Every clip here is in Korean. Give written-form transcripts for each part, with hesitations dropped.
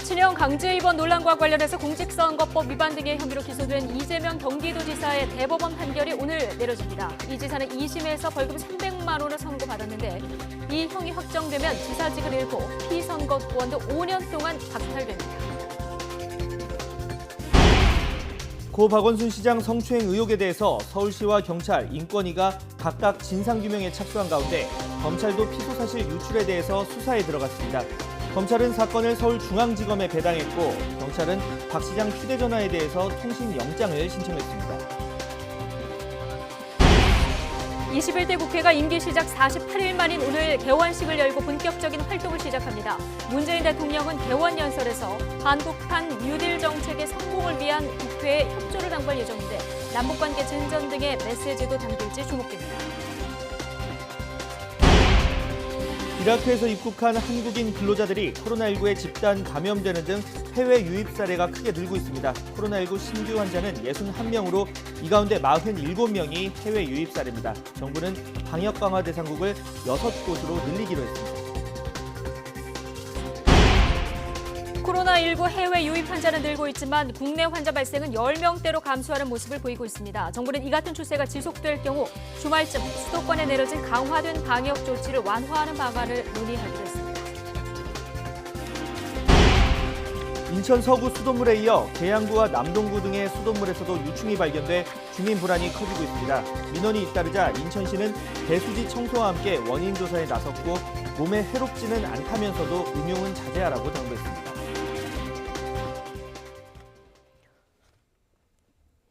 친형 강제 입원 논란과 관련해서 공직선거법 위반 등의 혐의로 기소된 이재명 경기도지사의 대법원 판결이 오늘 내려집니다. 이 지사는 2심에서 벌금 300만 원을 선고받았는데 이 형이 확정되면 지사직을 잃고 피선거권도 5년 동안 박탈됩니다. 고 박원순 시장 성추행 의혹에 대해서 서울시와 경찰, 인권위가 각각 진상규명에 착수한 가운데 검찰도 피소 사실 유출에 대해서 수사에 들어갔습니다. 검찰은 사건을 서울중앙지검에 배당했고 경찰은 박 시장 휴대전화에 대해서 통신영장을 신청했습니다. 21대 국회가 임기 시작 48일 만인 오늘 개원식을 열고 본격적인 활동을 시작합니다. 문재인 대통령은 개원 연설에서 한국판 뉴딜 정책의 성공을 위한 국회에 협조를 당부할 예정인데 남북관계 진전 등의 메시지도 담길지 주목됩니다. 이라크에서 입국한 한국인 근로자들이 코로나19에 집단 감염되는 등 해외 유입 사례가 크게 늘고 있습니다. 코로나19 신규 환자는 61명으로 이 가운데 47명이 해외 유입 사례입니다. 정부는 방역 강화 대상국을 6곳으로 늘리기로 했습니다. 코로나19 해외 유입 환자는 늘고 있지만 국내 환자 발생은 10명대로 감소하는 모습을 보이고 있습니다. 정부는 이 같은 추세가 지속될 경우 주말쯤 수도권에 내려진 강화된 방역 조치를 완화하는 방안을 논의하기로 했습니다. 인천 서구 수돗물에 이어 계양구와 남동구 등의 수돗물에서도 유충이 발견돼 주민 불안이 커지고 있습니다. 민원이 잇따르자 인천시는 배수지 청소와 함께 원인 조사에 나섰고 몸에 해롭지는 않다면서도 음용은 자제하라고 당부했습니다.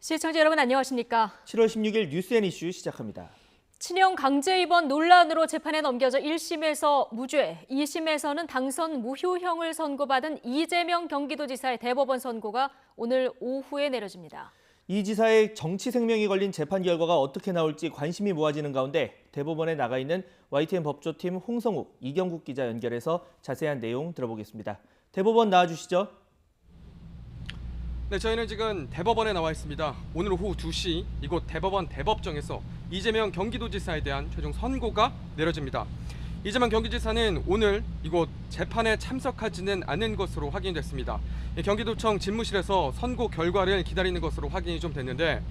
시청자 여러분 안녕하십니까? 7월 16일 뉴스앤이슈 시작합니다. 친형 강제 입원 논란으로 재판에 넘겨져 1심에서 무죄, 2심에서는 당선 무효형을 선고받은 이재명 경기도지사의 대법원 선고가 오늘 오후에 내려집니다. 이 지사의 정치 생명이 걸린 재판 결과가 어떻게 나올지 관심이 모아지는 가운데 대법원에 나가 있는 YTN 법조팀 홍성욱, 이경국 기자 연결해서 자세한 내용 들어보겠습니다. 대법원 나와주시죠. 네, 저희는 지금 대법원에 나와 있습니다. 오늘 오후 2시 이곳 대법원 대법정에서 이재명 경기도지사에 대한 최종 선고가 내려집니다. 이재명 경기지사는 오늘 이곳 재판에 참석하지는 않은 것으로 확인됐습니다. 경기도청 집무실에서 선고 결과를 기다리는 것으로 확인이 좀 됐는데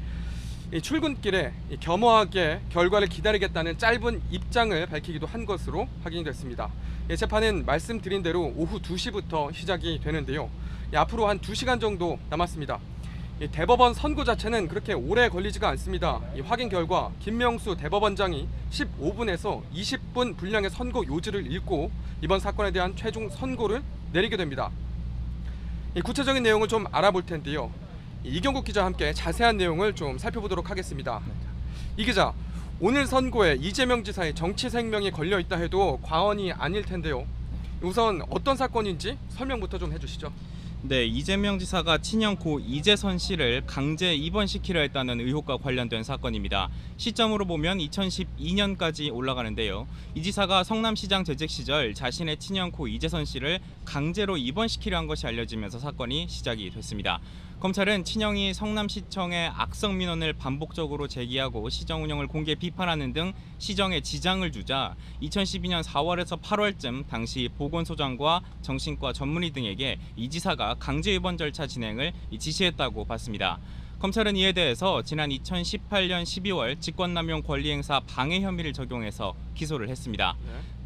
출근길에 겸허하게 결과를 기다리겠다는 짧은 입장을 밝히기도 한 것으로 확인이 됐습니다. 재판은 말씀드린 대로 오후 2시부터 시작이 되는데요. 앞으로 한 2시간 정도 남았습니다. 대법원 선고 자체는 그렇게 오래 걸리지가 않습니다. 확인 결과 김명수 대법원장이 15분에서 20분 분량의 선고 요지를 읽고 이번 사건에 대한 최종 선고를 내리게 됩니다. 구체적인 내용을 좀 알아볼 텐데요. 이경국 기자와 함께 자세한 내용을 좀 살펴보도록 하겠습니다. 이 기자, 오늘 선고에 이재명 지사의 정치 생명이 걸려 있다 해도 과언이 아닐 텐데요. 우선 어떤 사건인지 설명부터 좀 해주시죠. 네, 이재명 지사가 친형 고 이재선 씨를 강제 입원시키려 했다는 의혹과 관련된 사건입니다. 시점으로 보면 2012년까지 올라가는데요. 이 지사가 성남시장 재직 시절 자신의 친형 고 이재선 씨를 강제로 입원시키려 한 것이 알려지면서 사건이 시작이 됐습니다. 검찰은 친형이 성남시청에 악성 민원을 반복적으로 제기하고 시정 운영을 공개 비판하는 등 시정에 지장을 주자 2012년 4월에서 8월쯤 당시 보건소장과 정신과 전문의 등에게 이 지사가 강제 입원 절차 진행을 지시했다고 봤습니다. 검찰은 이에 대해서 지난 2018년 12월 직권남용 권리행사 방해 혐의를 적용해서 기소를 했습니다.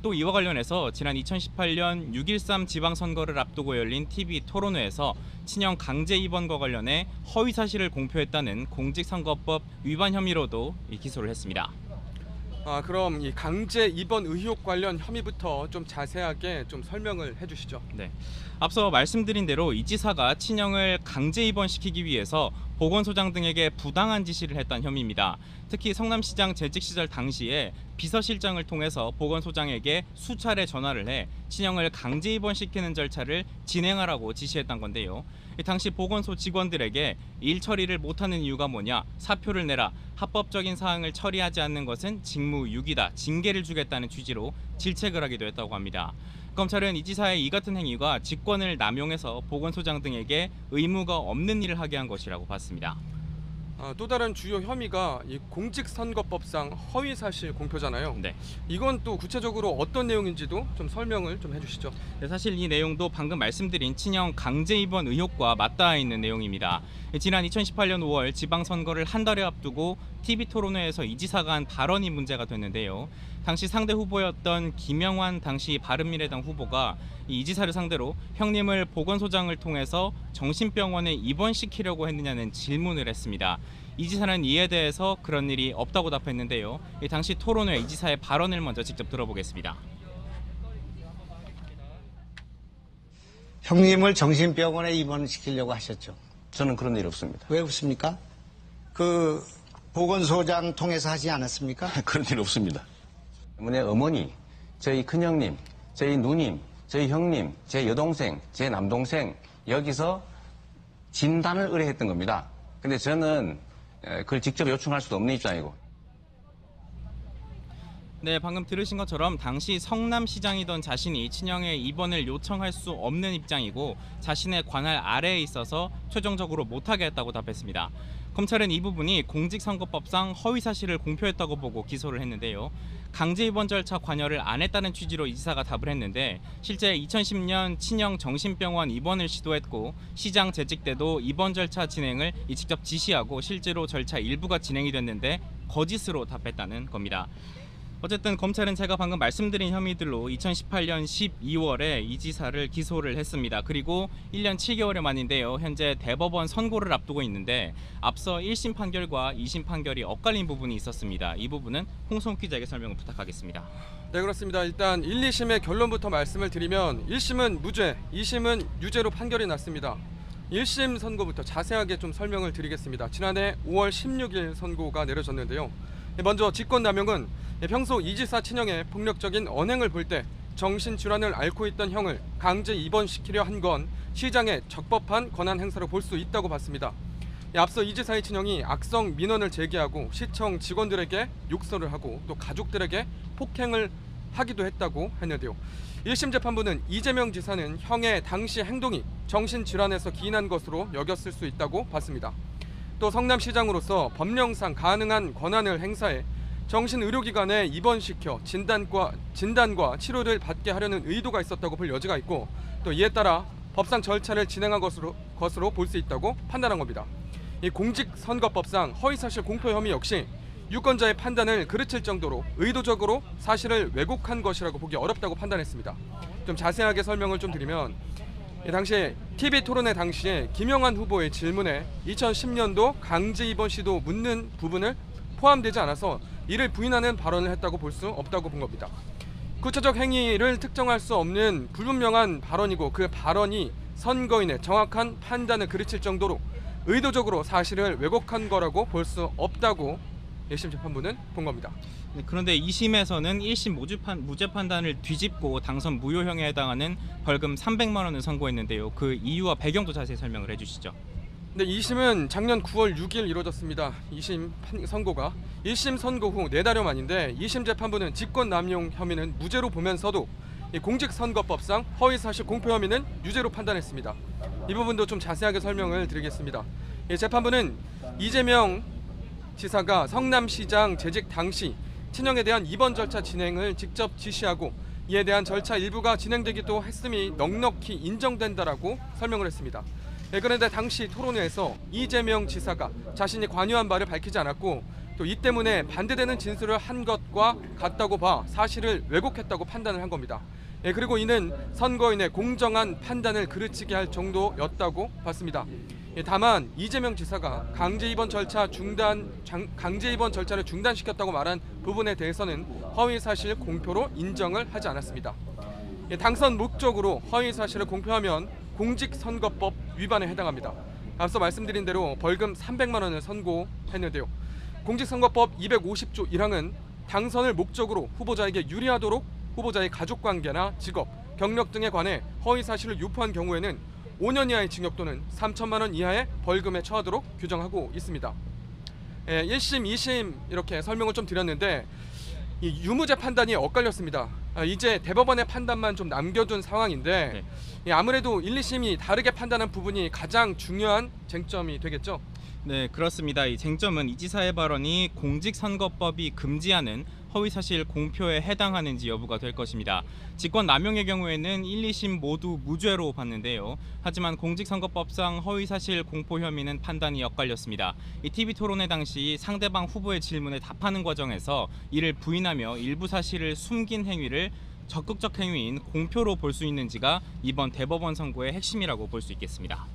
또 이와 관련해서 지난 2018년 6.13 지방선거를 앞두고 열린 TV 토론회에서 친형 강제 입원과 관련해 허위 사실을 공표했다는 공직선거법 위반 혐의로도 기소를 했습니다. 그럼 이 강제 입원 의혹 관련 혐의부터 좀 자세하게 좀 설명을 해주시죠. 네, 앞서 말씀드린 대로 이 지사가 친형을 강제 입원시키기 위해서 보건소장 등에게 부당한 지시를 했다는 혐의입니다. 특히 성남시장 재직 시절 당시에 비서실장을 통해서 보건소장에게 수차례 전화를 해 친형을 강제 입원시키는 절차를 진행하라고 지시했던 건데요. 당시 보건소 직원들에게 일 처리를 못하는 이유가 뭐냐, 사표를 내라, 합법적인 사항을 처리하지 않는 것은 직무유기다, 징계를 주겠다는 취지로 질책을 하기도 했다고 합니다. 검찰은 이 지사의 이 같은 행위가 직권을 남용해서 보건소장 등에게 의무가 없는 일을 하게 한 것이라고 봤습니다. 또 다른 주요 혐의가 이 공직선거법상 허위사실 공표잖아요. 네. 이건 또 구체적으로 어떤 내용인지도 좀 설명을 좀 해주시죠. 네, 사실 이 내용도 방금 말씀드린 친형 강제 입원 의혹과 맞닿아 있는 내용입니다. 지난 2018년 5월 지방선거를 한 달에 앞두고 TV 토론회에서 이 지사가 한 발언이 문제가 됐는데요. 당시 상대 후보였던 김영환 당시 바른미래당 후보가 이 지사를 상대로 형님을 보건소장을 통해서 정신병원에 입원시키려고 했느냐는 질문을 했습니다. 이 지사는 이에 대해서 그런 일이 없다고 답했는데요. 당시 토론회 이 지사의 발언을 먼저 직접 들어보겠습니다. 형님을 정신병원에 입원시키려고 하셨죠. 저는 그런 일 없습니다. 왜 없습니까? 그 보건소장 통해서 하지 않았습니까? 그런 일 없습니다. 때문에 어머니, 저희 큰형님, 저희 누님, 저희 형님, 제 여동생, 제 남동생 여기서 진단을 의뢰했던 겁니다. 근데 저는 그걸 직접 요청할 수도 없는 입장이고. 네, 방금 들으신 것처럼 당시 성남시장이던 자신이 친형의 입원을 요청할 수 없는 입장이고 자신의 관할 아래에 있어서 최종적으로 못하게 했다고 답했습니다. 검찰은 이 부분이 공직선거법상 허위사실을 공표했다고 보고 기소를 했는데요. 강제 입원 절차 관여를 안 했다는 취지로 이 지사가 답을 했는데 실제 2010년 친형 정신병원 입원을 시도했고 시장 재직 때도 입원 절차 진행을 직접 지시하고 실제로 절차 일부가 진행이 됐는데 거짓으로 답했다는 겁니다. 어쨌든 검찰은 제가 방금 말씀드린 혐의들로 2018년 12월에 이 지사를 기소를 했습니다. 그리고 1년 7개월여 만인데요. 현재 대법원 선고를 앞두고 있는데 앞서 1심 판결과 2심 판결이 엇갈린 부분이 있었습니다. 이 부분은 홍성 기자에게 설명을 부탁하겠습니다. 네, 그렇습니다. 일단 1, 2심의 결론부터 말씀을 드리면 1심은 무죄, 2심은 유죄로 판결이 났습니다. 1심 선고부터 자세하게 좀 설명을 드리겠습니다. 지난해 5월 16일 선고가 내려졌는데요. 먼저 직권남용은 평소 이 지사 친형의 폭력적인 언행을 볼 때 정신질환을 앓고 있던 형을 강제 입원시키려 한 건 시장의 적법한 권한 행사로 볼 수 있다고 봤습니다. 앞서 이 지사의 친형이 악성 민원을 제기하고 시청 직원들에게 욕설을 하고 또 가족들에게 폭행을 하기도 했다고 했는데요. 1심 재판부는 이재명 지사는 형의 당시 행동이 정신질환에서 기인한 것으로 여겼을 수 있다고 봤습니다. 또 성남시장으로서 법령상 가능한 권한을 행사해 정신의료기관에 입원시켜 진단과 치료를 받게 하려는 의도가 있었다고 볼 여지가 있고 또 이에 따라 법상 절차를 진행한 것으로 볼 수 있다고 판단한 겁니다. 이 공직선거법상 허위사실 공표 혐의 역시 유권자의 판단을 그르칠 정도로 의도적으로 사실을 왜곡한 것이라고 보기 어렵다고 판단했습니다. 좀 자세하게 설명을 좀 드리면 당시 TV 토론회 당시에 김영환 후보의 질문에 2010년도 강제 입원 시도 묻는 부분을 포함되지 않아서 이를 부인하는 발언을 했다고 볼 수 없다고 본 겁니다. 구체적 행위를 특정할 수 없는 불분명한 발언이고 그 발언이 선거인의 정확한 판단을 그르칠 정도로 의도적으로 사실을 왜곡한 거라고 볼 수 없다고 1심 재판부는 본 겁니다. 그런데 2심에서는 1심 무죄 판단을 뒤집고 당선 무효형에 해당하는 벌금 300만 원을 선고했는데요. 그 이유와 배경도 자세히 설명을 해주시죠. 네, 2심은 작년 9월 6일 이루어졌습니다. 2심 선고가 1심 선고 후 4달여 만인데 2심 재판부는 직권남용 혐의는 무죄로 보면서도 공직선거법상 허위사실 공표 혐의는 유죄로 판단했습니다. 이 부분도 좀 자세하게 설명을 드리겠습니다. 재판부는 이재명 지사가 성남시장 재직 당시 친형에 대한 입원 절차 진행을 직접 지시하고 이에 대한 절차 일부가 진행되기도 했음이 넉넉히 인정된다라고 설명을 했습니다. 그런데 당시 토론회에서 이재명 지사가 자신이 관여한 바를 밝히지 않았고 또 이 때문에 반대되는 진술을 한 것과 같다고 봐 사실을 왜곡했다고 판단을 한 겁니다. 그리고 이는 선거인의 공정한 판단을 그르치게 할 정도였다고 봤습니다. 다만 이재명 지사가 강제 입원 절차를 중단시켰다고 말한 부분에 대해서는 허위사실 공표로 인정을 하지 않았습니다. 당선 목적으로 허위사실을 공표하면 공직선거법 위반에 해당합니다. 앞서 말씀드린 대로 벌금 300만 원을 선고했는데요. 공직선거법 250조 1항은 당선을 목적으로 후보자에게 유리하도록 후보자의 가족관계나 직업, 경력 등에 관해 허위사실을 유포한 경우에는 5년 이하의 징역 또는 3천만 원 이하의 벌금에 처하도록 규정하고 있습니다. 1심, 2심 이렇게 설명을 좀 드렸는데 이 유무죄 판단이 엇갈렸습니다. 이제 대법원의 판단만 좀 남겨둔 상황인데 아무래도 1, 2심이 다르게 판단한 부분이 가장 중요한 쟁점이 되겠죠. 네, 그렇습니다. 이 쟁점은 이 지사의 발언이 공직선거법이 금지하는 허위사실 공표에 해당하는지 여부가 될 것입니다. 직권 남용의 경우에는 1, 2심 모두 무죄로 봤는데요. 하지만 공직선거법상 허위사실 공포 혐의는 판단이 엇갈렸습니다. 이 TV토론회 당시 상대방 후보의 질문에 답하는 과정에서 이를 부인하며 일부 사실을 숨긴 행위를 적극적 행위인 공표로 볼 수 있는지가 이번 대법원 선고의 핵심이라고 볼 수 있겠습니다.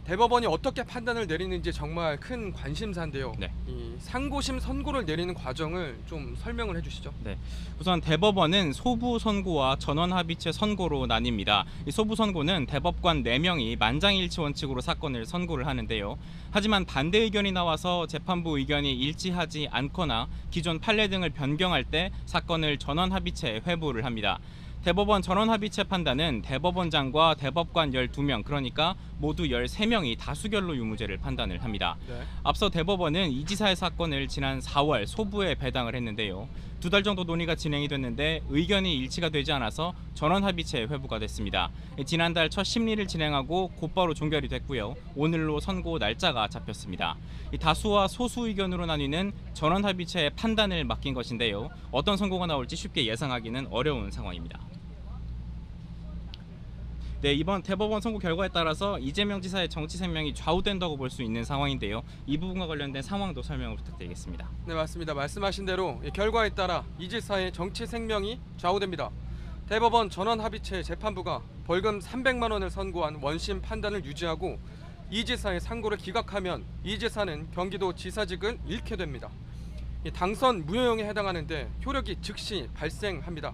대법원이 어떻게 판단을 내리는지 정말 큰 관심사인데요. 네. 이 상고심 선고를 내리는 과정을 좀 설명을 해주시죠. 네, 우선 대법원은 소부 선고와 전원 합의체 선고로 나뉩니다. 이 소부 선고는 대법관 4명이 만장일치 원칙으로 사건을 선고를 하는데요. 하지만 반대 의견이 나와서 재판부 의견이 일치하지 않거나 기존 판례 등을 변경할 때 사건을 전원 합의체에 회부를 합니다. 대법원 전원합의체 판단은 대법원장과 대법관 12명, 그러니까 모두 13명이 다수결로 유무죄를 판단을 합니다. 네. 앞서 대법원은 이 지사의 사건을 지난 4월 소부에 배당을 했는데요. 2달 정도 논의가 진행이 됐는데 의견이 일치가 되지 않아서 전원합의체에 회부가 됐습니다. 지난달 첫 심리를 진행하고 곧바로 종결이 됐고요. 오늘로 선고 날짜가 잡혔습니다. 다수와 소수 의견으로 나뉘는 전원합의체의 판단을 맡긴 것인데요. 어떤 선고가 나올지 쉽게 예상하기는 어려운 상황입니다. 네, 이번 대법원 선고 결과에 따라서 이재명 지사의 정치 생명이 좌우된다고 볼 수 있는 상황인데요. 이 부분과 관련된 상황도 설명을 부탁드리겠습니다. 네, 맞습니다. 말씀하신 대로 이 결과에 따라 이 지사의 정치 생명이 좌우됩니다. 대법원 전원합의체 재판부가 벌금 300만 원을 선고한 원심 판단을 유지하고 이 지사의 상고를 기각하면 이 지사는 경기도 지사직을 잃게 됩니다. 이 당선 무효형에 해당하는데 효력이 즉시 발생합니다.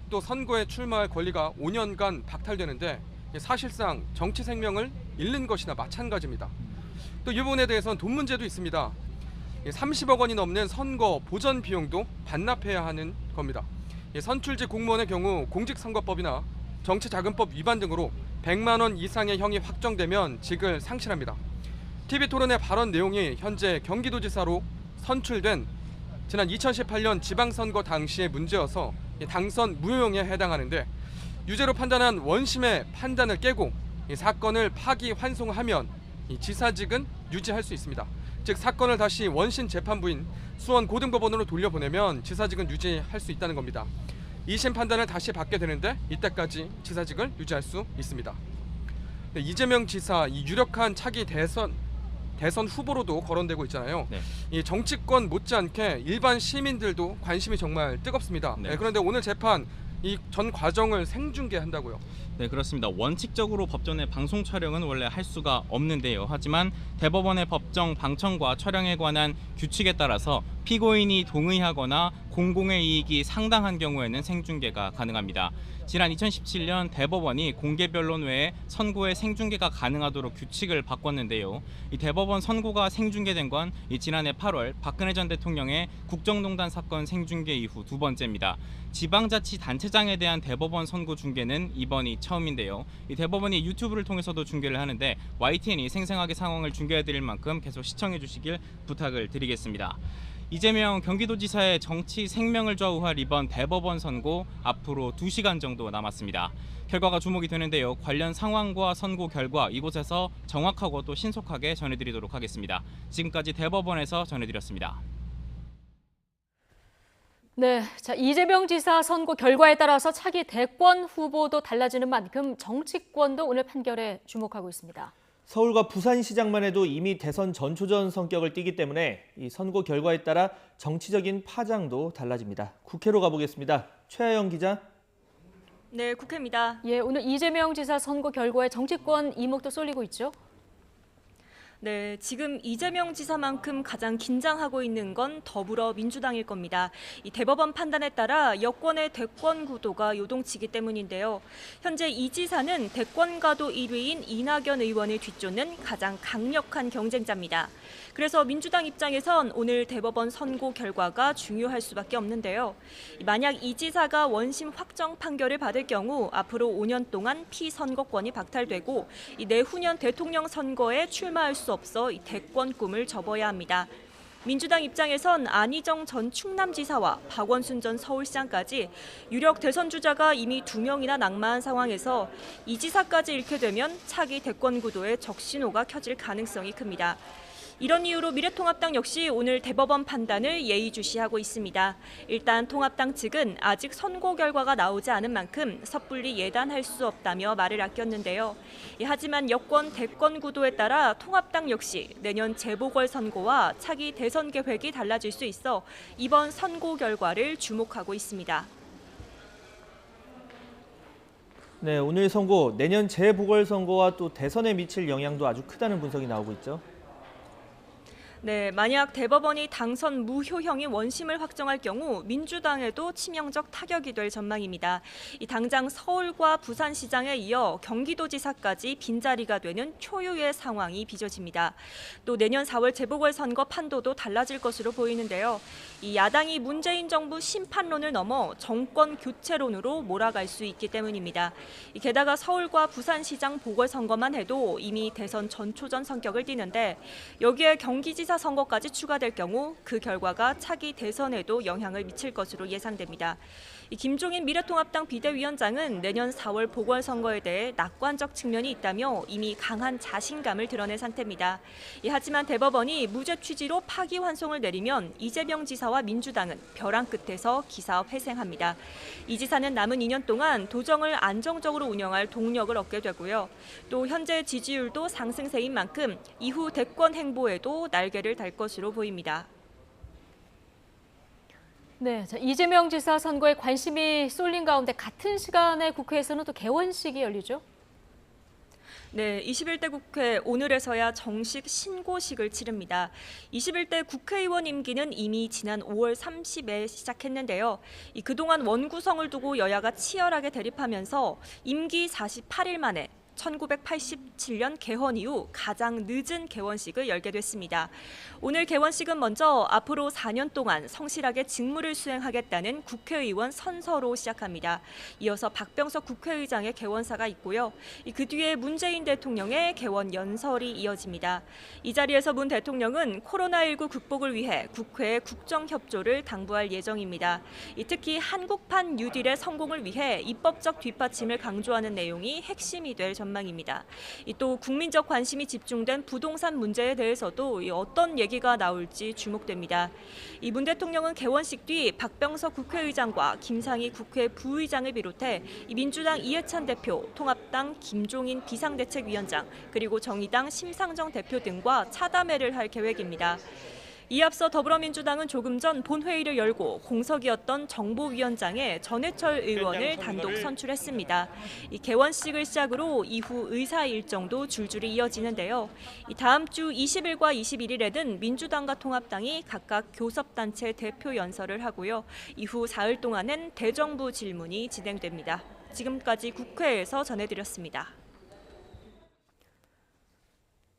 또 선거에 출마할 권리가 5년간 박탈되는데 사실상 정치 생명을 잃는 것이나 마찬가지입니다. 또 이 부분에 대해서는 돈 문제도 있습니다. 30억 원이 넘는 선거 보전 비용도 반납해야 하는 겁니다. 선출직 공무원의 경우 공직선거법이나 정치자금법 위반 등으로 100만 원 이상의 형이 확정되면 직을 상실합니다. TV토론의 발언 내용이 현재 경기도지사로 선출된 지난 2018년 지방선거 당시의 문제여서 당선 무효형에 해당하는데 유죄로 판단한 원심의 판단을 깨고 이 사건을 파기환송하면 이 지사직은 유지할 수 있습니다. 즉 사건을 다시 원심 재판부인 수원 고등법원으로 돌려보내면 지사직은 유지할 수 있다는 겁니다. 2심 판단을 다시 받게 되는데 이때까지 지사직을 유지할 수 있습니다. 이재명 지사 이 유력한 차기 대선 후보로도 거론되고 있잖아요. 네. 이 정치권 못지않게 일반 시민들도 관심이 정말 뜨겁습니다. 네. 그런데 오늘 재판 이 전 과정을 생중계한다고요. 네, 그렇습니다. 원칙적으로 법전의 방송 촬영은 원래 할 수가 없는데요. 하지만 대법원의 법정 방청과 촬영에 관한 규칙에 따라서 피고인이 동의하거나 공공의 이익이 상당한 경우에는 생중계가 가능합니다. 지난 2017년 대법원이 공개 변론 외에 선고의 생중계가 가능하도록 규칙을 바꿨는데요. 이 대법원 선고가 생중계된 건 지난해 8월 박근혜 전 대통령의 국정농단 사건 생중계 이후 2번째입니다. 지방자치단체장에 대한 대법원 선고 중계는 이번이 처음인데요. 이 대법원이 유튜브를 통해서도 중계를 하는데 YTN이 생생하게 상황을 중계해드릴 만큼 계속 시청해주시길 부탁을 드리겠습니다. 이재명 경기도지사의 정치 생명을 좌우할 이번 대법원 선고 앞으로 2시간 정도 남았습니다. 결과가 주목이 되는데요. 관련 상황과 선고 결과 이곳에서 정확하고 또 신속하게 전해드리도록 하겠습니다. 지금까지 대법원에서 전해드렸습니다. 네, 자 이재명 지사 선고 결과에 따라서 차기 대권 후보도 달라지는 만큼 정치권도 오늘 판결에 주목하고 있습니다. 서울과 부산시장만 해도 이미 대선 전초전 성격을 띠기 때문에 이 선고 결과에 따라 정치적인 파장도 달라집니다. 국회로 가보겠습니다. 최하영 기자. 네, 국회입니다. 예, 오늘 이재명 지사 선고 결과에 정치권 이목도 쏠리고 있죠. 네, 지금 이재명 지사만큼 가장 긴장하고 있는 건 더불어민주당일 겁니다. 이 대법원 판단에 따라 여권의 대권 구도가 요동치기 때문인데요. 현재 이 지사는 대권가도 1위인 이낙연 의원을 뒤쫓는 가장 강력한 경쟁자입니다. 그래서 민주당 입장에선 오늘 대법원 선고 결과가 중요할 수밖에 없는데요. 만약 이 지사가 원심 확정 판결을 받을 경우 앞으로 5년 동안 피선거권이 박탈되고 내후년 대통령 선거에 출마할 수 없어 이 대권 꿈을 접어야 합니다. 민주당 입장에선 안희정 전 충남지사와 박원순 전 서울시장까지 유력 대선 주자가 이미 2명이나 낙마한 상황에서 이 지사까지 잃게 되면 차기 대권 구도에 적신호가 켜질 가능성이 큽니다. 이런 이유로 미래통합당 역시 오늘 대법원 판단을 예의주시하고 있습니다. 일단 통합당 측은 아직 선고 결과가 나오지 않은 만큼 섣불리 예단할 수 없다며 말을 아꼈는데요. 하지만 여권 대권 구도에 따라 통합당 역시 내년 재보궐선거와 차기 대선 계획이 달라질 수 있어 이번 선고 결과를 주목하고 있습니다. 네, 오늘 선고 내년 재보궐선거와 또 대선에 미칠 영향도 아주 크다는 분석이 나오고 있죠. 네, 만약 대법원이 당선 무효형의 원심을 확정할 경우 민주당에도 치명적 타격이 될 전망입니다. 당장 서울과 부산시장에 이어 경기도지사까지 빈자리가 되는 초유의 상황이 빚어집니다. 또 내년 4월 재보궐선거 판도도 달라질 것으로 보이는데요. 야당이 문재인 정부 심판론을 넘어 정권 교체론으로 몰아갈 수 있기 때문입니다. 게다가 서울과 부산시장 보궐선거만 해도 이미 대선 전초전 성격을 띠는데 여기에 경기지사 선거까지 추가될 경우 그 결과가 차기 대선에도 영향을 미칠 것으로 예상됩니다. 김종인 미래통합당 비대위원장은 내년 4월 보궐선거에 대해 낙관적 측면이 있다며 이미 강한 자신감을 드러낸 상태입니다. 하지만 대법원이 무죄 취지로 파기환송을 내리면 이재명 지사와 민주당은 벼랑 끝에서 기사회생합니다. 이 지사는 남은 2년 동안 도정을 안정적으로 운영할 동력을 얻게 되고요. 또 현재 지지율도 상승세인 만큼 이후 대권 행보에도 날개를 달 것으로 보입니다. 네, 이재명 지사 선거에 관심이 쏠린 가운데 같은 시간에 국회에서는 또 개원식이 열리죠. 네, 21대 국회 오늘에서야 정식 신고식을 치릅니다. 21대 국회의원 임기는 이미 지난 5월 30일 시작했는데요. 그동안 원구성을 두고 여야가 치열하게 대립하면서 임기 48일 만에 1987년 개헌 이후 가장 늦은 개원식을 열게 됐습니다. 오늘 개원식은 먼저 앞으로 4년 동안 성실하게 직무를 수행하겠다는 국회의원 선서로 시작합니다. 이어서 박병석 국회의장의 개원사가 있고요. 그 뒤에 문재인 대통령의 개원 연설이 이어집니다. 이 자리에서 문 대통령은 코로나19 극복을 위해 국회에 국정협조를 당부할 예정입니다. 특히 한국판 뉴딜의 성공을 위해 입법적 뒷받침을 강조하는 내용이 핵심이 될 전망입니다. 또 국민적 관심이 집중된 부동산 문제에 대해서도 어떤 얘기가 나올지 주목됩니다. 문 대통령은 개원식 뒤 박병석 국회의장과 김상희 국회 부의장을 비롯해 민주당 이해찬 대표, 통합당 김종인 비상대책위원장, 그리고 정의당 심상정 대표 등과 차담회를 할 계획입니다. 이에 앞서 더불어민주당은 조금 전 본회의를 열고 공석이었던 정보위원장에 전해철 의원을 단독 선출했습니다. 개원식을 시작으로 이후 의사 일정도 줄줄이 이어지는데요. 다음 주 20일과 21일에는 민주당과 통합당이 각각 교섭단체 대표 연설을 하고요. 이후 사흘 동안은 대정부 질문이 진행됩니다. 지금까지 국회에서 전해드렸습니다.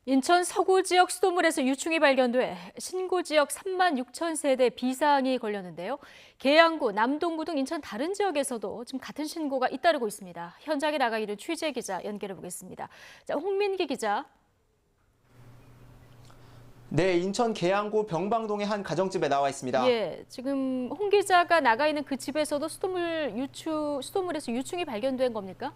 인천 서구 지역 수돗물에서 유충이 발견돼 신고 지역 3만 6천 세대 비상이 걸렸는데요. 계양구, 남동구 등 인천 다른 지역에서도 지금 같은 신고가 잇따르고 있습니다. 현장에 나가 있는 취재 기자 연결해 보겠습니다. 자, 홍민기 기자. 네, 인천 계양구 병방동의 한 가정집에 나와 있습니다. 예, 지금 홍 기자가 나가 있는 그 집에서도 수돗물에서 유충이 발견된 겁니까?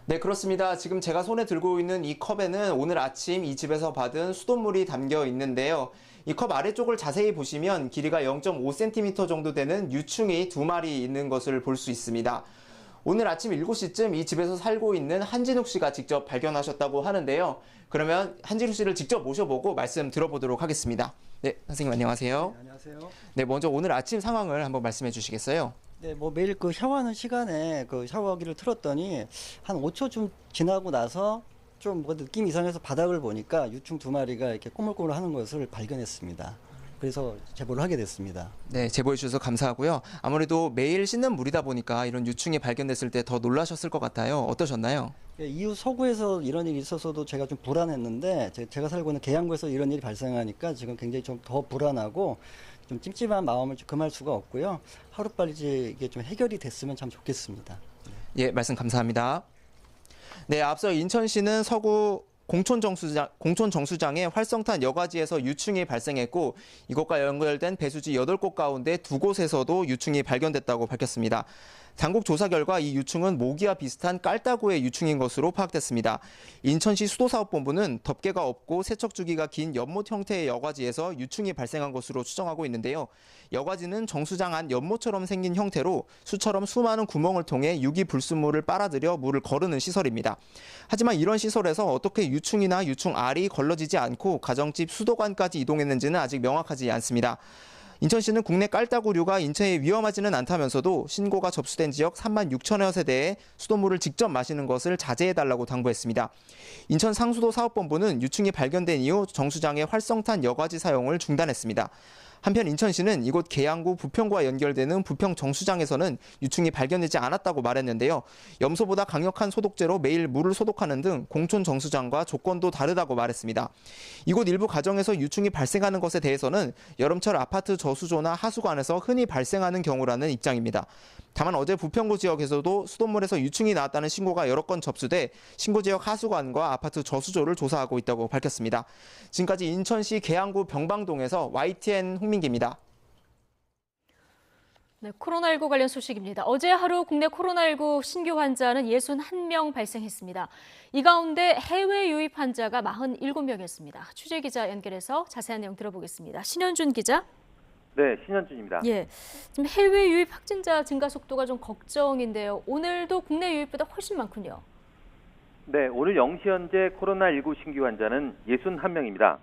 네, 그렇습니다. 지금 제가 손에 들고 있는 이 컵에는 오늘 아침 이 집에서 받은 수돗물이 담겨 있는데요. 이 컵 아래쪽을 자세히 보시면 길이가 0.5cm 정도 되는 유충이 2마리 있는 것을 볼 수 있습니다. 오늘 아침 7시쯤 이 집에서 살고 있는 한진욱 씨가 직접 발견하셨다고 하는데요. 그러면 한진욱 씨를 직접 모셔보고 말씀 들어보도록 하겠습니다. 네, 선생님 안녕하세요. 네, 안녕하세요. 네, 먼저 오늘 아침 상황을 한번 말씀해 주시겠어요? 네, 뭐 매일 그 샤워하는 시간에 그 샤워기를 틀었더니 한 5초쯤 지나고 나서 좀 뭐 느낌이 이상해서 바닥을 보니까 유충 2마리가 이렇게 꼬물꼬물 하는 것을 발견했습니다. 그래서 제보를 하게 됐습니다. 네, 제보해 주셔서 감사하고요. 아무래도 매일 씻는 물이다 보니까 이런 유충이 발견됐을 때 더 놀라셨을 것 같아요. 어떠셨나요? 예, 이후 서구에서 이런 일이 있어서도 제가 좀 불안했는데 제가 살고 있는 계양구에서 이런 일이 발생하니까 지금 굉장히 좀 더 불안하고 좀 찜찜한 마음을 좀 금할 수가 없고요. 하루빨리 이게 좀 해결이 됐으면 참 좋겠습니다. 예, 말씀 감사합니다. 네, 앞서 인천시는 서구 공촌 정수장의 활성탄 여과지에서 유충이 발생했고 이곳과 연결된 배수지 8곳 가운데 2곳에서도 유충이 발견됐다고 밝혔습니다. 당국 조사 결과 이 유충은 모기와 비슷한 깔따구의 유충인 것으로 파악됐습니다. 인천시 수도사업본부는 덮개가 없고 세척 주기가 긴 연못 형태의 여과지에서 유충이 발생한 것으로 추정하고 있는데요. 여과지는 정수장 안 연못처럼 생긴 형태로 수처럼 수많은 구멍을 통해 유기 불순물을 빨아들여 물을 거르는 시설입니다. 하지만 이런 시설에서 어떻게 유충이나 유충알이 걸러지지 않고 가정집 수도관까지 이동했는지는 아직 명확하지 않습니다. 인천시는 국내 깔따구류가 인체에 위험하지는 않다면서도 신고가 접수된 지역 3만 6천여 세대에 수돗물을 직접 마시는 것을 자제해달라고 당부했습니다. 인천 상수도 사업본부는 유충이 발견된 이후 정수장의 활성탄 여과지 사용을 중단했습니다. 한편 인천시는 이곳 계양구 부평구와 연결되는 부평 정수장에서는 유충이 발견되지 않았다고 말했는데요. 염소보다 강력한 소독제로 매일 물을 소독하는 등 공촌 정수장과 조건도 다르다고 말했습니다. 이곳 일부 가정에서 유충이 발생하는 것에 대해서는 여름철 아파트 저수조나 하수관에서 흔히 발생하는 경우라는 입장입니다. 다만 어제 부평구 지역에서도 수돗물에서 유충이 나왔다는 신고가 여러 건 접수돼 신고 지역 하수관과 아파트 저수조를 조사하고 있다고 밝혔습니다. 지금까지 인천시 계양구 병방동에서 YTN 홍민기입니다. 네, 코로나19 관련 소식입니다. 어제 하루 국내 코로나19 신규 환자는 61명 발생했습니다. 이 가운데 해외 유입 환자가 47명이었습니다. 취재기자 연결해서 자세한 내용 들어보겠습니다. 신현준 기자. 네, 신현준입니다. 예, 지금 해외 유입 확진자 증가 속도가 좀 걱정인데요. 오늘도 국내 유입보다 훨씬 많군요. 네, 오늘 0시 현재 코로나19 신규 환자는 61명입니다.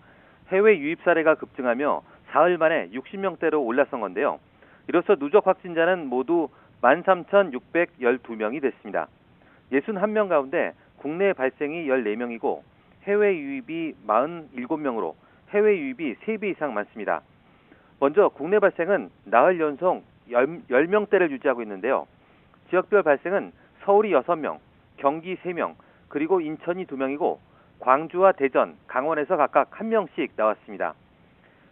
해외 유입 사례가 급증하며 사흘 만에 60명대로 올라선 건데요. 이로써 누적 확진자는 모두 13,612명이 됐습니다. 61명 가운데 국내 발생이 14명이고 해외 유입이 47명으로 해외 유입이 3배 이상 많습니다. 먼저 국내 발생은 나흘 연속 10명대를 유지하고 있는데요. 지역별 발생은 서울이 6명, 경기 3명, 그리고 인천이 2명이고 광주와 대전, 강원에서 각각 1명씩 나왔습니다.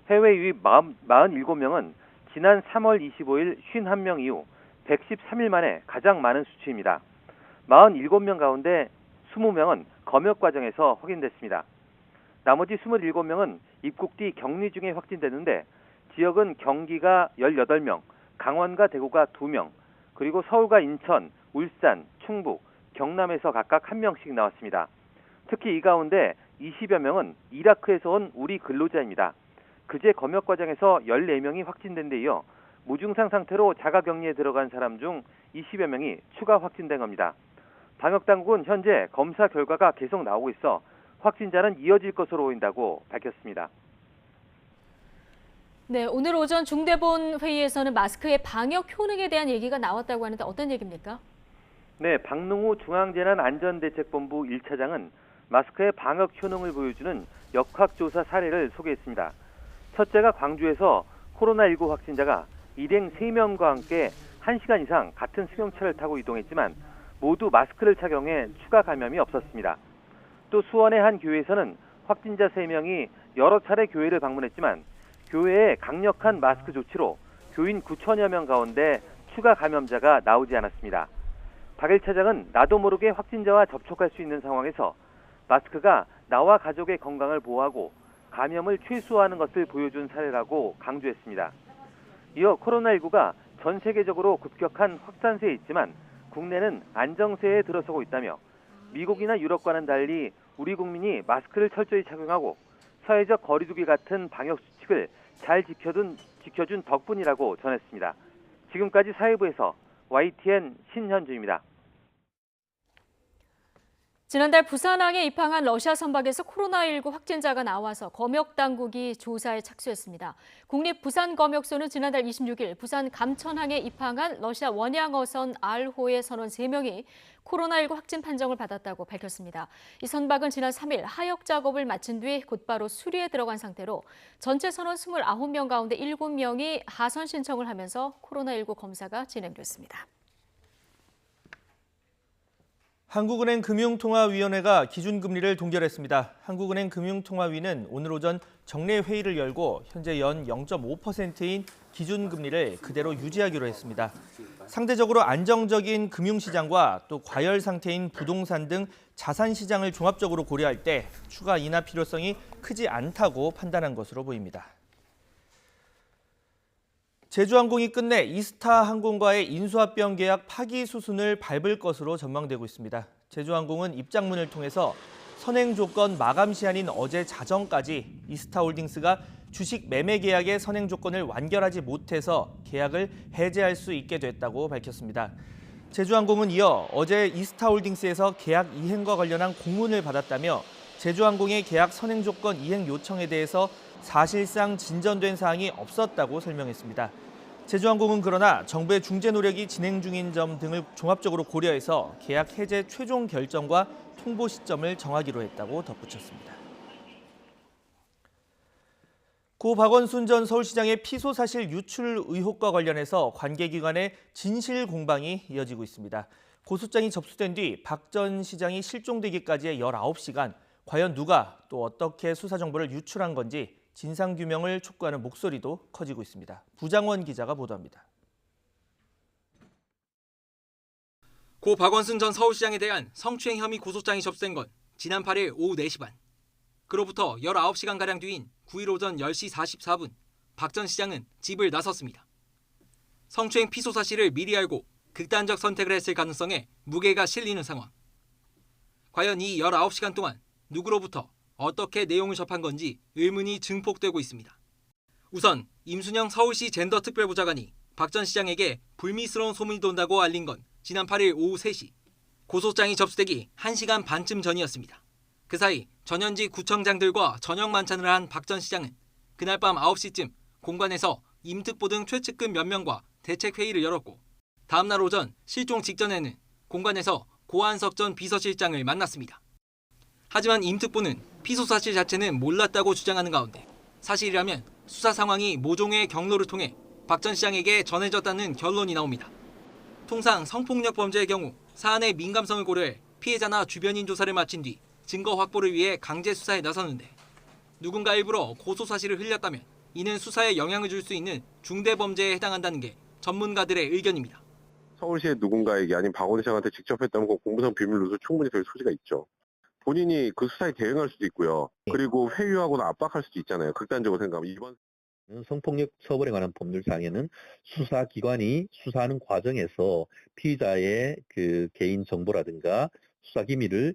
해외 유입 47명은 지난 3월 25일 51명 이후 113일 만에 가장 많은 수치입니다. 47명 가운데 20명은 검역 과정에서 확인됐습니다. 나머지 27명은 입국 뒤 격리 중에 확진됐는데 지역은 경기가 18명, 강원과 대구가 2명, 그리고 서울과 인천, 울산, 충북, 경남에서 각각 1명씩 나왔습니다. 특히 이 가운데 20여 명은 이라크에서 온 우리 근로자입니다. 그제 검역 과정에서 14명이 확진된 데 이어 무증상 상태로 자가격리에 들어간 사람 중 20여 명이 추가 확진된 겁니다. 방역당국은 현재 검사 결과가 계속 나오고 있어 확진자는 이어질 것으로 보인다고 밝혔습니다. 네, 오늘 오전 중대본 회의에서는 마스크의 방역 효능에 대한 얘기가 나왔다고 하는데 어떤 얘기입니까? 네, 박능우 중앙재난안전대책본부 1차장은 마스크의 방역 효능을 보여주는 역학조사 사례를 소개했습니다. 첫째가 광주에서 코로나19 확진자가 일행 3명과 함께 1시간 이상 같은 승용차를 타고 이동했지만 모두 마스크를 착용해 추가 감염이 없었습니다. 또 수원의 한 교회에서는 확진자 3명이 여러 차례 교회를 방문했지만 교회의 강력한 마스크 조치로 교인 9천여 명 가운데 추가 감염자가 나오지 않았습니다. 박 1차장은 나도 모르게 확진자와 접촉할 수 있는 상황에서 마스크가 나와 가족의 건강을 보호하고 감염을 최소화하는 것을 보여준 사례라고 강조했습니다. 이어 코로나19가 전 세계적으로 급격한 확산세에 있지만 국내는 안정세에 들어서고 있다며 미국이나 유럽과는 달리 우리 국민이 마스크를 철저히 착용하고 사회적 거리두기 같은 방역 수칙을 잘 지켜준 덕분이라고 전했습니다. 지금까지 사회부에서 YTN 신현주입니다. 지난달 부산항에 입항한 러시아 선박에서 코로나19 확진자가 나와서 검역당국이 조사에 착수했습니다. 국립부산검역소는 지난달 26일 부산 감천항에 입항한 러시아 원양어선 R호의 선원 3명이 코로나19 확진 판정을 받았다고 밝혔습니다. 이 선박은 지난 3일 하역 작업을 마친 뒤 곧바로 수리에 들어간 상태로 전체 선원 29명 가운데 7명이 하선 신청을 하면서 코로나19 검사가 진행됐습니다. 한국은행 금융통화위원회가 기준금리를 동결했습니다. 한국은행 금융통화위는 오늘 오전 정례 회의를 열고 현재 연 0.5%인 기준금리를 그대로 유지하기로 했습니다. 상대적으로 안정적인 금융시장과 또 과열 상태인 부동산 등 자산시장을 종합적으로 고려할 때 추가 인하 필요성이 크지 않다고 판단한 것으로 보입니다. 제주항공이 끝내 이스타항공과의 인수합병 계약 파기 수순을 밟을 것으로 전망되고 있습니다. 제주항공은 입장문을 통해서 선행 조건 마감 시한인 어제 자정까지 이스타홀딩스가 주식 매매 계약의 선행 조건을 완결하지 못해서 계약을 해지할 수 있게 됐다고 밝혔습니다. 제주항공은 이어 어제 이스타홀딩스에서 계약 이행과 관련한 공문을 받았다며 제주항공의 계약 선행 조건 이행 요청에 대해서 사실상 진전된 사항이 없었다고 설명했습니다. 제주항공은 그러나 정부의 중재 노력이 진행 중인 점 등을 종합적으로 고려해서 계약 해제 최종 결정과 통보 시점을 정하기로 했다고 덧붙였습니다. 고 박원순 전 서울시장의 피소 사실 유출 의혹과 관련해서 관계기관의 진실 공방이 이어지고 있습니다. 고소장이 접수된 뒤 박 전 시장이 실종되기까지의 19시간, 과연 누가 또 어떻게 수사 정보를 유출한 건지 진상규명을 촉구하는 목소리도 커지고 있습니다. 부장원 기자가 보도합니다. 고 박원순 전 서울시장에 대한 성추행 혐의 고소장이 접수된 건 지난 8일 오후 4시 반. 그로부터 19시간가량 뒤인 9일 오전 10시 44분, 박 전 시장은 집을 나섰습니다. 성추행 피소 사실을 미리 알고 극단적 선택을 했을 가능성에 무게가 실리는 상황. 과연 이 19시간 동안 누구로부터 어떻게 내용을 접한 건지 의문이 증폭되고 있습니다. 우선 임순영 서울시 젠더특별보좌관이 박 전 시장에게 불미스러운 소문이 돈다고 알린 건 지난 8일 오후 3시. 고소장이 접수되기 1시간 반쯤 전이었습니다. 그 사이 전현직 구청장들과 저녁 만찬을 한 박 전 시장은 그날 밤 9시쯤 공관에서 임특보 등 최측근 몇 명과 대책회의를 열었고 다음 날 오전 실종 직전에는 공관에서 고한석 전 비서실장을 만났습니다. 하지만 임특보는 피소 사실 자체는 몰랐다고 주장하는 가운데 사실이라면 수사 상황이 모종의 경로를 통해 박 전 시장에게 전해졌다는 결론이 나옵니다. 통상 성폭력 범죄의 경우 사안의 민감성을 고려해 피해자나 주변인 조사를 마친 뒤 증거 확보를 위해 강제 수사에 나서는데 누군가 일부러 고소 사실을 흘렸다면 이는 수사에 영향을 줄 수 있는 중대 범죄에 해당한다는 게 전문가들의 의견입니다. 서울시의 누군가에게 아니면 박원순 시장한테 직접 했다면 그 공무상 비밀로도 충분히 될 소지가 있죠. 본인이 그 수사에 대응할 수도 있고요. 그리고 회유하거나 압박할 수도 있잖아요. 극단적으로 생각하면. 이번 성폭력 처벌에 관한 법률상에는 수사기관이 수사하는 과정에서 피의자의 그 개인 정보라든가 수사 기밀을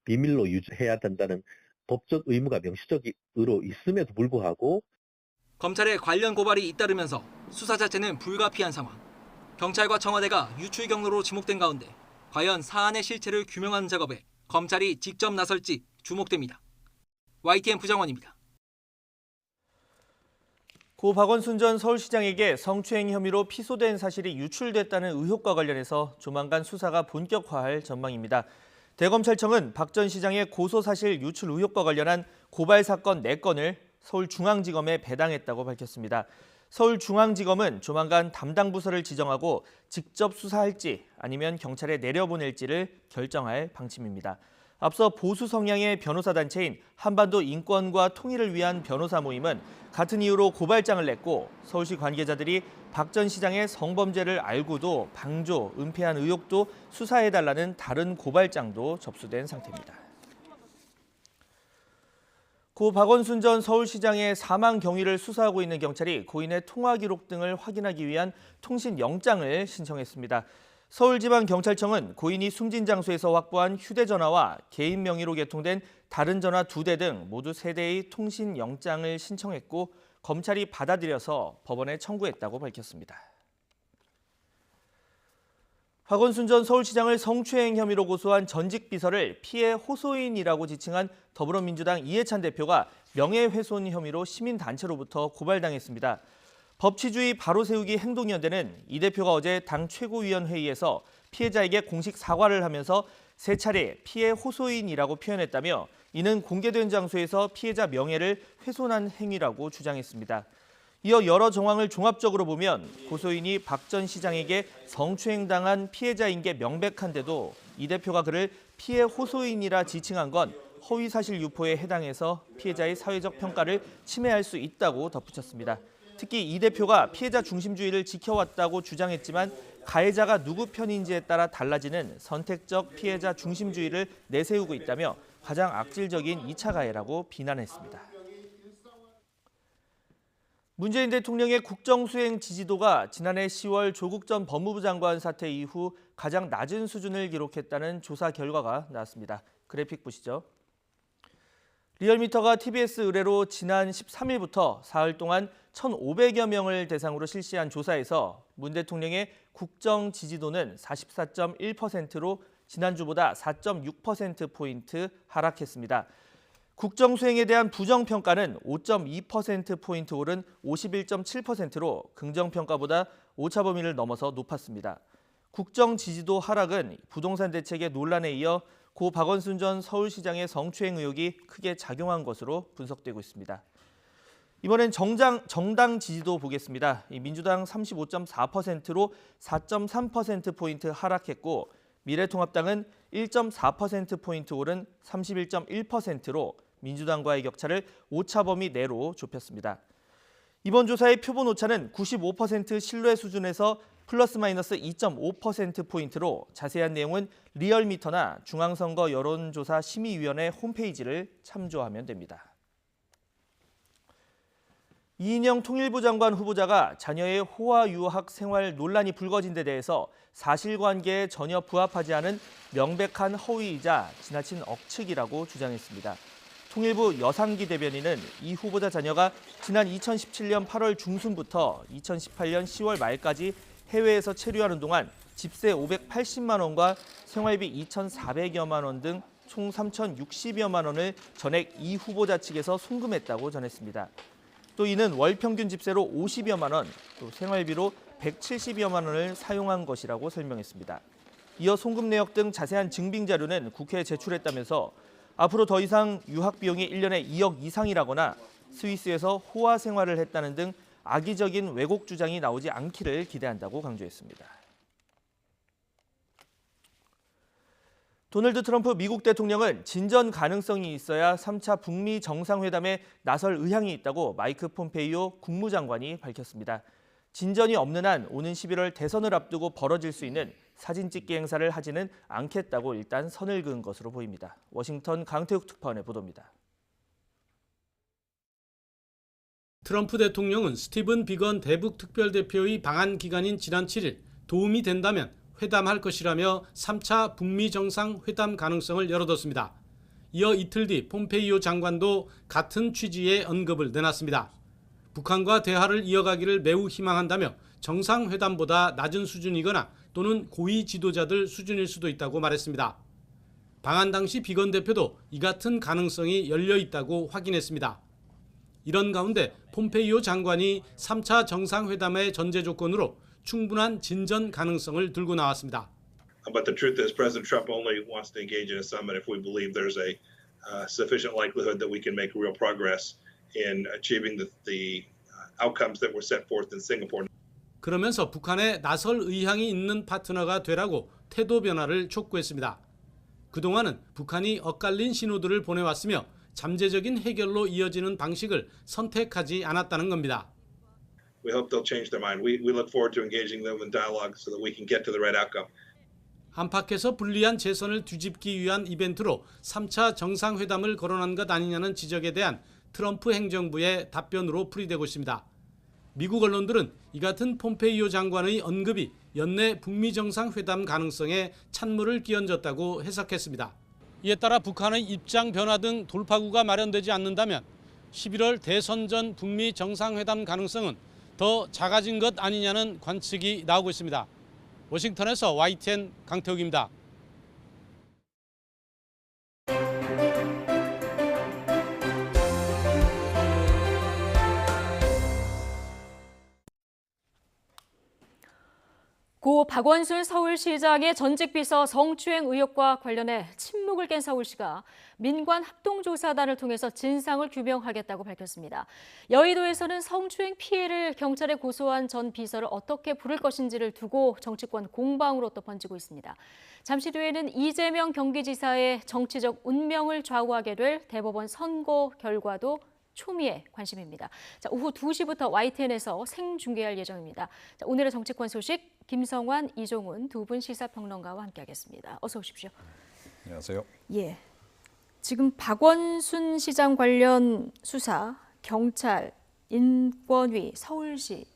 비밀로 유지해야 된다는 법적 의무가 명시적으로 있음에도 불구하고 검찰의 관련 고발이 잇따르면서 수사 자체는 불가피한 상황. 경찰과 청와대가 유출 경로로 지목된 가운데 과연 사안의 실체를 규명하는 작업에 검찰이 직접 나설지 주목됩니다. YTN 부장원입니다. 고 박원순 전 서울시장에게 성추행 혐의로 피소된 사실이 유출됐다는 의혹과 관련해서 조만간 수사가 본격화할 전망입니다. 대검찰청은 박 전 시장의 고소사실 유출 의혹과 관련한 고발 사건 4건을 서울중앙지검에 배당했다고 밝혔습니다. 서울중앙지검은 조만간 담당 부서를 지정하고 직접 수사할지 아니면 경찰에 내려보낼지를 결정할 방침입니다. 앞서 보수 성향의 변호사 단체인 한반도 인권과 통일을 위한 변호사 모임은 같은 이유로 고발장을 냈고 서울시 관계자들이 박 전 시장의 성범죄를 알고도 방조, 은폐한 의혹도 수사해달라는 다른 고발장도 접수된 상태입니다. 고 박원순 전 서울시장의 사망 경위를 수사하고 있는 경찰이 고인의 통화 기록 등을 확인하기 위한 통신영장을 신청했습니다. 서울지방경찰청은 고인이 숨진 장소에서 확보한 휴대전화와 개인 명의로 개통된 다른 전화 2대 등 모두 3대의 통신영장을 신청했고 검찰이 받아들여서 법원에 청구했다고 밝혔습니다. 박원순 전 서울시장을 성추행 혐의로 고소한 전직 비서를 피해 호소인이라고 지칭한 더불어민주당 이해찬 대표가 명예훼손 혐의로 시민단체로부터 고발당했습니다. 법치주의 바로세우기 행동연대는 이 대표가 어제 당 최고위원회의에서 피해자에게 공식 사과를 하면서 3차례 피해 호소인이라고 표현했다며 이는 공개된 장소에서 피해자 명예를 훼손한 행위라고 주장했습니다. 이어 여러 정황을 종합적으로 보면 고소인이 박 전 시장에게 성추행당한 피해자인 게 명백한데도 이 대표가 그를 피해 호소인이라 지칭한 건 허위사실 유포에 해당해서 피해자의 사회적 평가를 침해할 수 있다고 덧붙였습니다. 특히 이 대표가 피해자 중심주의를 지켜왔다고 주장했지만 가해자가 누구 편인지에 따라 달라지는 선택적 피해자 중심주의를 내세우고 있다며 가장 악질적인 2차 가해라고 비난했습니다. 문재인 대통령의 국정수행 지지도가 지난해 10월 조국 전 법무부 장관 사퇴 이후 가장 낮은 수준을 기록했다는 조사 결과가 나왔습니다. 그래픽 보시죠. 리얼미터가 TBS 의뢰로 지난 13일부터 사흘 동안 1,500여 명을 대상으로 실시한 조사에서 문 대통령의 국정 지지도는 44.1%로 지난주보다 4.6%포인트 하락했습니다. 국정 수행에 대한 부정평가는 5.2%포인트 오른 51.7%로 긍정평가보다 오차 범위를 넘어서 높았습니다. 국정 지지도 하락은 부동산 대책의 논란에 이어 고 박원순 전 서울시장의 성추행 의혹이 크게 작용한 것으로 분석되고 있습니다. 이번엔 정당 지지도 보겠습니다. 민주당 35.4%로 4.3%포인트 하락했고 미래통합당은 1.4%포인트 오른 31.1%로 민주당과의 격차를 오차 범위 내로 좁혔습니다. 이번 조사의 표본 오차는 95% 신뢰 수준에서 플러스 마이너스 2.5%포인트로 자세한 내용은 리얼미터나 중앙선거 여론조사 심의위원회 홈페이지를 참조하면 됩니다. 이인영 통일부 장관 후보자가 자녀의 호화 유학 생활 논란이 불거진 데 대해서 사실관계에 전혀 부합하지 않은 명백한 허위이자 지나친 억측이라고 주장했습니다. 통일부 여상기 대변인은 이 후보자 자녀가 지난 2017년 8월 중순부터 2018년 10월 말까지 해외에서 체류하는 동안 집세 580만 원과 생활비 2,400여만 원 등 총 3,060여만 원을 전액 이 후보자 측에서 송금했다고 전했습니다. 또 이는 월 평균 집세로 50여만 원, 또 생활비로 170여만 원을 사용한 것이라고 설명했습니다. 이어 송금 내역 등 자세한 증빙 자료는 국회에 제출했다면서 앞으로 더 이상 유학 비용이 1년에 2억 이상이라거나 스위스에서 호화 생활을 했다는 등 악의적인 왜곡 주장이 나오지 않기를 기대한다고 강조했습니다. 도널드 트럼프 미국 대통령은 진전 가능성이 있어야 3차 북미 정상회담에 나설 의향이 있다고 마이크 폼페이오 국무장관이 밝혔습니다. 진전이 없는 한 오는 11월 대선을 앞두고 벌어질 수 있는 사진 찍기 행사를 하지는 않겠다고 일단 선을 그은 것으로 보입니다. 워싱턴 강태욱 특파원의 보도입니다. 트럼프 대통령은 스티븐 비건 대북 특별대표의 방한 기간인 지난 7일 도움이 된다면 회담할 것이라며 3차 북미 정상회담 가능성을 열어뒀습니다. 이어 이틀 뒤 폼페이오 장관도 같은 취지의 언급을 내놨습니다. 북한과 대화를 이어가기를 매우 희망한다며 정상회담보다 낮은 수준이거나 또는 고위 지도자들 수준일 수도 있다고 말했습니다. 방한 당시 비건 대표도 이 같은 가능성이 열려 있다고 확인했습니다. 이런 가운데 폼페이오 장관이 3차 정상회담의 전제 조건으로 충분한 진전 가능성을 들고 나왔습니다. But the truth is, President Trump only wants to engage in a summit if we believe there's a sufficient likelihood that we can make real progress in achieving the outcomes that were set forth in Singapore. 그러면서 북한에 나설 의향이 있는 파트너가 되라고 태도 변화를 촉구했습니다. 그동안은 북한이 엇갈린 신호들을 보내왔으며 잠재적인 해결로 이어지는 방식을 선택하지 않았다는 겁니다. We hope they'll change their mind. We look forward to engaging them in dialogue so that we can get to the right outcome. 안팎에서 불리한 재선을 뒤집기 위한 이벤트로 3차 정상회담을 거론한 것 아니냐는 지적에 대한 트럼프 행정부의 답변으로 풀이되고 있습니다. 미국 언론들은 이 같은 폼페이오 장관의 언급이 연내 북미 정상회담 가능성에 찬물을 끼얹었다고 해석했습니다. 이에 따라 북한의 입장 변화 등 돌파구가 마련되지 않는다면 11월 대선 전 북미 정상회담 가능성은 더 작아진 것 아니냐는 관측이 나오고 있습니다. 워싱턴에서 YTN 강태욱입니다. 고 고 박원순 서울시장의 전직 비서 성추행 의혹과 관련해 침묵을 깬 서울시가 민관 합동조사단을 통해서 진상을 규명하겠다고 밝혔습니다. 여의도에서는 성추행 피해를 경찰에 고소한 전 비서를 어떻게 부를 것인지를 두고 정치권 공방으로 또 번지고 있습니다. 잠시 뒤에는 이재명 경기지사의 정치적 운명을 좌우하게 될 대법원 선고 결과도 초미의 관심입니다. 자, 오후 2시부터 YTN에서 생중계할 예정입니다. 자, 오늘의 정치권 소식 김성환, 이종훈 두 분 시사평론가와 함께하겠습니다. 어서 오십시오. 안녕하세요. 예, 지금 박원순 시장 관련 수사, 경찰, 인권위, 서울시,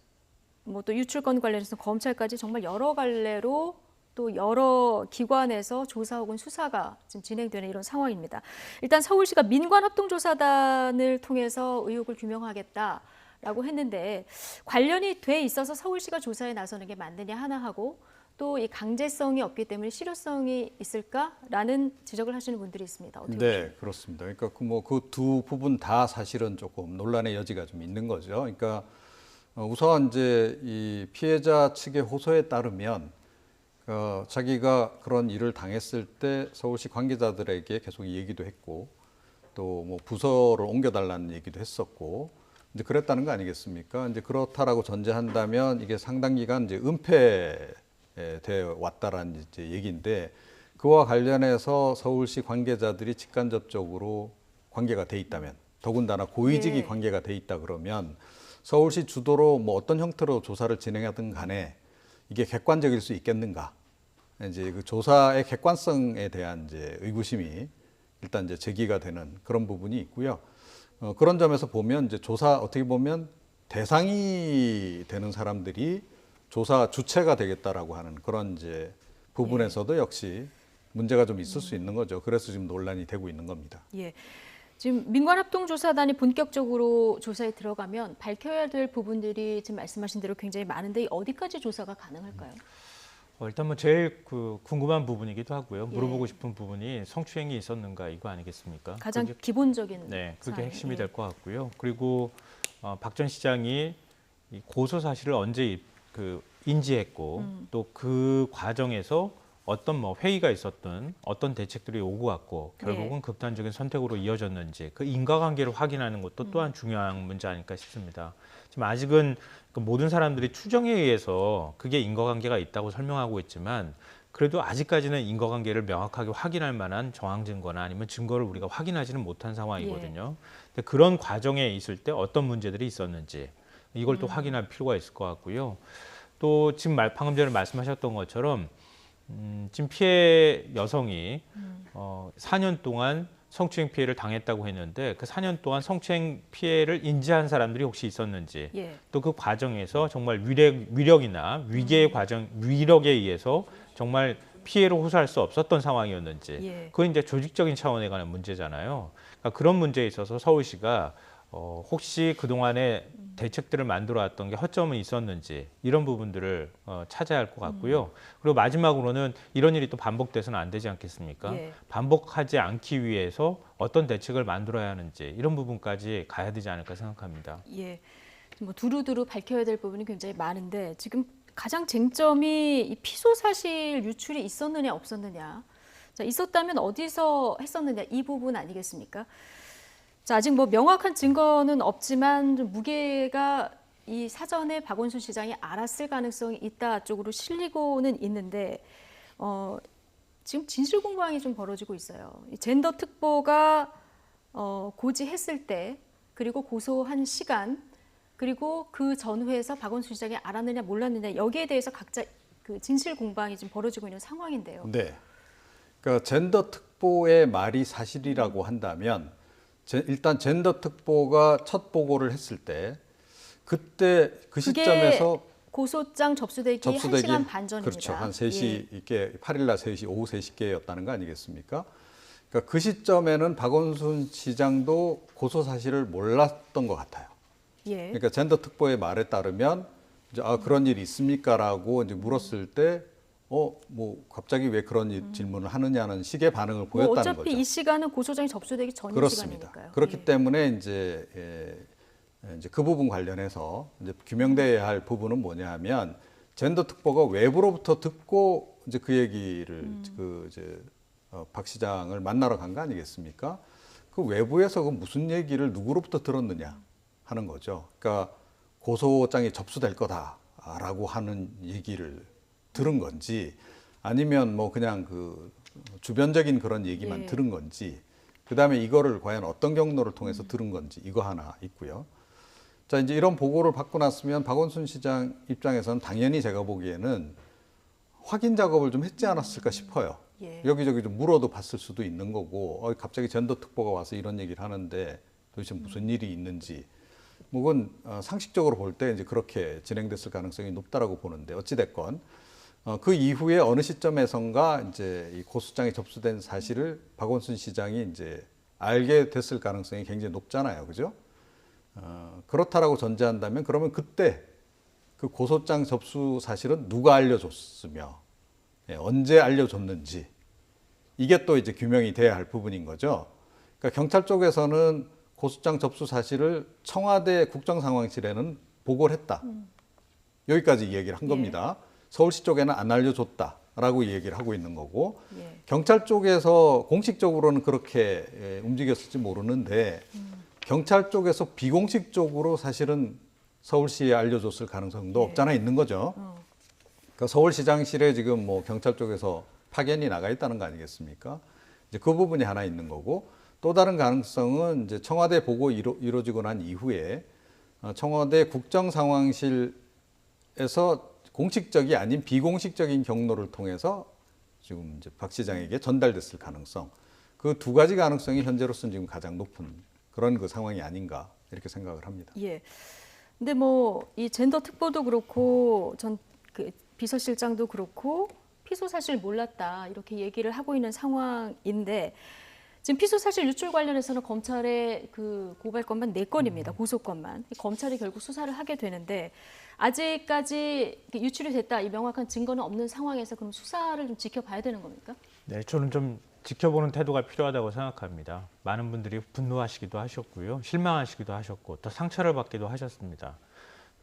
뭐 또 유출건 관련해서 검찰까지 정말 여러 갈래로 또 여러 기관에서 조사 혹은 수사가 지금 진행되는 이런 상황입니다. 일단 서울시가 민관합동조사단을 통해서 의혹을 규명하겠다라고 했는데 관련이 돼 있어서 서울시가 조사에 나서는 게 맞느냐 하나 하고 또 이 강제성이 없기 때문에 실효성이 있을까라는 지적을 하시는 분들이 있습니다. 어떻게 네, 보십니까? 그렇습니다. 그러니까 그 두 부분 다 사실은 조금 논란의 여지가 좀 있는 거죠. 그러니까 우선 이제 이 피해자 측의 호소에 따르면 자기가 그런 일을 당했을 때 서울시 관계자들에게 계속 얘기도 했고 또 뭐 부서를 옮겨달라는 얘기도 했었고 이제 그랬다는 거 아니겠습니까? 이제 그렇다라고 전제한다면 이게 상당 기간 이제 은폐되어 왔다라는 이제 얘기인데 그와 관련해서 서울시 관계자들이 직간접적으로 관계가 돼 있다면 더군다나 고위직이 관계가 돼 있다 그러면 서울시 주도로 뭐 어떤 형태로 조사를 진행하든 간에 이게 객관적일 수 있겠는가? 이제 그 조사의 객관성에 대한 이제 의구심이 일단 이제 제기가 되는 그런 부분이 있고요. 그런 점에서 보면 이제 조사 어떻게 보면 대상이 되는 사람들이 조사 주체가 되겠다라고 하는 그런 이제 부분에서도 역시 문제가 좀 있을 수 있는 거죠. 그래서 지금 논란이 되고 있는 겁니다. 예. 지금 민관합동조사단이 본격적으로 조사에 들어가면 밝혀야 될 부분들이 지금 말씀하신 대로 굉장히 많은데 어디까지 조사가 가능할까요? 일단 뭐 제일 궁금한 부분이기도 하고요. 물어보고 싶은 부분이 성추행이 있었는가 이거 아니겠습니까? 가장 기본적인 그게 사안. 핵심이 될 것 같고요. 그리고 박 전 시장이 이 고소 사실을 언제 인지했고 또 그 과정에서 어떤 뭐 회의가 있었든 어떤 대책들이 오고 갔고 결국은 극단적인 선택으로 이어졌는지 그 인과관계를 확인하는 것도 또한 중요한 문제 아닐까 싶습니다. 지금 아직은 모든 사람들이 추정에 의해서 그게 인과관계가 있다고 설명하고 있지만 그래도 아직까지는 인과관계를 명확하게 확인할 만한 정황 증거나 아니면 증거를 우리가 확인하지는 못한 상황이거든요. 근데 그런 과정에 있을 때 어떤 문제들이 있었는지 이걸 또 확인할 필요가 있을 것 같고요. 또 지금 방금 전에 말씀하셨던 것처럼 지금 피해 여성이 4년 동안 성추행 피해를 당했다고 했는데 그 4년 동안 성추행 피해를 인지한 사람들이 혹시 있었는지 또 그 과정에서 정말 위력이나 위계의 과정, 위력에 의해서 정말 피해를 호소할 수 없었던 상황이었는지 그건 이제 조직적인 차원에 관한 문제잖아요. 그러니까 그런 문제에 있어서 서울시가 혹시 그동안에 대책들을 만들어 왔던 게 허점은 있었는지 이런 부분들을 찾아야 할 것 같고요. 그리고 마지막으로는 이런 일이 또 반복돼서는 안 되지 않겠습니까? 반복하지 않기 위해서 어떤 대책을 만들어야 하는지 이런 부분까지 가야 되지 않을까 생각합니다. 예, 뭐 두루두루 밝혀야 될 부분이 굉장히 많은데 지금 가장 쟁점이 이 피소 사실 유출이 있었느냐 없었느냐. 자, 있었다면 어디서 했었느냐 이 부분 아니겠습니까? 자, 아직 뭐 명확한 증거는 없지만 좀 무게가 이 사전에 박원순 시장이 알았을 가능성이 있다 쪽으로 실리고는 있는데 지금 진실 공방이 좀 벌어지고 있어요. 이 젠더 특보가 고지했을 때 그리고 고소한 시간 그리고 그 전후에서 박원순 시장이 알았느냐 몰랐느냐 여기에 대해서 각자 그 진실 공방이 지금 벌어지고 있는 상황인데요. 네. 그러니까 젠더 특보의 말이 사실이라고 한다면 일단 젠더 특보가 첫 보고를 했을 때 그때 그 시점에서 고소장 접수되기 1시간 반 전입니다. 그렇죠. 한 3시 이게 8일 날 3시 오후 3시께였다는 거 아니겠습니까? 그러니까 그 시점에는 박원순 시장도 고소 사실을 몰랐던 것 같아요. 그러니까 젠더 특보의 말에 따르면 이제 그런 일이 있습니까라고 이제 물었을 때 뭐 갑자기 왜 그런 질문을 하느냐는 식의 반응을 보였다는 어차피 거죠. 이 시간은 고소장이 접수되기 전인 그렇습니다. 시간이니까요. 그렇기 때문에 이제 그 부분 관련해서 이제 규명돼야 할 부분은 뭐냐 하면 젠더 특보가 외부로부터 듣고 이제 그 얘기를 박 시장을 만나러 간 거 아니겠습니까? 그 외부에서 그 무슨 얘기를 누구로부터 들었느냐 하는 거죠. 그러니까 고소장이 접수될 거다라고 하는 얘기를 들은 건지 아니면 뭐 그냥 그 주변적인 그런 얘기만 들은 건지 그다음에 이거를 과연 어떤 경로를 통해서 들은 건지 이거 하나 있고요. 자, 이제 이런 보고를 받고 났으면 박원순 시장 입장에서는 당연히 제가 보기에는 확인 작업을 좀 했지 않았을까 싶어요. 여기저기 좀 물어도 봤을 수도 있는 거고 갑자기 젠더 특보가 와서 이런 얘기를 하는데 도대체 무슨 일이 있는지 뭐 그건 상식적으로 볼 때 이제 그렇게 진행됐을 가능성이 높다라고 보는데 어찌됐건 그 이후에 어느 시점에선가 이제 이 고소장이 접수된 사실을 박원순 시장이 이제 알게 됐을 가능성이 굉장히 높잖아요. 그죠? 그렇다라고 전제한다면 그러면 그때 그 고소장 접수 사실은 누가 알려줬으며 언제 알려줬는지 이게 또 이제 규명이 돼야 할 부분인 거죠. 그러니까 경찰 쪽에서는 고소장 접수 사실을 청와대 국정상황실에는 보고를 했다. 여기까지 얘기를 한 겁니다. 서울시 쪽에는 안 알려줬다라고 얘기를 하고 있는 거고 경찰 쪽에서 공식적으로는 그렇게 움직였을지 모르는데 경찰 쪽에서 비공식적으로 사실은 서울시에 알려줬을 가능성도 없잖아 있는 거죠. 그러니까 서울시장실에 지금 뭐 경찰 쪽에서 파견이 나가 있다는 거 아니겠습니까? 이제 그 부분이 하나 있는 거고 또 다른 가능성은 이제 청와대 보고 이루어지고 난 이후에 청와대 국정상황실에서 공식적이 아닌 비공식적인 경로를 통해서 지금 이제 박 시장에게 전달됐을 가능성 그 두 가지 가능성이 현재로서는 지금 가장 높은 그런 그 상황이 아닌가 이렇게 생각을 합니다. 예. 근데 뭐 이 젠더 특보도 그렇고 전 그 비서실장도 그렇고 피소 사실 몰랐다 이렇게 얘기를 하고 있는 상황인데 지금 피소 사실 유출 관련해서는 검찰의 그 고발 건만 4건입니다. 고소 건만. 검찰이 결국 수사를 하게 되는데 아직까지 유출이 됐다 이 명확한 증거는 없는 상황에서 그럼 수사를 좀 지켜봐야 되는 겁니까? 네, 저는 좀 지켜보는 태도가 필요하다고 생각합니다. 많은 분들이 분노하시기도 하셨고요. 실망하시기도 하셨고 또 상처를 받기도 하셨습니다.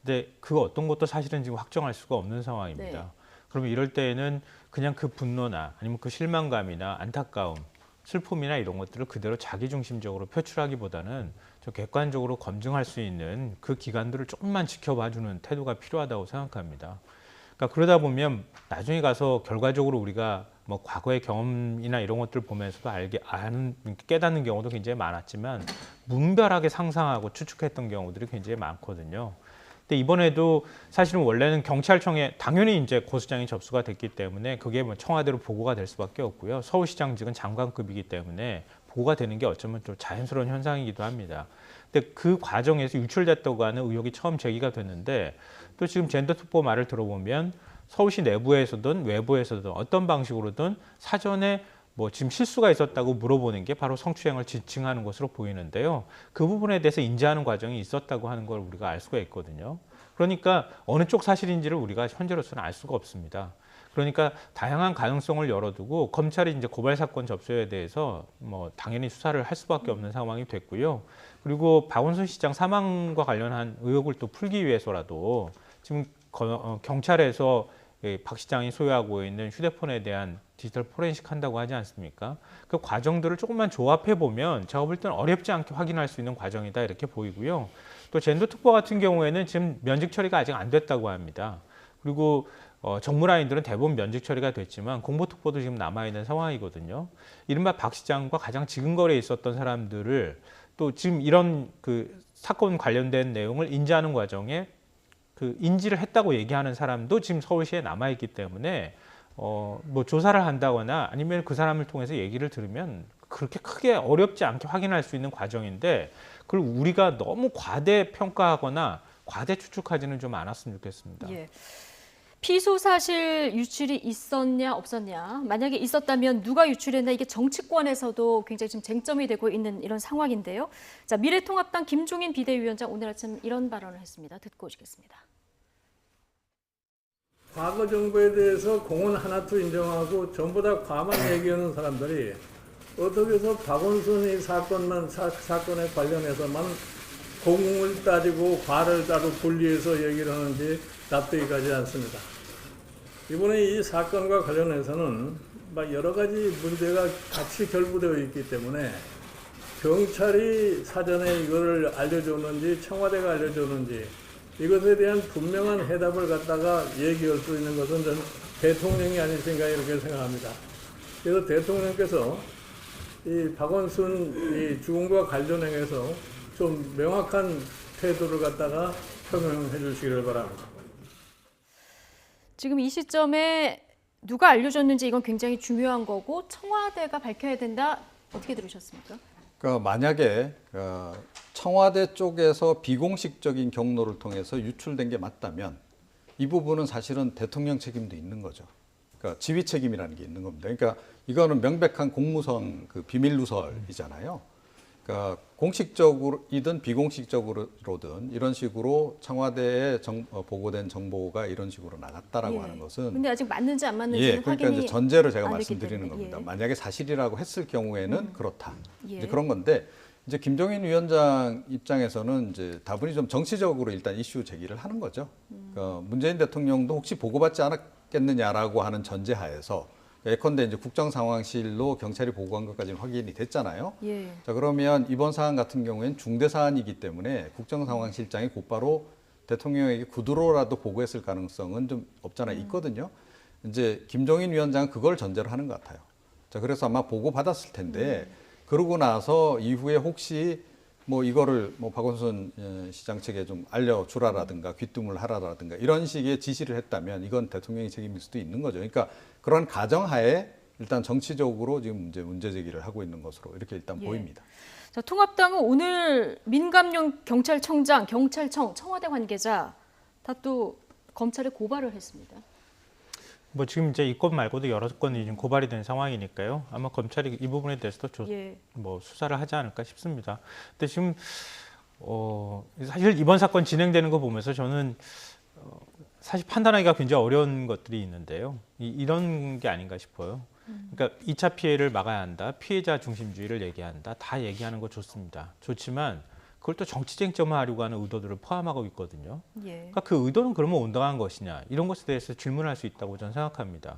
근데 그 어떤 것도 사실은 지금 확정할 수가 없는 상황입니다. 네. 그러면 이럴 때에는 그냥 그 분노나 아니면 그 실망감이나 안타까움, 슬픔이나 이런 것들을 그대로 자기중심적으로 표출하기보다는 좀 객관적으로 검증할 수 있는 그 기관들을 조금만 지켜봐주는 태도가 필요하다고 생각합니다. 그러니까 그러다 보면 나중에 가서 결과적으로 우리가 뭐 과거의 경험이나 이런 것들을 보면서도 깨닫는 경우도 굉장히 많았지만 문별하게 상상하고 추측했던 경우들이 굉장히 많거든요. 근데 이번에도 사실은 원래는 경찰청에 당연히 이제 고소장이 접수가 됐기 때문에 그게 뭐 청와대로 보고가 될 수밖에 없고요. 서울시장직은 장관급이기 때문에 보고가 되는 게 어쩌면 좀 자연스러운 현상이기도 합니다. 근데 그 과정에서 유출됐다고 하는 의혹이 처음 제기가 됐는데 또 지금 젠더 특보 말을 들어보면 서울시 내부에서든 외부에서든 어떤 방식으로든 사전에 뭐 지금 실수가 있었다고 물어보는 게 바로 성추행을 지칭하는 것으로 보이는데요. 그 부분에 대해서 인지하는 과정이 있었다고 하는 걸 우리가 알 수가 있거든요. 그러니까 어느 쪽 사실인지를 우리가 현재로서는 알 수가 없습니다. 그러니까 다양한 가능성을 열어두고 검찰이 이제 고발 사건 접수에 대해서 뭐 당연히 수사를 할 수밖에 없는 상황이 됐고요. 그리고 박원순 시장 사망과 관련한 의혹을 또 풀기 위해서라도 지금 경찰에서 박 시장이 소유하고 있는 휴대폰에 대한 디지털 포렌식 한다고 하지 않습니까? 그 과정들을 조금만 조합해 보면 제가 볼 때는 어렵지 않게 확인할 수 있는 과정이다 이렇게 보이고요. 또 젠더 특보 같은 경우에는 지금 면직 처리가 아직 안 됐다고 합니다. 그리고 정무라인들은 대부분 면직 처리가 됐지만 공보특보도 지금 남아있는 상황이거든요. 이른바 박 시장과 가장 지근거리에 있었던 사람들을 또 지금 이런 그 사건 관련된 내용을 인지하는 과정에 그 인지를 했다고 얘기하는 사람도 지금 서울시에 남아있기 때문에 뭐 조사를 한다거나 아니면 그 사람을 통해서 얘기를 들으면 그렇게 크게 어렵지 않게 확인할 수 있는 과정인데 그걸 우리가 너무 과대 평가하거나 과대 추측하지는 좀 않았으면 좋겠습니다. 예. 피소 사실 유출이 있었냐 없었냐 만약에 있었다면 누가 유출했나 이게 정치권에서도 굉장히 지금 쟁점이 되고 있는 이런 상황인데요. 자, 미래통합당 김종인 비대위원장 오늘 아침 이런 발언을 했습니다. 듣고 오시겠습니다. 과거 정부에 대해서 공은 하나도 인정하고 전부 다 과만 얘기하는 사람들이 어떻게 해서 박원순 이 사건에 관련해서만 공을 따지고 과를 따로 분리해서 얘기를 하는지 납득이 가지 않습니다. 이번에 이 사건과 관련해서는 막 여러 가지 문제가 같이 결부되어 있기 때문에 경찰이 사전에 이거를 알려줬는지 청와대가 알려줬는지 이것에 대한 분명한 해답을 갖다가 얘기할 수 있는 것은 전 대통령이 아니신가 이렇게 생각합니다. 그래서 대통령께서 이 박원순 이 죽음과 관련해서 좀 명확한 태도를 갖다가 표명해 주시기를 바랍니다. 지금 이 시점에 누가 알려줬는지 이건 굉장히 중요한 거고 청와대가 밝혀야 된다. 어떻게 들으셨습니까? 만약에 청와대 쪽에서 비공식적인 경로를 통해서 유출된 게 맞다면 이 부분은 사실은 대통령 책임도 있는 거죠. 그러니까 지휘 책임이라는 게 있는 겁니다. 그러니까 이거는 명백한 공무선 그 비밀 누설이잖아요. 그러니까 공식적으로이든 비공식적으로든 이런 식으로 청와대에 보고된 정보가 이런 식으로 나갔다라고 하는 것은 근데 아직 맞는지 안 맞는지는 그러니까 확인이 이제 전제로 제가 안 됐기 말씀드리는 때문에. 겁니다. 만약에 사실이라고 했을 경우에는 그렇다. 예. 이제 그런 건데 이제 김종인 위원장 입장에서는 이제 다분히 좀 정치적으로 일단 이슈 제기를 하는 거죠. 그러니까 문재인 대통령도 혹시 보고받지 않았겠느냐라고 하는 전제하에서 예컨대 이제 국정상황실로 경찰이 보고한 것까지는 확인이 됐잖아요. 예. 자, 그러면 이번 사안 같은 경우에는 중대 사안이기 때문에 국정상황실장이 곧바로 대통령에게 구두로라도 보고했을 가능성은 좀 없잖아 있거든요. 이제 김종인 위원장은 그걸 전제로 하는 것 같아요. 자, 그래서 아마 보고 받았을 텐데 그러고 나서 이후에 혹시 뭐 이거를 뭐 박원순 시장 측에 좀 알려주라라든가 귀뜸을 하라라든가 이런 식의 지시를 했다면 이건 대통령의 책임일 수도 있는 거죠. 그러니까 그런 가정하에 일단 정치적으로 지금 이제 문제 제기를 하고 있는 것으로 이렇게 일단 보입니다. 자, 통합당은 오늘 민감용 경찰청장, 경찰청, 청와대 관계자 다 또 검찰에 고발을 했습니다. 뭐 지금 이제 이 건 말고도 여러 건이 지금 고발이 된 상황이니까요. 아마 검찰이 이 부분에 대해서도 뭐 수사를 하지 않을까 싶습니다. 근데 지금 사실 이번 사건 진행되는 거 보면서 저는 사실 판단하기가 굉장히 어려운 것들이 있는데요. 이런 게 아닌가 싶어요. 그러니까 2차 피해를 막아야 한다. 피해자 중심주의를 얘기한다. 다 얘기하는 거 좋습니다. 좋지만 그걸 또 정치 쟁점화하려고 하는 의도들을 포함하고 있거든요. 그러니까 그 의도는 그러면 온당한 것이냐. 이런 것에 대해서 질문할 수 있다고 저는 생각합니다.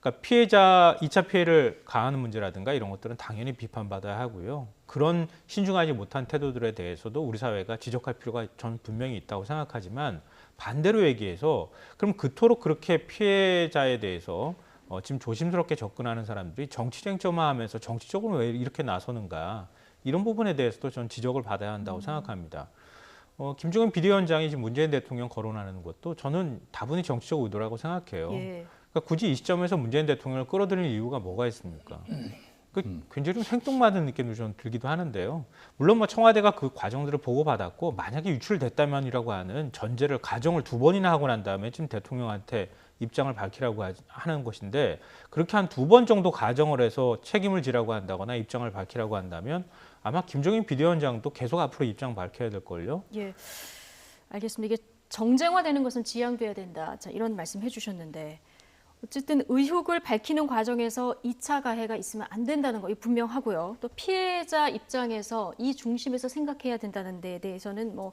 그러니까 피해자 2차 피해를 가하는 문제라든가 이런 것들은 당연히 비판받아야 하고요. 그런 신중하지 못한 태도들에 대해서도 우리 사회가 지적할 필요가 저는 분명히 있다고 생각하지만 반대로 얘기해서 그럼 그토록 그렇게 피해자에 대해서 지금 조심스럽게 접근하는 사람들이 정치 쟁점화하면서 정치적으로 왜 이렇게 나서는가 이런 부분에 대해서도 저는 지적을 받아야 한다고 생각합니다. 김종인 비대위원장이 지금 문재인 대통령 거론하는 것도 저는 다분히 정치적 의도라고 생각해요. 그러니까 굳이 이 시점에서 문재인 대통령을 끌어들일 이유가 뭐가 있습니까? 굉장히 좀 생뚱맞은 느낌도 좀 들기도 하는데요. 물론 뭐 청와대가 그 과정들을 보고받았고 만약에 유출됐다면이라고 하는 전제를 가정을 2번이나 하고 난 다음에 지금 대통령한테 입장을 밝히라고 하는 것인데 그렇게 한 2번 정도 가정을 해서 책임을 지라고 한다거나 입장을 밝히라고 한다면 아마 김종인 비대위원장도 계속 앞으로 입장 밝혀야 될걸요. 예, 알겠습니다. 이게 정쟁화되는 것은 지양돼야 된다. 자, 이런 말씀 해주셨는데 어쨌든 의혹을 밝히는 과정에서 2차 가해가 있으면 안 된다는 거 분명하고요. 또 피해자 입장에서 이 중심에서 생각해야 된다는 데에 대해서는 뭐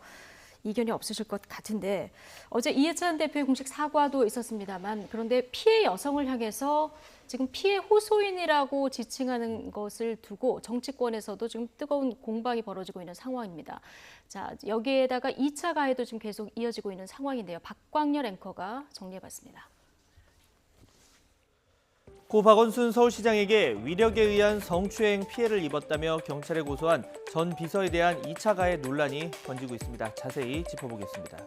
이견이 없으실 것 같은데 어제 이해찬 대표의 공식 사과도 있었습니다만 그런데 피해 여성을 향해서 지금 피해 호소인이라고 지칭하는 것을 두고 정치권에서도 지금 뜨거운 공방이 벌어지고 있는 상황입니다. 자, 여기에다가 2차 가해도 지금 계속 이어지고 있는 상황인데요. 박광렬 앵커가 정리해봤습니다. 고 박원순 서울시장에게 위력에 의한 성추행 피해를 입었다며 경찰에 고소한 전 비서에 대한 2차 가해 논란이 번지고 있습니다. 자세히 짚어보겠습니다.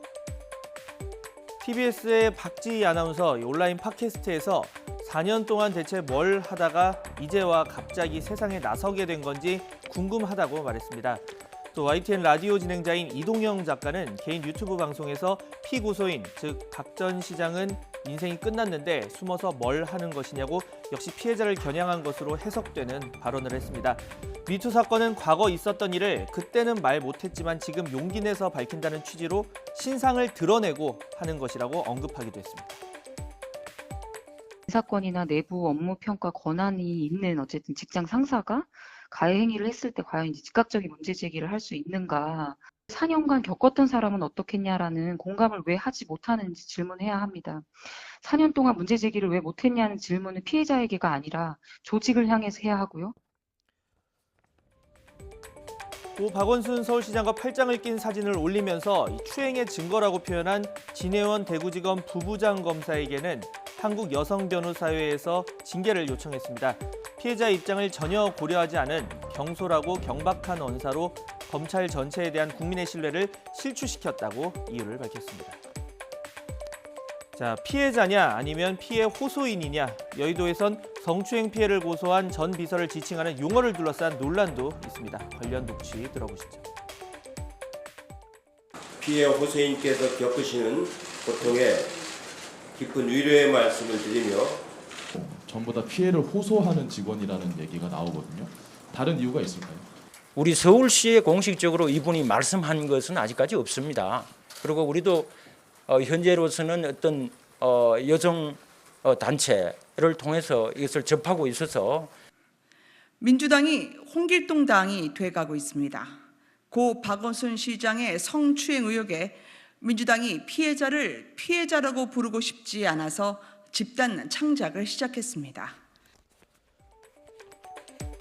TBS의 박지희 아나운서 온라인 팟캐스트에서 4년 동안 대체 뭘 하다가 이제와 갑자기 세상에 나서게 된 건지 궁금하다고 말했습니다. 또 YTN 라디오 진행자인 이동영 작가는 개인 유튜브 방송에서 피고소인, 즉 박 전 시장은 인생이 끝났는데 숨어서 뭘 하는 것이냐고 역시 피해자를 겨냥한 것으로 해석되는 발언을 했습니다. 미투 사건은 과거 있었던 일을 그때는 말 못했지만 지금 용기 내서 밝힌다는 취지로 신상을 드러내고 하는 것이라고 언급하기도 했습니다. 인사권이나 내부 업무 평가 권한이 있는 어쨌든 직장 상사가 가해 행위를 했을 때 과연 이제 즉각적인 문제 제기를 할 수 있는가. 4년간 겪었던 사람은 어떻겠냐라는 공감을 왜 하지 못하는지 질문해야 합니다. 4년 동안 문제 제기를 왜 못했냐는 질문은 피해자에게가 아니라 조직을 향해서 해야 하고요. 고 박원순 서울시장과 팔짱을 낀 사진을 올리면서 이 추행의 증거라고 표현한 진해원 대구지검 부부장 검사에게는 한국여성변호사회에서 징계를 요청했습니다. 피해자 입장을 전혀 고려하지 않은 경솔하고 경박한 언사로 검찰 전체에 대한 국민의 신뢰를 실추시켰다고 이유를 밝혔습니다. 자, 피해자냐 아니면 피해 호소인이냐, 여의도에선 성추행 피해를 고소한 전 비서를 지칭하는 용어를 둘러싼 논란도 있습니다. 관련 녹취 들어보시죠. 피해 호소인께서 겪으시는 고통에 깊은 위로의 말씀을 드리며 전부 다 피해를 호소하는 직원이라는 얘기가 나오거든요. 다른 이유가 있을까요? 우리 서울시에 공식적으로 이분이 말씀한 것은 아직까지 없습니다. 그리고 우리도 현재로서는 어떤 여성 단체를 통해서 이것을 접하고 있어서 민주당이 홍길동 당이 돼가고 있습니다. 고 박원순 시장의 성추행 의혹에 민주당이 피해자를 피해자라고 부르고 싶지 않아서 집단 창작을 시작했습니다.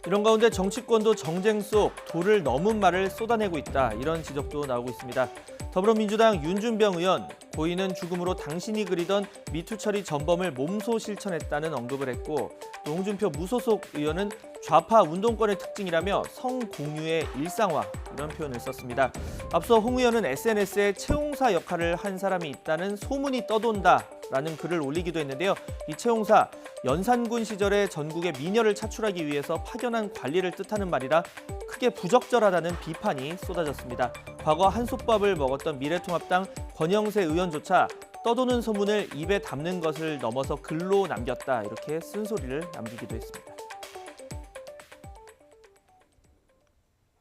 이런 가운데 정치권도 정쟁 속 도를 넘은 말을 쏟아내고 있다, 이런 지적도 나오고 있습니다. 더불어민주당 윤준병 의원, 고인은 죽음으로 당신이 그리던 미투 처리 전범을 몸소 실천했다는 언급을 했고, 또 홍준표 무소속 의원은 좌파 운동권의 특징이라며 성공유의 일상화, 이런 표현을 썼습니다. 앞서 홍 의원은 SNS에 채용사 역할을 한 사람이 있다는 소문이 떠돈다라는 글을 올리기도 했는데요. 이 채용사, 연산군 시절에 전국의 미녀를 차출하기 위해서 파견한 관리를 뜻하는 말이라 크게 부적절하다는 비판이 쏟아졌습니다. 과거 한솥밥을 먹었던 미래통합당 권영세 의원조차 떠도는 소문을 입에 담는 것을 넘어서 글로 남겼다, 이렇게 쓴소리를 남기기도 했습니다.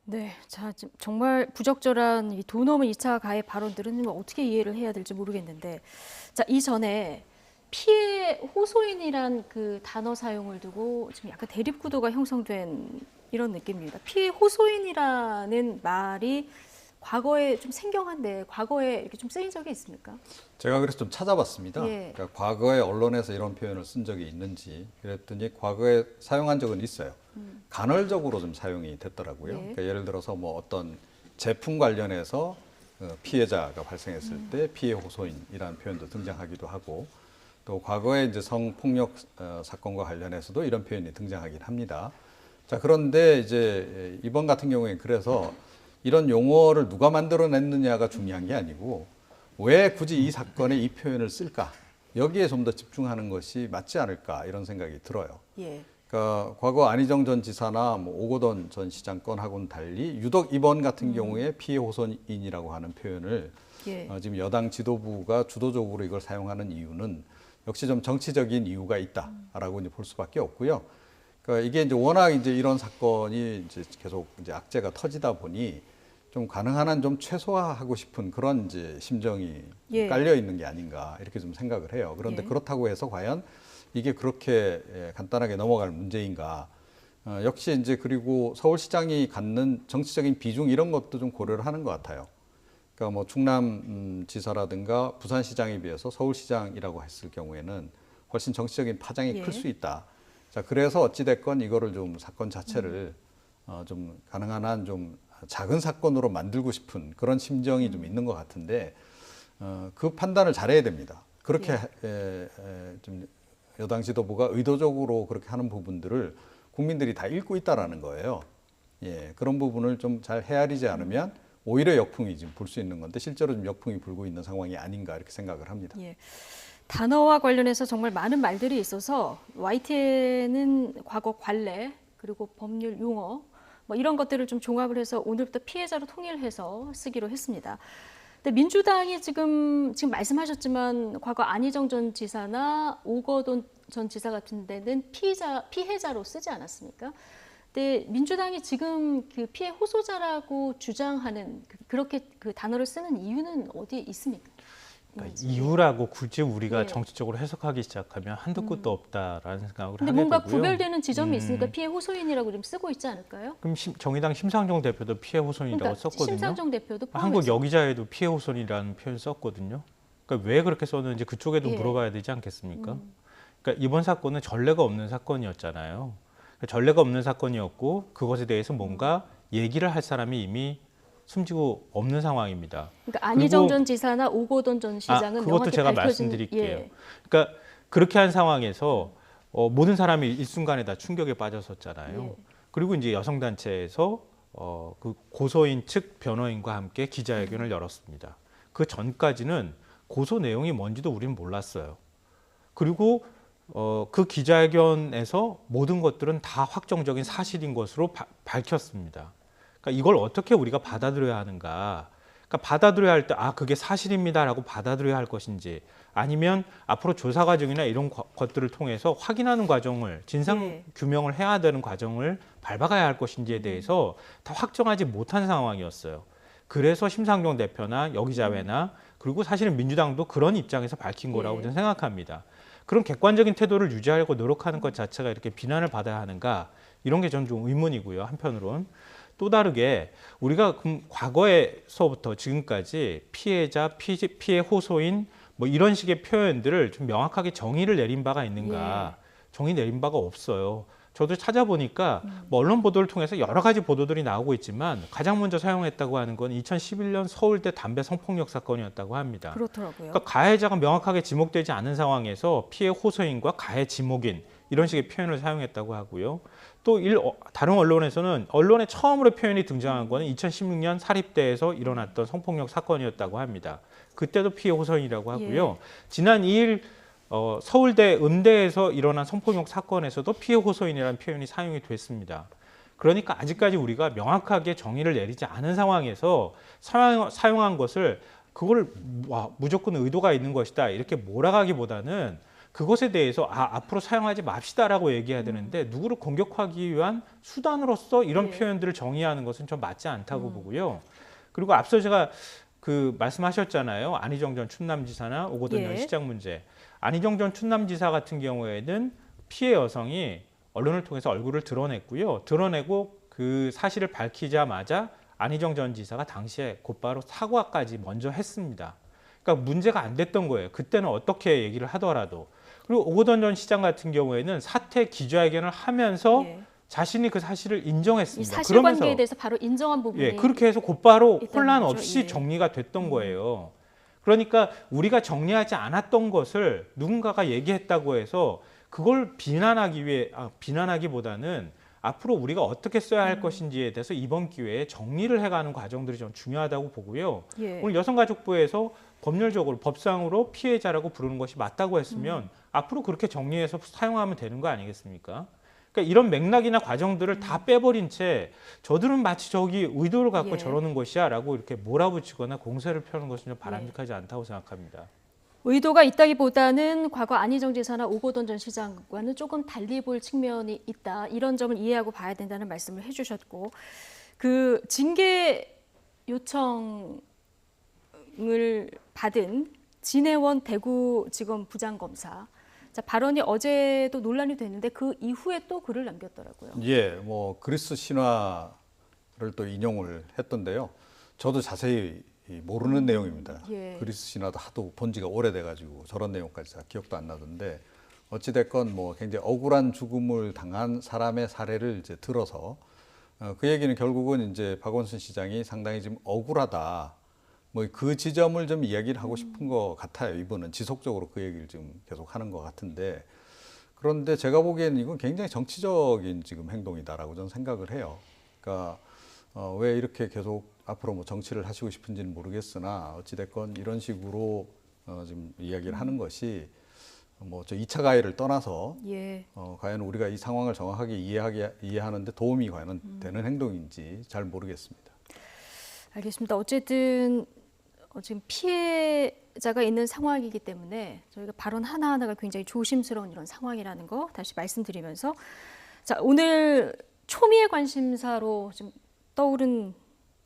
네, 자, 정말 부적절한 이 도 넘은 2차 가해 발언들은 어떻게 이해를 해야 될지 모르겠는데, 자, 이전에 피해 호소인이란 그 단어 사용을 두고 지금 약간 대립 구도가 형성된 이런 느낌입니다. 피해 호소인이라는 말이 과거에 좀 생경한데 과거에 이렇게 좀 쓰인 적이 있습니까? 제가 그래서 좀 찾아봤습니다. 예. 그러니까 과거에 언론에서 이런 표현을 쓴 적이 있는지 그랬더니 과거에 사용한 적은 있어요. 간헐적으로 좀 사용이 됐더라고요. 예. 그러니까 예를 들어서 뭐 어떤 제품 관련해서 피해자가 발생했을 때 피해 호소인이라는 표현도 등장하기도 하고, 또 과거에 이제 성폭력 사건과 관련해서도 이런 표현이 등장하긴 합니다. 자, 그런데 이제 이번 같은 경우에 그래서 이런 용어를 누가 만들어냈느냐가 중요한 게 아니고 왜 굳이 이 사건에 이 표현을 쓸까? 여기에 좀 더 집중하는 것이 맞지 않을까, 이런 생각이 들어요. 예. 그러니까 과거 안희정 전 지사나 뭐 오거돈 전 시장 건하고는 달리 유독 이번 같은 경우에 피해 호소인이라고 하는 표현을 예. 지금 여당 지도부가 주도적으로 이걸 사용하는 이유는 역시 좀 정치적인 이유가 있다라고 이제 볼 수밖에 없고요. 그러니까 이게 이제 워낙 이제 이런 사건이 이제 계속 이제 악재가 터지다 보니 좀 가능한 한 좀 최소화하고 싶은 그런 이제 심정이 예. 깔려 있는 게 아닌가, 이렇게 좀 생각을 해요. 그런데 예. 그렇다고 해서 과연 이게 그렇게 간단하게 넘어갈 문제인가? 역시 이제 그리고 서울시장이 갖는 정치적인 비중, 이런 것도 좀 고려를 하는 것 같아요. 그러니까 뭐 충남 지사라든가 부산시장에 비해서 서울시장이라고 했을 경우에는 훨씬 정치적인 파장이 예. 클 수 있다. 자, 그래서 어찌됐건 이거를 좀 사건 자체를 좀 가능한 한 좀 작은 사건으로 만들고 싶은 그런 심정이 좀 있는 것 같은데, 그 판단을 잘해야 됩니다. 그렇게 좀 여당 지도부가 의도적으로 그렇게 하는 부분들을 국민들이 다 읽고 있다라는 거예요. 예, 그런 부분을 좀 잘 헤아리지 않으면 오히려 역풍이 지금 불 수 있는 건데, 실제로 좀 역풍이 불고 있는 상황이 아닌가, 이렇게 생각을 합니다. 예. 단어와 관련해서 정말 많은 말들이 있어서 YTN은 과거 관례, 그리고 법률 용어 뭐 이런 것들을 좀 종합을 해서 오늘부터 피해자로 통일해서 쓰기로 했습니다. 근데 민주당이 지금 말씀하셨지만 과거 안희정 전 지사나 오거돈 전 지사 같은 데는 피해자로 쓰지 않았습니까? 근데 민주당이 지금 그 피해 호소자라고 주장하는 그렇게 그 단어를 쓰는 이유는 어디 있습니까? 있는지. 이유라고 굳이 우리가 예. 정치적으로 해석하기 시작하면 한도 끝도 없다라는 생각을 근데 하게 뭔가 되고요. 구별되는 지점이 있으니까 피해 호소인이라고 좀 쓰고 있지 않을까요? 그럼 정의당 심상정 대표도 피해 호소인이라고 그러니까 썼거든요. 심상정 대표도 포함해서. 한국 여기자에도 피해 호소인이라는 표현 썼거든요. 그러니까 왜 그렇게 썼는지 그쪽에도 예. 물어봐야 되지 않겠습니까? 그러니까 이번 사건은 전례가 없는 사건이었잖아요. 전례가 없는 사건이었고 그것에 대해서 뭔가 얘기를 할 사람이 이미 숨지고 없는 상황입니다. 그러니까 안희정 전 지사나 오거돈 전 시장은 그것도 명확히 제가 밝혀진, 말씀드릴게요. 예. 그러니까 그렇게 한 상황에서 모든 사람이 일순간에 다 충격에 빠졌었잖아요. 예. 그리고 이제 여성단체에서 그 고소인 측 변호인과 함께 기자회견을 열었습니다. 그 전까지는 고소 내용이 뭔지도 우리는 몰랐어요. 그리고 그 기자회견에서 모든 것들은 다 확정적인 사실인 것으로 밝혔습니다. 그러니까 이걸 어떻게 우리가 받아들여야 하는가? 그러니까 받아들여야 할 때 그게 사실입니다라고 받아들여야 할 것인지 아니면 앞으로 조사 과정이나 이런 것들을 통해서 확인하는 과정을 진상 규명을 해야 되는 과정을 밟아가야 할 것인지에 대해서 다 확정하지 못한 상황이었어요. 그래서 심상정 대표나 여기자회나 그리고 사실은 민주당도 그런 입장에서 밝힌 거라고 저는 생각합니다. 그런 객관적인 태도를 유지하려고 노력하는 것 자체가 이렇게 비난을 받아야 하는가 이런 게 저는 좀 의문이고요. 한편으론 또 다르게 우리가 과거에서부터 지금까지 피해자, 피해 호소인 뭐 이런 식의 표현들을 좀 명확하게 정의를 내린 바가 있는가? 정의 내린 바가 없어요. 저도 찾아보니까 뭐 언론 보도를 통해서 여러 가지 보도들이 나오고 있지만 가장 먼저 사용했다고 하는 건 2011년 서울대 담배 성폭력 사건이었다고 합니다. 그렇더라고요. 그러니까 가해자가 명확하게 지목되지 않은 상황에서 피해 호소인과 가해 지목인 이런 식의 표현을 사용했다고 하고요. 또 다른 언론에서는 언론에 처음으로 표현이 등장한 거는 2016년 사립대에서 일어났던 성폭력 사건이었다고 합니다. 그때도 피해 호소인이라고 하고요. 지난 2일 서울대 음대에서 일어난 성폭력 사건에서도 피해 호소인이라는 표현이 사용이 됐습니다. 그러니까 아직까지 우리가 명확하게 정의를 내리지 않은 상황에서 사용한 것을 그걸 무조건 의도가 있는 것이다 이렇게 몰아가기보다는 그것에 대해서 앞으로 사용하지 맙시다라고 얘기해야 되는데 누구를 공격하기 위한 수단으로서 이런 표현들을 정의하는 것은 좀 맞지 않다고 보고요. 그리고 앞서 제가 말씀하셨잖아요. 안희정 전 충남지사나 오거돈 전 시장 문제. 안희정 전 충남지사 같은 경우에는 피해 여성이 언론을 통해서 얼굴을 드러냈고요. 드러내고 그 사실을 밝히자마자 안희정 전 지사가 당시에 곧바로 사과까지 먼저 했습니다. 그러니까 문제가 안 됐던 거예요. 그때는 어떻게 얘기를 하더라도. 그리고 오거돈 전 시장 같은 경우에는 사퇴 기자회견을 하면서 자신이 그 사실을 인정했습니다. 이 사실관계에 대해서 바로 인정한 부분이 그렇게 해서 곧바로 혼란 거죠. 없이 정리가 됐던 거예요. 그러니까 우리가 정리하지 않았던 것을 누군가가 얘기했다고 해서 그걸 비난하기보다는 앞으로 우리가 어떻게 써야 할 것인지에 대해서 이번 기회에 정리를 해가는 과정들이 좀 중요하다고 보고요. 오늘 여성가족부에서 법률적으로 법상으로 피해자라고 부르는 것이 맞다고 했으면 앞으로 그렇게 정리해서 사용하면 되는 거 아니겠습니까? 그러니까 이런 맥락이나 과정들을 다 빼버린 채 저들은 마치 저기 의도를 갖고 저러는 것이야 라고 이렇게 몰아붙이거나 공세를 펴는 것은 좀 바람직하지 않다고 생각합니다. 의도가 있다기보다는 과거 안희정 지사나 오거돈 전 시장과는 조금 달리 볼 측면이 있다. 이런 점을 이해하고 봐야 된다는 말씀을 해주셨고 그 징계 요청을 받은 진해원 대구지검 부장검사 발언이 어제도 논란이 됐는데 그 이후에 또 글을 남겼더라고요. 뭐 그리스 신화를 또 인용을 했던데요. 저도 자세히 모르는 내용입니다. 그리스 신화도 하도 본 지가 오래돼가지고 저런 내용까지 잘 기억도 안 나던데 어찌됐건 뭐 굉장히 억울한 죽음을 당한 사람의 사례를 이제 들어서 그 얘기는 결국은 이제 박원순 시장이 상당히 지금 억울하다. 뭐 그 지점을 좀 이야기를 하고 싶은 것 같아요. 이분은 지속적으로 그 얘기를 지금 계속 하는 것 같은데 그런데 제가 보기에는 이건 굉장히 정치적인 지금 행동이다라고 저는 생각을 해요. 그러니까 왜 이렇게 계속 앞으로 뭐 정치를 하시고 싶은지는 모르겠으나 어찌됐건 이런 식으로 지금 이야기를 하는 것이 뭐 저 2차 가해를 떠나서 과연 우리가 이 상황을 정확하게 이해하는데 도움이 과연 되는 행동인지 잘 모르겠습니다. 알겠습니다. 어쨌든 지금 피해자가 있는 상황이기 때문에 저희가 발언 하나하나가 굉장히 조심스러운 이런 상황이라는 거 다시 말씀드리면서 오늘 초미의 관심사로 좀 떠오른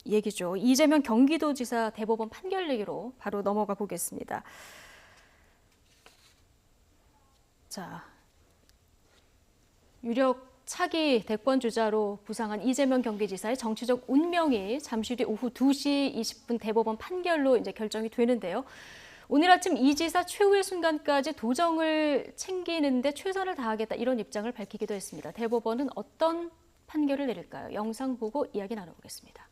얘기죠. 이재명 경기도지사 대법원 판결 얘기로 바로 넘어가 보겠습니다. 자, 유력 차기 대권 주자로 부상한 이재명 경기지사의 정치적 운명이 잠시 뒤 오후 2시 20분 대법원 판결로 이제 결정이 되는데요. 오늘 아침 이 지사 최후의 순간까지 도정을 챙기는데 최선을 다하겠다 이런 입장을 밝히기도 했습니다. 대법원은 어떤 판결을 내릴까요? 영상 보고 이야기 나눠보겠습니다.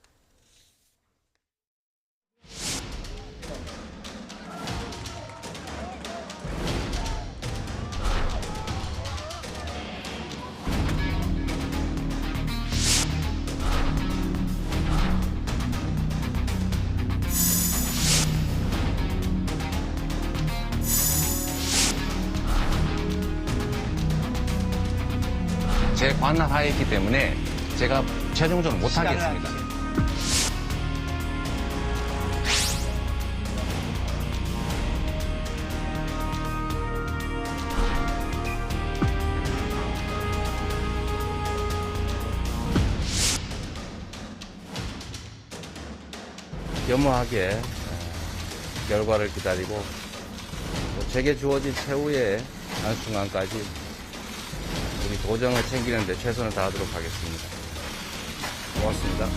제 관할 하에 있기 때문에 제가 최종적으로 못하겠습니다. 겸허하게 결과를 기다리고 제게 주어진 최후의 한순간까지 우리 도정을 챙기는 데 최선을 다하도록 하겠습니다. 고맙습니다.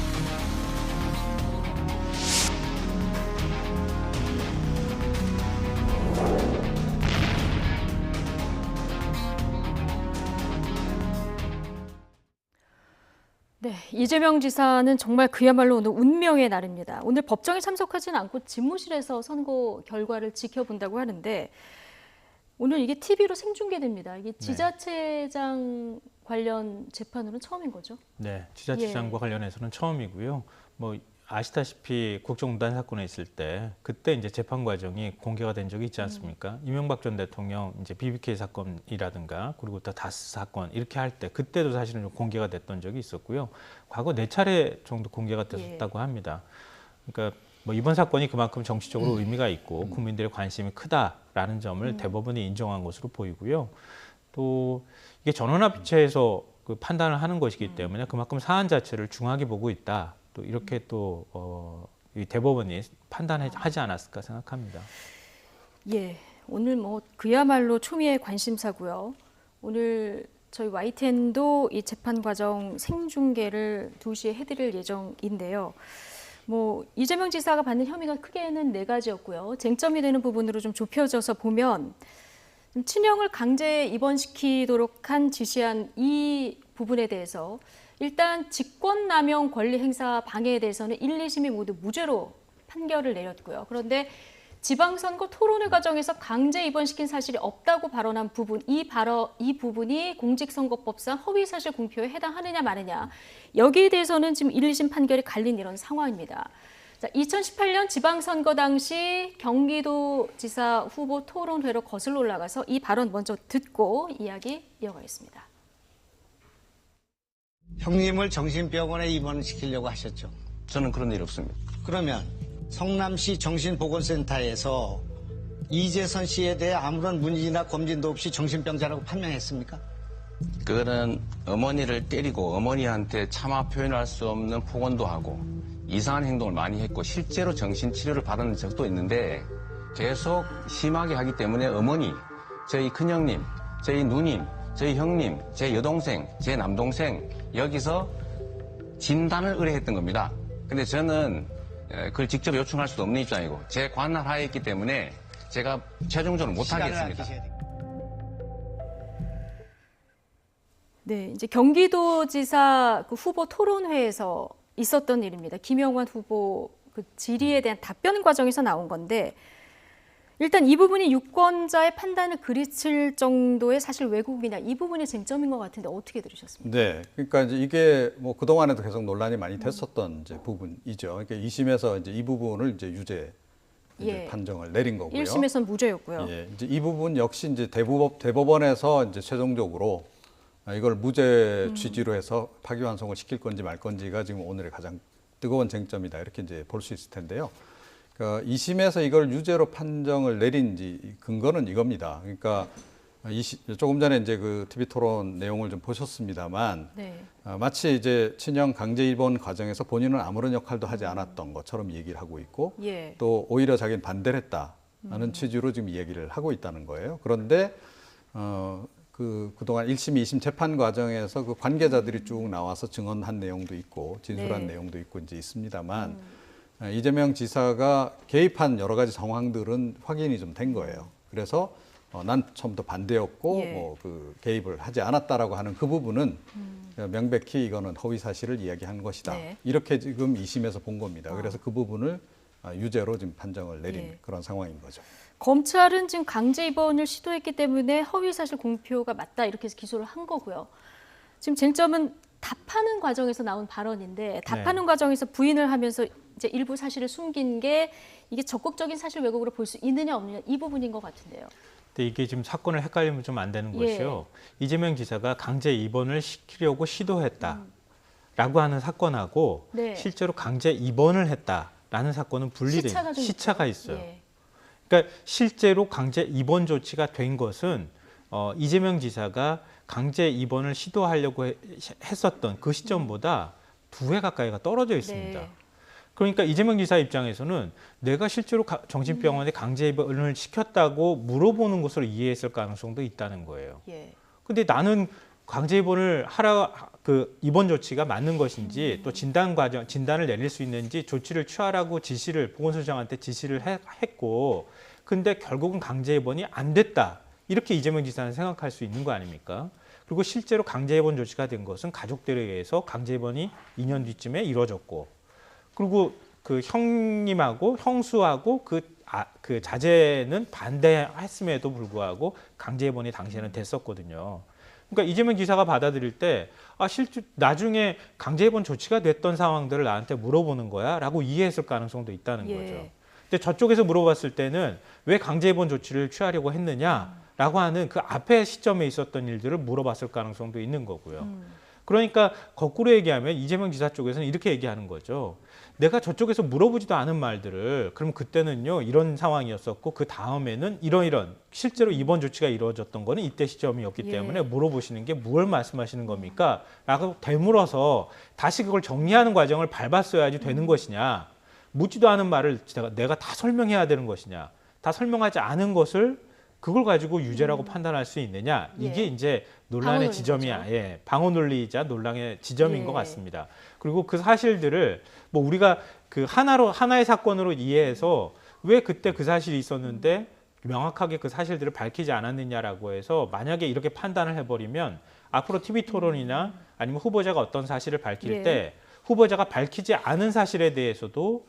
네, 이재명 지사는 정말 그야말로 오늘 운명의 날입니다. 오늘 법정에 참석하지는 않고 집무실에서 선거 결과를 지켜본다고 하는데 오늘 이게 TV로 생중계됩니다. 이게 지자체장 관련 재판으로는 처음인 거죠? 네, 지자체장과 예. 관련해서는 처음이고요. 뭐 아시다시피 국정농단 사건에 있을 때 그때 이제 재판 과정이 공개가 된 적이 있지 않습니까? 이명박 전 대통령 이제 BBK 사건이라든가 그리고 또 다스 사건 이렇게 할 때 그때도 사실은 좀 공개가 됐던 적이 있었고요. 과거 4차례 정도 공개가 됐었다고 합니다. 그러니까 뭐 이번 사건이 그만큼 정치적으로 의미가 있고 국민들의 관심이 크다라는 점을 대법원이 인정한 것으로 보이고요. 또 이게 전원합의체에서 그 판단을 하는 것이기 때문에 그만큼 사안 자체를 중하게 보고 있다. 또 이렇게 또 이 대법원이 판단하지 않았을까 생각합니다. 예, 오늘 뭐 그야말로 초미의 관심사고요. 오늘 저희 YTN도 이 재판 과정 생중계를 2시에 해드릴 예정인데요. 뭐 이재명 지사가 받는 혐의가 크게는 4가지였고요. 쟁점이 되는 부분으로 좀 좁혀져서 보면 친형을 강제 입원시키도록 지시한 이 부분에 대해서 일단 직권남용 권리 행사 방해에 대해서는 1, 2심이 모두 무죄로 판결을 내렸고요. 그런데 지방선거 토론회 과정에서 강제 입원시킨 사실이 없다고 발언한 부분, 이 부분이 공직선거법상 허위사실 공표에 해당하느냐 마느냐, 여기에 대해서는 지금 1, 2심 판결이 갈린 이런 상황입니다. 자, 2018년 지방선거 당시 경기도지사 후보 토론회로 거슬러 올라가서 이 발언 먼저 듣고 이야기 이어가겠습니다. 형님을 정신병원에 입원시키려고 하셨죠? 저는 그런 일 없습니다. 그러면 성남시 정신보건센터에서 이재선 씨에 대해 아무런 문의나 검진도 없이 정신병자라고 판명했습니까? 그거는 어머니를 때리고 어머니한테 차마 표현할 수 없는 폭언도 하고 이상한 행동을 많이 했고 실제로 정신치료를 받은 적도 있는데 계속 심하게 하기 때문에 어머니, 저희 큰형님, 저희 누님, 저희 형님, 제 여동생, 제 남동생 여기서 진단을 의뢰했던 겁니다. 근데 저는 그걸 직접 요청할 수도 없는 입장이고 제 관할 하에 있기 때문에 제가 최종적으로 못하겠습니다. 네, 이제 경기도지사 그 후보 토론회에서 있었던 일입니다. 김영환 후보 그 질의에 대한 답변 과정에서 나온 건데 일단 이 부분이 유권자의 판단을 그르칠 정도의 사실 왜곡이냐 이 부분이 쟁점인 것 같은데 어떻게 들으셨습니까? 네, 그러니까 이제 이게 뭐 그 동안에도 계속 논란이 많이 됐었던 이제 부분이죠. 그러니까 2심에서 이제 이 부분을 이제 유죄 이제 판정을 내린 거고요. 1심에서는 무죄였고요. 예, 이제 이 부분 역시 이제 대법원에서 이제 최종적으로 이걸 무죄 취지로 해서 파기환송을 시킬 건지 말 건지가 지금 오늘의 가장 뜨거운 쟁점이다 이렇게 이제 볼 수 있을 텐데요. 그러니까 2심에서 이걸 유죄로 판정을 내린 근거는 이겁니다. 그러니까 조금 전에 이제 그 TV 토론 내용을 좀 보셨습니다만 네. 마치 이제 친형 강제 입원 과정에서 본인은 아무런 역할도 하지 않았던 것처럼 얘기를 하고 있고 예. 또 오히려 자기는 반대를 했다는 취지로 지금 얘기를 하고 있다는 거예요. 그런데 그동안 1심, 2심 재판 과정에서 그 관계자들이 쭉 나와서 증언한 내용도 있고 진술한 네. 내용도 있고 이제 있습니다만 이재명 지사가 개입한 여러 가지 정황들은 확인이 좀 된 거예요. 그래서 난 처음부터 반대였고 예. 그 개입을 하지 않았다라고 하는 그 부분은 명백히 이거는 허위 사실을 이야기한 것이다. 네. 이렇게 지금 2심에서 본 겁니다. 그래서 그 부분을 유죄로 지금 판정을 내린 예. 그런 상황인 거죠. 검찰은 지금 강제 입원을 시도했기 때문에 허위사실 공표가 맞다 이렇게 해서 기소를 한 거고요. 지금 쟁점은 답하는 과정에서 나온 발언인데 답하는 과정에서 부인을 하면서 이제 일부 사실을 숨긴 게 이게 적극적인 사실 왜곡으로 볼 수 있느냐 없느냐 이 부분인 것 같은데요. 근데 이게 지금 사건을 헷갈리면 좀 안 되는 예. 것이요. 이재명 지사가 강제 입원을 시키려고 시도했다라고 하는 사건하고 네. 실제로 강제 입원을 했다라는 사건은 분리된 시차가 있어요. 예. 그러니까 실제로 강제 입원 조치가 된 것은 이재명 지사가 강제 입원을 시도하려고 했었던 그 시점보다 2회 가까이가 떨어져 있습니다. 네. 그러니까 이재명 지사 입장에서는 내가 실제로 정신병원에 강제 입원을 시켰다고 물어보는 것으로 이해했을 가능성도 있다는 거예요. 예. 근데 나는 강제 입원을 그 입원 조치가 맞는 것인지 또 진단을 내릴 수 있는지 조치를 취하라고 보건소장한테 지시를 했고, 근데 결국은 강제 입원이 안 됐다. 이렇게 이재명 지사는 생각할 수 있는 거 아닙니까? 그리고 실제로 강제 입원 조치가 된 것은 가족들에 의해서 강제 입원이 2년 뒤쯤에 이루어졌고, 그리고 그 형수하고 그 자제는 반대했음에도 불구하고 강제 입원이 당시에는 됐었거든요. 그러니까 이재명 지사가 받아들일 때 실제 나중에 강제 입원 조치가 됐던 상황들을 나한테 물어보는 거야라고 이해했을 가능성도 있다는 거죠. 근데 저쪽에서 물어봤을 때는 왜 강제 입원 조치를 취하려고 했느냐라고 하는 그 앞에 시점에 있었던 일들을 물어봤을 가능성도 있는 거고요. 그러니까 거꾸로 얘기하면 이재명 지사 쪽에서는 이렇게 얘기하는 거죠. 내가 저쪽에서 물어보지도 않은 말들을 그럼 그때는요 이런 상황이었었고 그 다음에는 이런 실제로 입원 조치가 이루어졌던 거는 이때 시점이었기 때문에 물어보시는 게 뭘 말씀하시는 겁니까? 라고 되물어서 다시 그걸 정리하는 과정을 밟았어야지 되는 것이냐. 묻지도 않은 말을 내가 다 설명해야 되는 것이냐. 다 설명하지 않은 것을 그걸 가지고 유죄라고 판단할 수 있느냐. 이게 이제 논란의 지점이 방어 논리이자 논란의 지점인 것 같습니다. 그리고 그 사실들을 뭐 우리가 그 하나의 사건으로 이해해서 왜 그때 그 사실이 있었는데 명확하게 그 사실들을 밝히지 않았느냐라고 해서 만약에 이렇게 판단을 해버리면 앞으로 TV 토론이나 아니면 후보자가 어떤 사실을 밝힐 때 후보자가 밝히지 않은 사실에 대해서도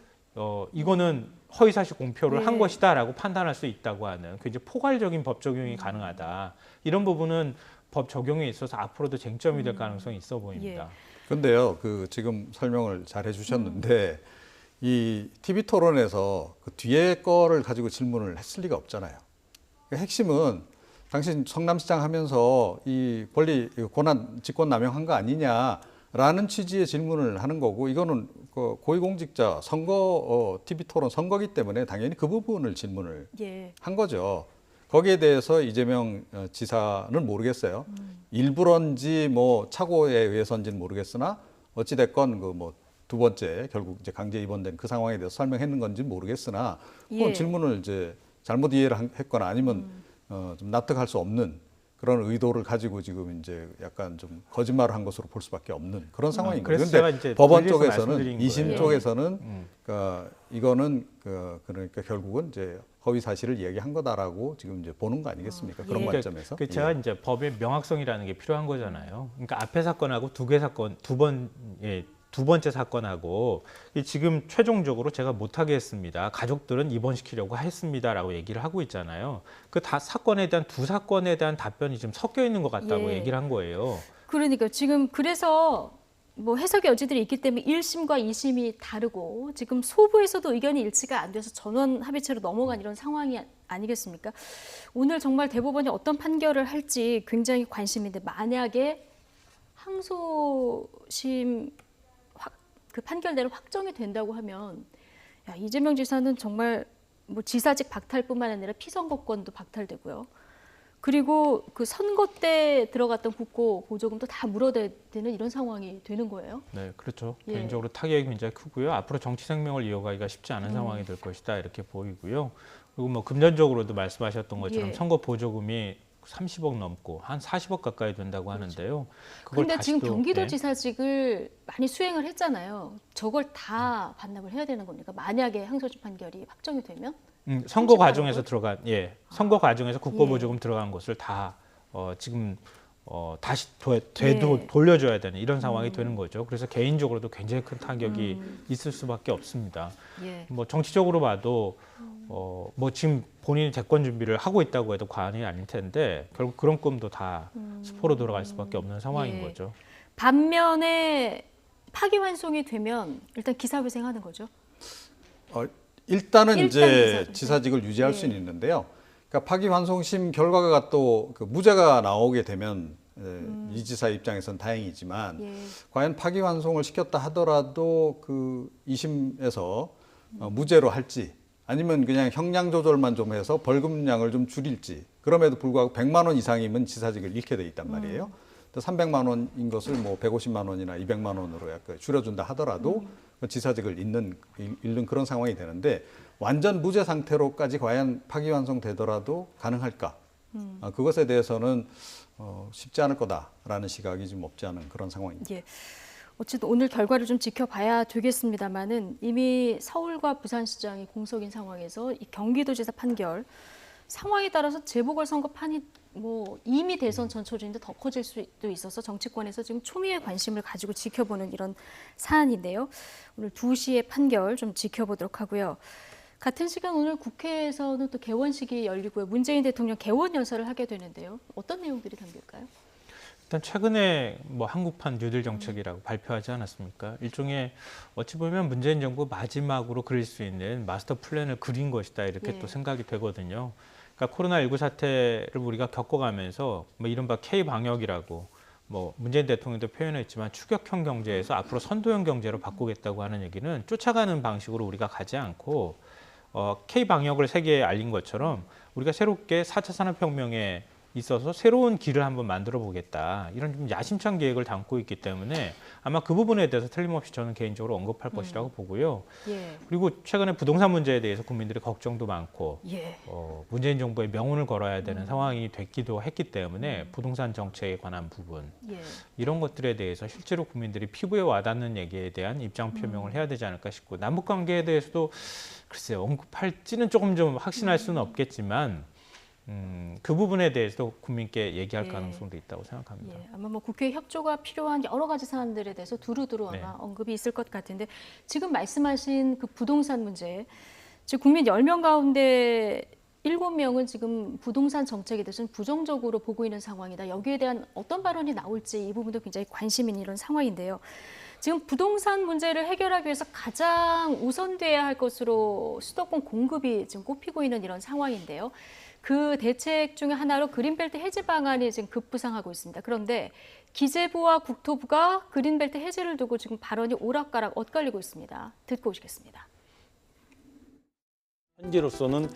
이거는 허위사실 공표를 한 것이다라고 판단할 수 있다고 하는 굉장히 포괄적인 법 적용이 가능하다. 이런 부분은 법 적용에 있어서 앞으로도 쟁점이 될 가능성이 있어 보입니다. 그런데요, 지금 설명을 잘 해주셨는데 이 TV 토론에서 그 뒤에 거를 가지고 질문을 했을 리가 없잖아요. 핵심은 당신 성남시장 하면서 이 권리 권한 직권 남용한 거 아니냐라는 취지의 질문을 하는 거고, 이거는 고위공직자 선거 TV 토론 선거기 때문에 당연히 그 부분을 질문을 한 거죠. 거기에 대해서 이재명 지사는 모르겠어요. 일부러인지 뭐 착오에 의해서인지는 모르겠으나 어찌 됐건 두 번째 결국 이제 강제 입원된 그 상황에 대해서 설명했는 건지 모르겠으나 그건 질문을 이제 잘못 이해를 했거나 아니면 좀 납득할 수 없는 그런 의도를 가지고 지금 이제 약간 좀 거짓말을 한 것으로 볼 수밖에 없는 그런 상황인 거예요. 그런데 법원 쪽에서는 2심 쪽에서는 그러니까 이거는 그러니까 결국은 이제 허위 사실을 얘기한 거다라고 지금 이제 보는 거 아니겠습니까? 그런 관점에서. 제가 이제 법의 명확성이라는 게 필요한 거잖아요. 그러니까 앞에 사건하고 두 번째 사건하고 지금 최종적으로 제가 못하게 했습니다. 가족들은 입원시키려고 했습니다라고 얘기를 하고 있잖아요. 그 두 사건에 대한 답변이 지금 섞여 있는 것 같다고 얘기를 한 거예요. 그러니까 지금 그래서 뭐 해석의 여지들이 있기 때문에 1심과 2심이 다르고 지금 소부에서도 의견이 일치가 안 돼서 전원 합의체로 넘어간 이런 상황이 아니겠습니까? 오늘 정말 대법원이 어떤 판결을 할지 굉장히 관심인데 만약에 항소심 그 판결대로 확정이 된다고 하면 이재명 지사는 정말 뭐 지사직 박탈뿐만 아니라 피선거권도 박탈되고요. 그리고 그 선거 때 들어갔던 국고 보조금도 다 물어대야 되는 이런 상황이 되는 거예요. 네, 그렇죠. 예. 개인적으로 타격이 굉장히 크고요. 앞으로 정치 생명을 이어가기가 쉽지 않은 상황이 될 것이다 이렇게 보이고요. 그리고 뭐 금전적으로도 말씀하셨던 것처럼 예. 선거 보조금이 30억 넘고 한 40억 가까이 된다고 하는데요. 그걸 그런데 다시 지금 또, 경기도지사직을 많이 수행을 했잖아요. 저걸 다 반납을 해야 되는 겁니까? 만약에 항소심 판결이 확정이 되면? 선거 과정에서 들어간 선거 과정에서 국고 예. 보조금 들어간 것을 다 지금 다시 예. 돌려줘야 되는 이런 상황이 되는 거죠. 그래서 개인적으로도 굉장히 큰 타격이 있을 수밖에 없습니다. 예. 뭐 정치적으로 봐도 뭐 지금 본인이 대권 준비를 하고 있다고 해도 과언이 아닐 텐데 결국 그런 꿈도 다 수포로 돌아갈 수밖에 없는 상황인 예. 거죠. 반면에 파기환송이 되면 일단 기사회생하는 거죠. 일단은 이제 기사죠. 지사직을 유지할 예. 수는 있는데요. 그러니까 파기환송심 결과가 또 그 무죄가 나오게 되면 이 지사 입장에서는 다행이지만 예. 과연 파기환송을 시켰다 하더라도 그 2심에서 무죄로 할지 아니면 그냥 형량 조절만 좀 해서 벌금량을 좀 줄일지 그럼에도 불구하고 100만 원 이상이면 지사직을 잃게 돼 있단 말이에요. 300만 원인 것을 뭐 150만 원이나 200만 원으로 약간 줄여준다 하더라도 지사직을 잃는 그런 상황이 되는데 완전 무죄 상태로까지 과연 파기환송되더라도 가능할까? 그것에 대해서는 쉽지 않을 거다라는 시각이 좀 없지 않은 그런 상황입니다. 예. 어쨌든 오늘 결과를 좀 지켜봐야 되겠습니다만은 이미 서울과 부산시장이 공석인 상황에서 이 경기도지사 판결 상황에 따라서 재보궐선거 판이 뭐 이미 대선 전초전인데 더 커질 수도 있어서 정치권에서 지금 초미의 관심을 가지고 지켜보는 이런 사안인데요. 오늘 2시에 판결 좀 지켜보도록 하고요. 같은 시간 오늘 국회에서는 또 개원식이 열리고요. 문재인 대통령 개원 연설을 하게 되는데요. 어떤 내용들이 담길까요? 일단 최근에 뭐 한국판 뉴딜 정책이라고 발표하지 않았습니까? 일종의 어찌 보면 문재인 정부 마지막으로 그릴 수 있는 마스터 플랜을 그린 것이다 이렇게 네. 또 생각이 되거든요. 그러니까 코로나19 사태를 우리가 겪어가면서 뭐 이른바 K-방역이라고 뭐 문재인 대통령도 표현했지만 추격형 경제에서 앞으로 선도형 경제로 바꾸겠다고 하는 얘기는 쫓아가는 방식으로 우리가 가지 않고 K-방역을 세계에 알린 것처럼 우리가 새롭게 4차 산업혁명에 있어서 새로운 길을 한번 만들어 보겠다. 이런 좀 야심찬 계획을 담고 있기 때문에 아마 그 부분에 대해서 틀림없이 저는 개인적으로 언급할 것이라고 보고요. 예. 그리고 최근에 부동산 문제에 대해서 국민들의 걱정도 많고 예. 문재인 정부의 명운을 걸어야 되는 상황이 됐기도 했기 때문에 부동산 정책에 관한 부분 예. 이런 것들에 대해서 실제로 국민들이 피부에 와닿는 얘기에 대한 입장 표명을 해야 되지 않을까 싶고 남북관계에 대해서도 글쎄요. 언급할지는 조금 좀 확신할 수는 없겠지만 그 부분에 대해서도 국민께 얘기할 예. 가능성도 있다고 생각합니다. 예, 아마 뭐 국회 협조가 필요한 여러 가지 사안들에 대해서 두루두루 아마 네. 언급이 있을 것 같은데 지금 말씀하신 그 부동산 문제, 지금 국민 10명 가운데 7명은 지금 부동산 정책에 대해서는 부정적으로 보고 있는 상황이다. 여기에 대한 어떤 발언이 나올지 이 부분도 굉장히 관심인 이런 상황인데요. 지금 부동산 문제를 해결하기 위해서 가장 우선돼야 할 것으로 수도권 공급이 지금 꼽히고 있는 이런 상황인데요. 그 대책 중에 하나로 그린벨트 해제 방안이 지금 급부상하고 있습니다. 그런데 기재부와 국토부가 그린벨트 해제를 두고 지금 발언이 오락가락 엇갈리고 있습니다. 듣고 오시겠습니다. 현재로서는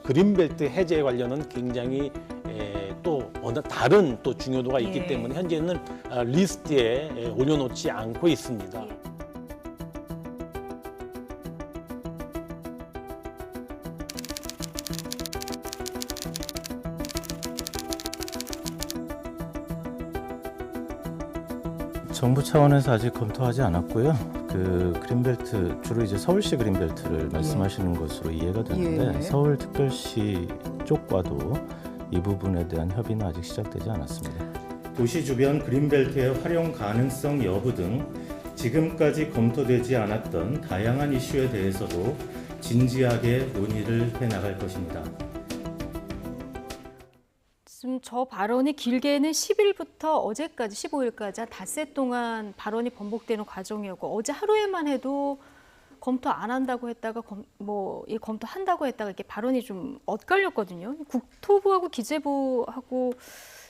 그린벨트 해제 관련은 굉장히 또 다른 또 중요도가 있기 예. 때문에 현재는 리스트에 올려놓지 않고 있습니다. 정부 차원에서 아직 검토하지 않았고요. 그 그린벨트 주로 이제 서울시 그린벨트를 말씀하시는 것으로 이해가 되는데 예. 서울특별시 쪽과도 이 부분에 대한 협의는 아직 시작되지 않았습니다. 도시 주변 그린벨트의 활용 가능성 여부 등 지금까지 검토되지 않았던 다양한 이슈에 대해서도 진지하게 논의를 해나갈 것입니다. 지금 저 발언이 길게는 10일부터 어제까지 15일까지 한 닷새 동안 발언이 번복되는 과정이었고 어제 하루에만 해도 검토 안 한다고 했다가 검토한다고 했다가 이렇게 발언이 좀 엇갈렸거든요. 국토부하고 기재부하고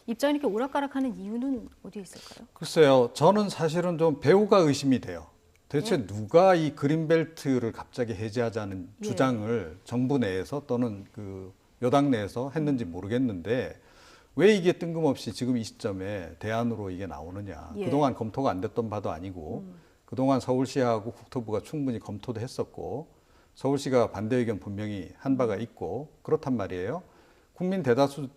입장이 이렇게 오락가락하는 이유는 어디에 있을까요? 글쎄요. 저는 사실은 좀 배우가 의심이 돼요. 대체 누가 이 그린벨트를 갑자기 해제하자는 주장을 정부 내에서 또는 그 여당 내에서 했는지 모르겠는데 왜 이게 뜬금없이 지금 이 시점에 대안으로 이게 나오느냐. 예. 그동안 검토가 안 됐던 바도 아니고 그동안 서울시하고 국토부가 충분히 검토도 했었고 서울시가 반대 의견 분명히 한 바가 있고 그렇단 말이에요. 국민 대다수의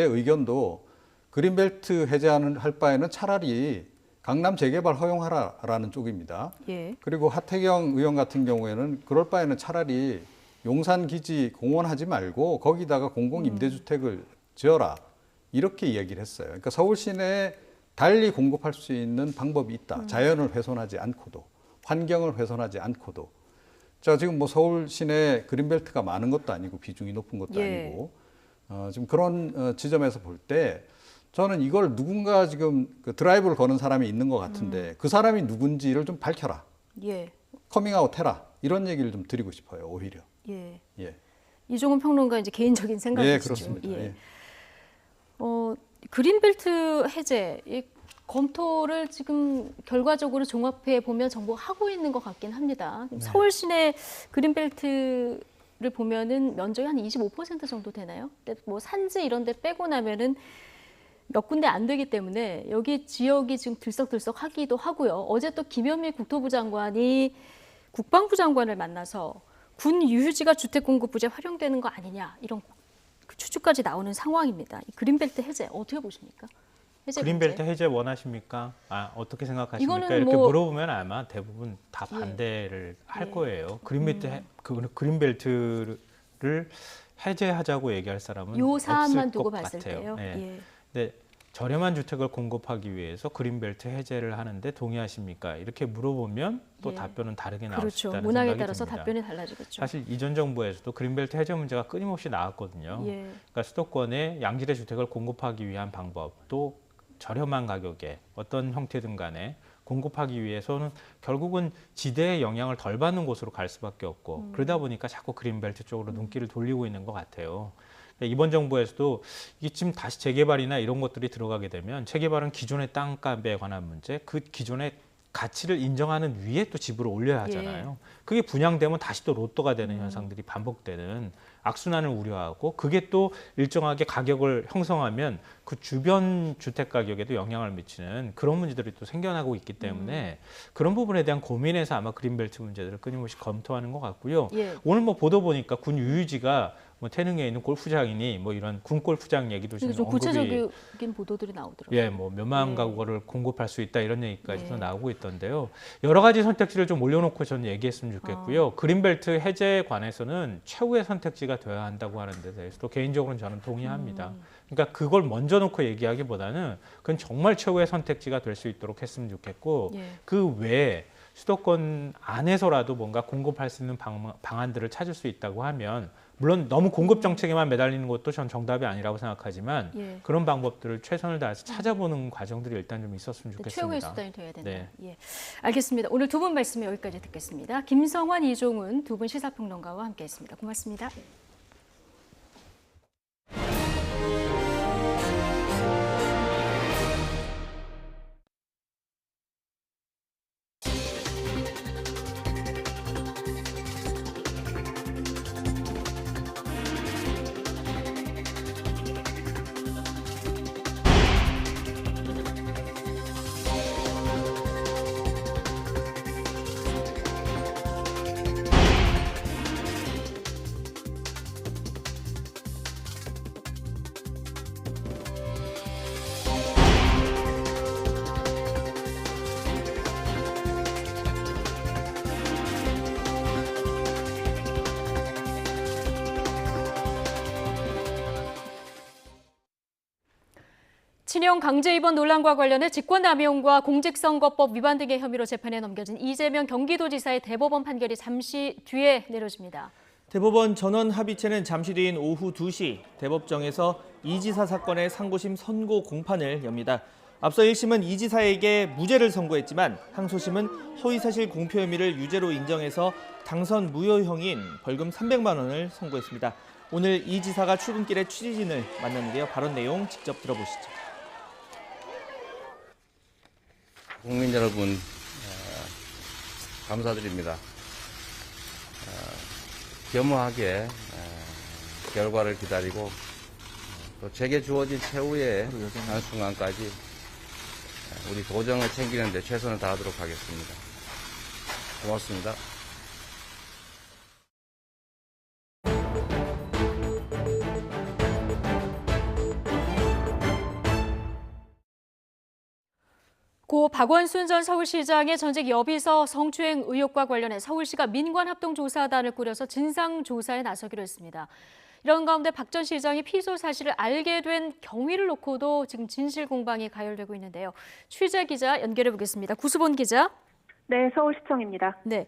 의견도 그린벨트 해제하는 할 바에는 차라리 강남 재개발 허용하라라는 쪽입니다. 예. 그리고 하태경 의원 같은 경우에는 그럴 바에는 차라리 용산 기지 공원하지 말고 거기다가 공공 임대주택을 지어라. 이렇게 이야기를 했어요. 그러니까 서울 시내에 달리 공급할 수 있는 방법이 있다. 자연을 훼손하지 않고도, 환경을 훼손하지 않고도. 자, 지금 뭐 서울 시내 그린벨트가 많은 것도 아니고 비중이 높은 것도 예. 아니고 지금 그런 지점에서 볼 때 저는 이걸 누군가 지금 그 드라이브를 거는 사람이 있는 것 같은데 그 사람이 누군지를 좀 밝혀라. 예. 커밍아웃 해라. 이런 얘기를 좀 드리고 싶어요. 오히려. 예. 예. 이종훈 평론가 이제 개인적인 생각이시죠. 예, 그렇습니다. 예. 예. 그린벨트 해제 이 검토를 지금 결과적으로 종합해 보면 정부가 하고 있는 것 같긴 합니다. 서울 시내 그린벨트를 보면은 면적이 한 25% 정도 되나요? 근데 뭐 산지 이런 데 빼고 나면은 몇 군데 안 되기 때문에 여기 지역이 지금 들썩들썩 하기도 하고요. 어제 또 김현미 국토부 장관이 국방부 장관을 만나서 군 유휴지가 주택 공급 부지에 활용되는 거 아니냐 이런 추측까지 나오는 상황입니다. 이 그린벨트 해제 어떻게 보십니까? 해제 그린벨트 문제? 해제 원하십니까? 어떻게 생각하십니까? 이거는 이렇게 뭐- 물어보면 아마 대부분 다 예. 반대를 할 예. 거예요. 그린벨트를 해제하자고 얘기할 사람은 요 없을 사안만 것 두고 봤을 같아요. 때요. 예. 예. 근데 저렴한 주택을 공급하기 위해서 그린벨트 해제를 하는데 동의하십니까? 이렇게 물어보면 또 예. 답변은 다르게 나올 수 그렇죠. 있다는 문항에 생각이 따라서 듭니다. 답변이 달라지겠죠. 사실 이전 정부에서도 그린벨트 해제 문제가 끊임없이 나왔거든요. 예. 그러니까 수도권에 양질의 주택을 공급하기 위한 방법, 또 저렴한 가격에 어떤 형태든 간에 공급하기 위해서는 결국은 지대의 영향을 덜 받는 곳으로 갈 수밖에 없고 그러다 보니까 자꾸 그린벨트 쪽으로 눈길을 돌리고 있는 것 같아요. 이번 정부에서도 이게 지금 다시 재개발이나 이런 것들이 들어가게 되면 재개발은 기존의 땅값에 관한 문제, 그 기존의 가치를 인정하는 위에 또 지불을 올려야 하잖아요. 그게 분양되면 다시 또 로또가 되는 현상들이 반복되는 악순환을 우려하고 그게 또 일정하게 가격을 형성하면 그 주변 주택 가격에도 영향을 미치는 그런 문제들이 또 생겨나고 있기 때문에 그런 부분에 대한 고민에서 아마 그린벨트 문제들을 끊임없이 검토하는 것 같고요. 예. 오늘 뭐 보도 보니까 군 유유지가 뭐 태릉에 있는 골프장이니 뭐 이런 군 골프장 얘기도 좀 지금 언급이 구체적인 보도들이 나오더라고요. 예, 뭐 몇만 예. 가구를 공급할 수 있다 이런 얘기까지도 예. 나오고 있던데요. 여러 가지 선택지를 좀 올려놓고 저는 얘기했으면 좋겠고요. 그린벨트 해제에 관해서는 최후의 선택지가 되어야 한다고 하는데 대해서도 개인적으로는 저는 동의합니다. 그러니까 그걸 먼저 놓고 얘기하기보다는 그건 정말 최후의 선택지가 될 수 있도록 했으면 좋겠고 예. 그 외에 수도권 안에서라도 뭔가 공급할 수 있는 방안들을 찾을 수 있다고 하면 물론 너무 공급 정책에만 매달리는 것도 전 정답이 아니라고 생각하지만 예. 그런 방법들을 최선을 다해서 찾아보는 과정들이 일단 좀 있었으면 좋겠습니다. 최후의 수단이 돼야 된다. 네. 예. 알겠습니다. 오늘 두 분 말씀 여기까지 듣겠습니다. 김성환, 이종훈 두 분 시사평론가와 함께했습니다. 고맙습니다. 친형 강제 입원 논란과 관련해 직권남용과 공직선거법 위반 등의 혐의로 재판에 넘겨진 이재명 경기도지사의 대법원 판결이 잠시 뒤에 내려집니다. 대법원 전원 합의체는 잠시 뒤인 오후 2시 대법정에서 이 지사 사건의 상고심 선고 공판을 엽니다. 앞서 1심은 이 지사에게 무죄를 선고했지만 항소심은 허위사실 공표 혐의를 유죄로 인정해서 당선 무효형인 벌금 300만 원을 선고했습니다. 오늘 이 지사가 출근길에 취재진을 만났는데요. 발언 내용 직접 들어보시죠. 국민 여러분 감사드립니다. 겸허하게 결과를 기다리고 또 제게 주어진 최후의 순간까지 우리 도정을 챙기는 데 최선을 다하도록 하겠습니다. 고맙습니다. 고 박원순 전 서울시장의 전직 여비서 성추행 의혹과 관련해 서울시가 민관합동조사단을 꾸려서 진상조사에 나서기로 했습니다. 이런 가운데 박 전 시장이 피소 사실을 알게 된 경위를 놓고도 지금 진실 공방이 가열되고 있는데요. 취재 기자 연결해 보겠습니다. 구수본 기자. 네, 서울시청입니다. 네,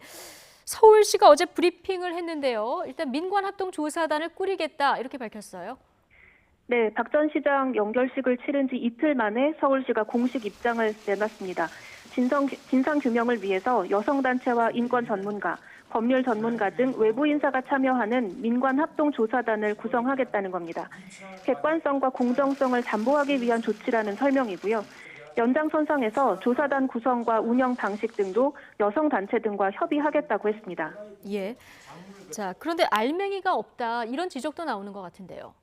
서울시가 어제 브리핑을 했는데요. 일단 민관합동조사단을 꾸리겠다 이렇게 밝혔어요. 네, 박 전 시장 연결식을 치른 지 이틀 만에 서울시가 공식 입장을 내놨습니다. 진상규명을 위해서 여성단체와 인권 전문가, 법률 전문가 등 외부 인사가 참여하는 민관합동조사단을 구성하겠다는 겁니다. 객관성과 공정성을 담보하기 위한 조치라는 설명이고요. 연장선상에서 조사단 구성과 운영 방식 등도 여성단체 등과 협의하겠다고 했습니다. 예. 자, 그런데 알맹이가 없다 이런 지적도 나오는 것 같은데요.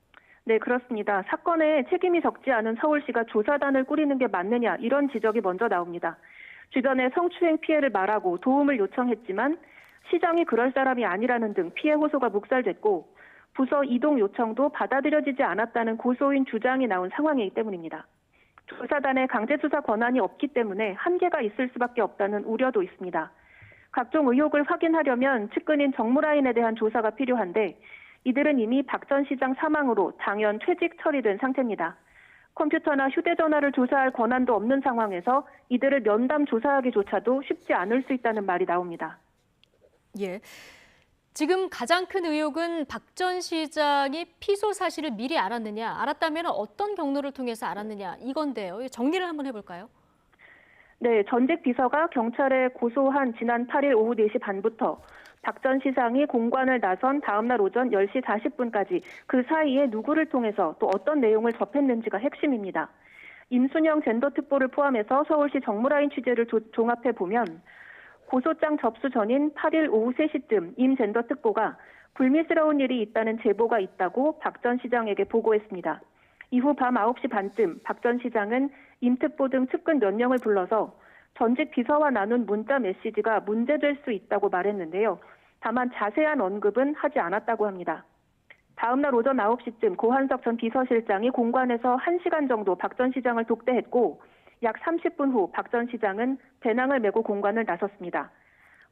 네, 그렇습니다. 사건에 책임이 적지 않은 서울시가 조사단을 꾸리는 게 맞느냐 이런 지적이 먼저 나옵니다. 주변에 성추행 피해를 말하고 도움을 요청했지만 시장이 그럴 사람이 아니라는 등 피해 호소가 묵살됐고 부서 이동 요청도 받아들여지지 않았다는 고소인 주장이 나온 상황이기 때문입니다. 조사단의 강제수사 권한이 없기 때문에 한계가 있을 수밖에 없다는 우려도 있습니다. 각종 의혹을 확인하려면 측근인 정무라인에 대한 조사가 필요한데 이들은 이미 박 전 시장 사망으로 당연 퇴직 처리된 상태입니다. 컴퓨터나 휴대전화를 조사할 권한도 없는 상황에서 이들을 면담 조사하기조차도 쉽지 않을 수 있다는 말이 나옵니다. 예. 지금 가장 큰 의혹은 박 전 시장이 피소 사실을 미리 알았느냐, 알았다면 어떤 경로를 통해서 알았느냐 이건데요. 정리를 한번 해볼까요? 네, 전직 비서가 경찰에 고소한 지난 8일 오후 4시 반부터 박 전 시장이 공관을 나선 다음 날 오전 10시 40분까지 그 사이에 누구를 통해서 또 어떤 내용을 접했는지가 핵심입니다. 임순영 젠더특보를 포함해서 서울시 정무라인 취재를 종합해 보면 고소장 접수 전인 8일 오후 3시쯤 임 젠더특보가 불미스러운 일이 있다는 제보가 있다고 박 전 시장에게 보고했습니다. 이후 밤 9시 반쯤 박 전 시장은 임 특보 등 측근 몇 명을 불러서 전직 비서와 나눈 문자 메시지가 문제될 수 있다고 말했는데요. 다만 자세한 언급은 하지 않았다고 합니다. 다음 날 오전 9시쯤 고한석 전 비서실장이 공관에서 1시간 정도 박 전 시장을 독대했고 약 30분 후 박 전 시장은 배낭을 메고 공관을 나섰습니다.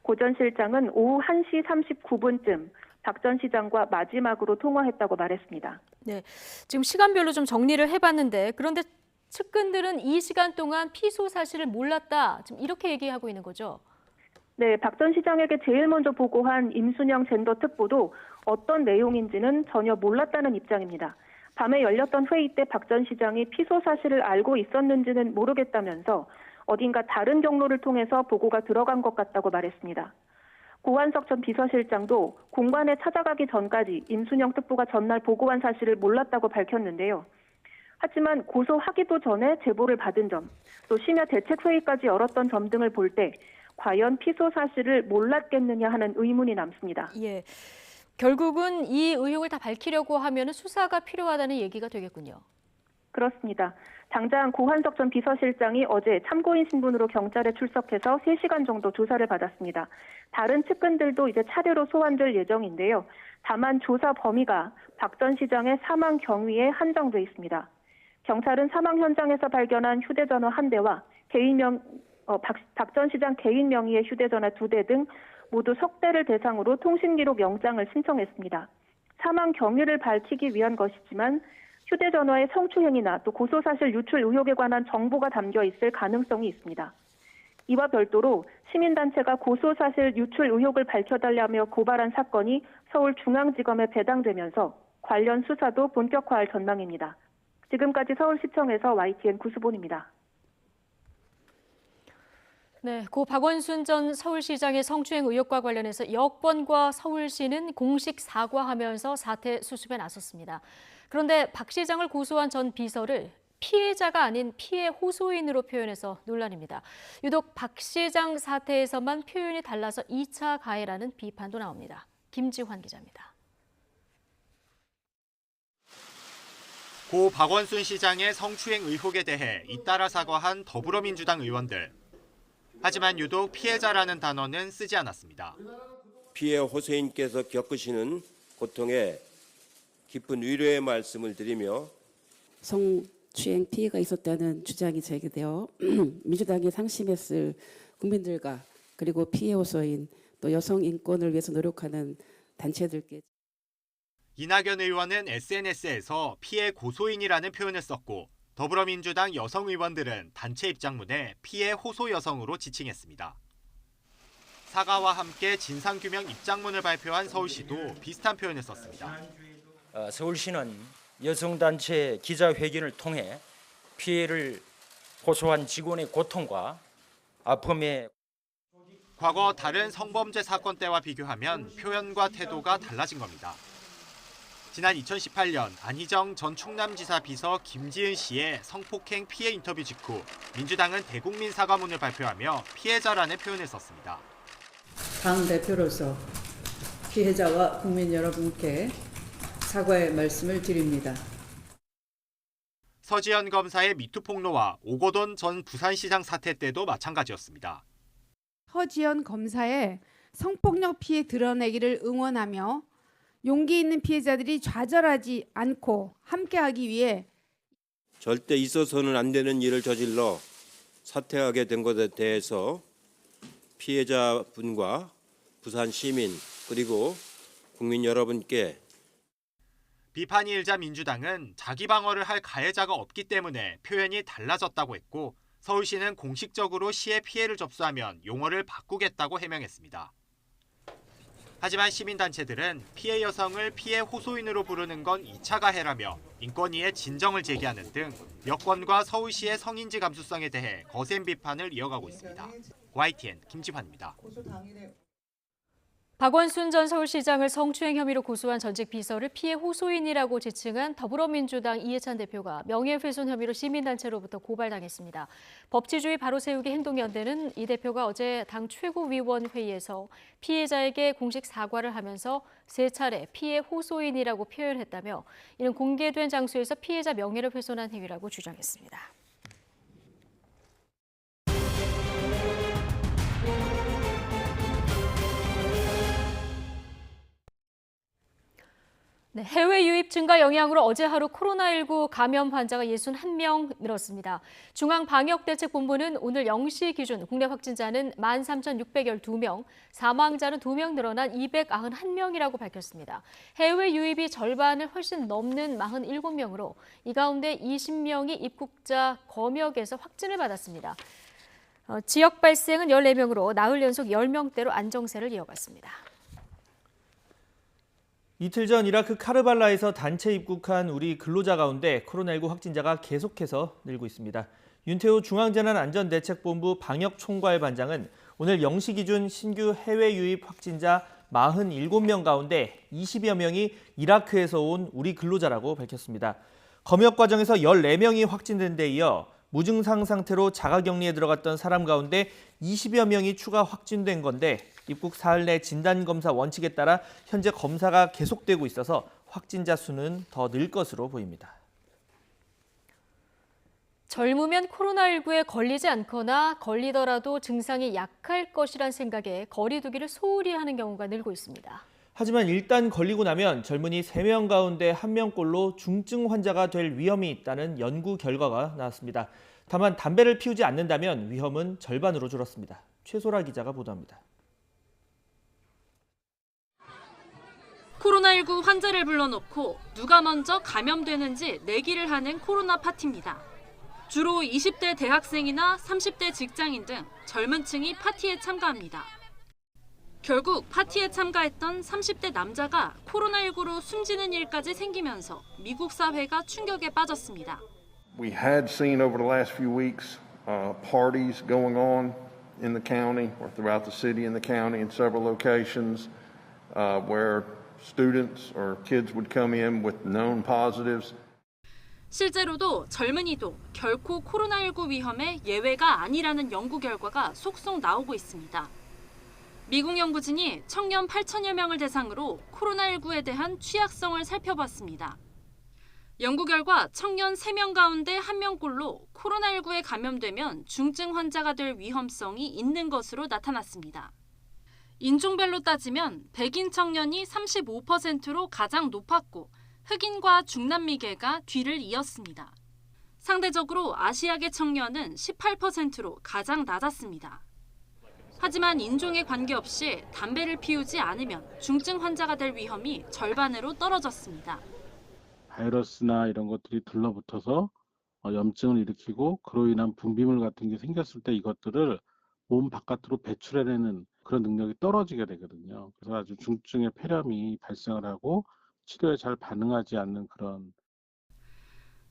고 전 실장은 오후 1시 39분쯤 박 전 시장과 마지막으로 통화했다고 말했습니다. 네, 지금 시간별로 좀 정리를 해봤는데 그런데 측근들은 이 시간 동안 피소 사실을 몰랐다 지금 이렇게 얘기하고 있는 거죠? 네, 박 전 시장에게 제일 먼저 보고한 임순영 젠더특보도 어떤 내용인지는 전혀 몰랐다는 입장입니다. 밤에 열렸던 회의 때 박 전 시장이 피소 사실을 알고 있었는지는 모르겠다면서 어딘가 다른 경로를 통해서 보고가 들어간 것 같다고 말했습니다. 고한석 전 비서실장도 공관에 찾아가기 전까지 임순영 특보가 전날 보고한 사실을 몰랐다고 밝혔는데요. 하지만 고소하기도 전에 제보를 받은 점, 또 심야 대책회의까지 열었던 점 등을 볼 때 과연 피소 사실을 몰랐겠느냐 하는 의문이 남습니다. 예, 결국은 이 의혹을 다 밝히려고 하면 수사가 필요하다는 얘기가 되겠군요. 그렇습니다. 당장 고한석 전 비서실장이 어제 참고인 신분으로 경찰에 출석해서 3시간 정도 조사를 받았습니다. 다른 측근들도 이제 차례로 소환될 예정인데요. 다만 조사 범위가 박 전 시장의 사망 경위에 한정돼 있습니다. 경찰은 사망 현장에서 발견한 휴대전화 1대와 박 전 시장 개인 명의의 휴대전화 2대 등 모두 석 대를 대상으로 통신기록 영장을 신청했습니다. 사망 경위를 밝히기 위한 것이지만 휴대전화의 성추행이나 또 고소사실 유출 의혹에 관한 정보가 담겨 있을 가능성이 있습니다. 이와 별도로 시민단체가 고소사실 유출 의혹을 밝혀달라며 고발한 사건이 서울중앙지검에 배당되면서 관련 수사도 본격화할 전망입니다. 지금까지 서울시청에서 YTN 구수본입니다. 네, 고 박원순 전 서울시장의 성추행 의혹과 관련해서 여권과 서울시는 공식 사과하면서 사태 수습에 나섰습니다. 그런데 박 시장을 고소한 전 비서를 피해자가 아닌 피해 호소인으로 표현해서 논란입니다. 유독 박 시장 사태에서만 표현이 달라서 2차 가해라는 비판도 나옵니다. 김지환 기자입니다. 고 박원순 시장의 성추행 의혹에 대해 잇따라 사과한 더불어민주당 의원들. 하지만 유독 피해자라는 단어는 쓰지 않았습니다. 피해 호소인께서 겪으시는 고통에 깊은 위로의 말씀을 드리며 성추행 피해가 있었다는 주장이 제기되어 민주당이 상심했을 국민들과 그리고 피해 호소인 또 여성 인권을 위해서 노력하는 단체들께 이낙연 의원은 SNS에서 피해 고소인이라는 표현을 썼고 더불어민주당 여성 의원들은 단체 입장문에 피해 호소 여성으로 지칭했습니다. 사과와 함께 진상규명 입장문을 발표한 서울시도 비슷한 표현을 썼습니다. 서울시는 여성단체 기자회견을 통해 피해를 호소한 직원의 고통과 아픔에 과거 다른 성범죄 사건 때와 비교하면 표현과 태도가 달라진 겁니다. 지난 2018년 안희정 전 충남지사 비서 김지은 씨의 성폭행 피해 인터뷰 직후 민주당은 대국민 사과문을 발표하며 피해자라는 표현을 썼습니다. 당 대표로서 피해자와 국민 여러분께 사과의 말씀을 드립니다. 서지현 검사의 미투 폭로와 오거돈 전 부산시장 사태 때도 마찬가지였습니다. 서지현 검사의 성폭력 피해 드러내기를 응원하며 용기 있는 피해자들이 좌절하지 않고 함께하기 위해 절대 있어서는 안 되는 일을 저질러 사퇴하게 된 것에 대해서 피해자분과 부산 시민 그리고 국민 여러분께 비판이 일자 민주당은 자기 방어를 할 가해자가 없기 때문에 표현이 달라졌다고 했고 서울시는 공식적으로 시의 피해를 접수하면 용어를 바꾸겠다고 해명했습니다. 하지만 시민단체들은 피해 여성을 피해 호소인으로 부르는 건 2차 가해라며 인권위에 진정을 제기하는 등 여권과 서울시의 성인지 감수성에 대해 거센 비판을 이어가고 있습니다. YTN 김지환입니다. 박원순 전 서울시장을 성추행 혐의로 고소한 전직 비서를 피해 호소인이라고 지칭한 더불어민주당 이해찬 대표가 명예훼손 혐의로 시민단체로부터 고발당했습니다. 법치주의 바로 세우기 행동연대는 이 대표가 어제 당 최고위원회의에서 피해자에게 공식 사과를 하면서 3차례 피해 호소인이라고 표현했다며 이는 공개된 장소에서 피해자 명예를 훼손한 행위라고 주장했습니다. 네, 해외 유입 증가 영향으로 어제 하루 코로나19 감염 환자가 61명 늘었습니다. 중앙방역대책본부는 오늘 0시 기준 국내 확진자는 13,612명, 사망자는 2명 늘어난 291명이라고 밝혔습니다. 해외 유입이 절반을 훨씬 넘는 47명으로 이 가운데 20명이 입국자 검역에서 확진을 받았습니다. 지역 발생은 14명으로 나흘 연속 10명대로 안정세를 이어갔습니다. 이틀 전 이라크 카르발라에서 단체 입국한 우리 근로자 가운데 코로나19 확진자가 계속해서 늘고 있습니다. 윤태호 중앙재난안전대책본부 방역총괄반장은 오늘 0시 기준 신규 해외 유입 확진자 47명 가운데 20여 명이 이라크에서 온 우리 근로자라고 밝혔습니다. 검역 과정에서 14명이 확진된 데 이어 무증상 상태로 자가격리에 들어갔던 사람 가운데 20여 명이 추가 확진된 건데 입국 사흘 내 진단검사 원칙에 따라 현재 검사가 계속되고 있어서 확진자 수는 더 늘 것으로 보입니다. 젊으면 코로나19에 걸리지 않거나 걸리더라도 증상이 약할 것이란 생각에 거리 두기를 소홀히 하는 경우가 늘고 있습니다. 하지만 일단 걸리고 나면 젊은이 3명 가운데 1명꼴로 중증 환자가 될 위험이 있다는 연구 결과가 나왔습니다. 다만 담배를 피우지 않는다면 위험은 절반으로 줄었습니다. 최소라 기자가 보도합니다. 코로나19 환자를 불러놓고 누가 먼저 감염되는지 내기를 하는 코로나 파티입니다. 주로 20대 대학생이나 30대 직장인 등 젊은 층이 파티에 참가합니다. 결국 파티에 참가했던 30대 남자가 코로나19로 숨지는 일까지 생기면서 미국 사회가 충격에 빠졌습니다. We had seen over the last few weeks parties going on in the county or throughout the city and the county in several locations where students or kids would come in with known positives. 실제로도 젊은이도 결코 코로나19 위험의 예외가 아니라는 연구 결과가 속속 나오고 있습니다. 미국 연구진이 청년 8천여 명을 대상으로 코로나19에 대한 취약성을 살펴봤습니다. 연구 결과 청년 3명 가운데 1명꼴로 코로나19에 감염되면 중증 환자가 될 위험성이 있는 것으로 나타났습니다. 인종별로 따지면 백인 청년이 35%로 가장 높았고 흑인과 중남미계가 뒤를 이었습니다. 상대적으로 아시아계 청년은 18%로 가장 낮았습니다. 하지만 인종에 관계없이 담배를 피우지 않으면 중증 환자가 될 위험이 절반으로 떨어졌습니다. 바이러스나 이런 것들이 들러붙어서 염증을 일으키고 그로 인한 분비물 같은 게 생겼을 때 이것들을 몸 바깥으로 배출해내는 그런 능력이 떨어지게 되거든요. 그래서 아주 중증의 폐렴이 발생을 하고 치료에 잘 반응하지 않는 그런.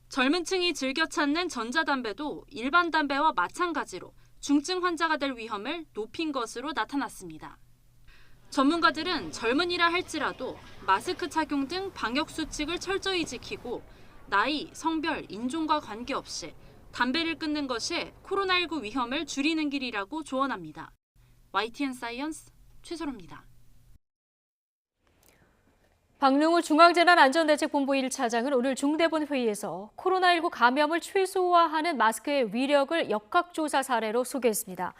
젊은 층이 즐겨 찾는 전자담배도 일반 담배와 마찬가지로 중증 환자가 될 위험을 높인 것으로 나타났습니다. 전문가들은 젊은이라 할지라도 마스크 착용 등 방역 수칙을 철저히 지키고 나이, 성별, 인종과 관계없이 담배를 끊는 것이 코로나19 위험을 줄이는 길이라고 조언합니다. YTN 사이언스 최소로입니다. 박능우 중앙재난안전대책본부 1차장은 오늘 중대본 회의에서 코로나19 감염을 최소화하는 마스크의 위력을 역학조사 사례로 소개했습니다.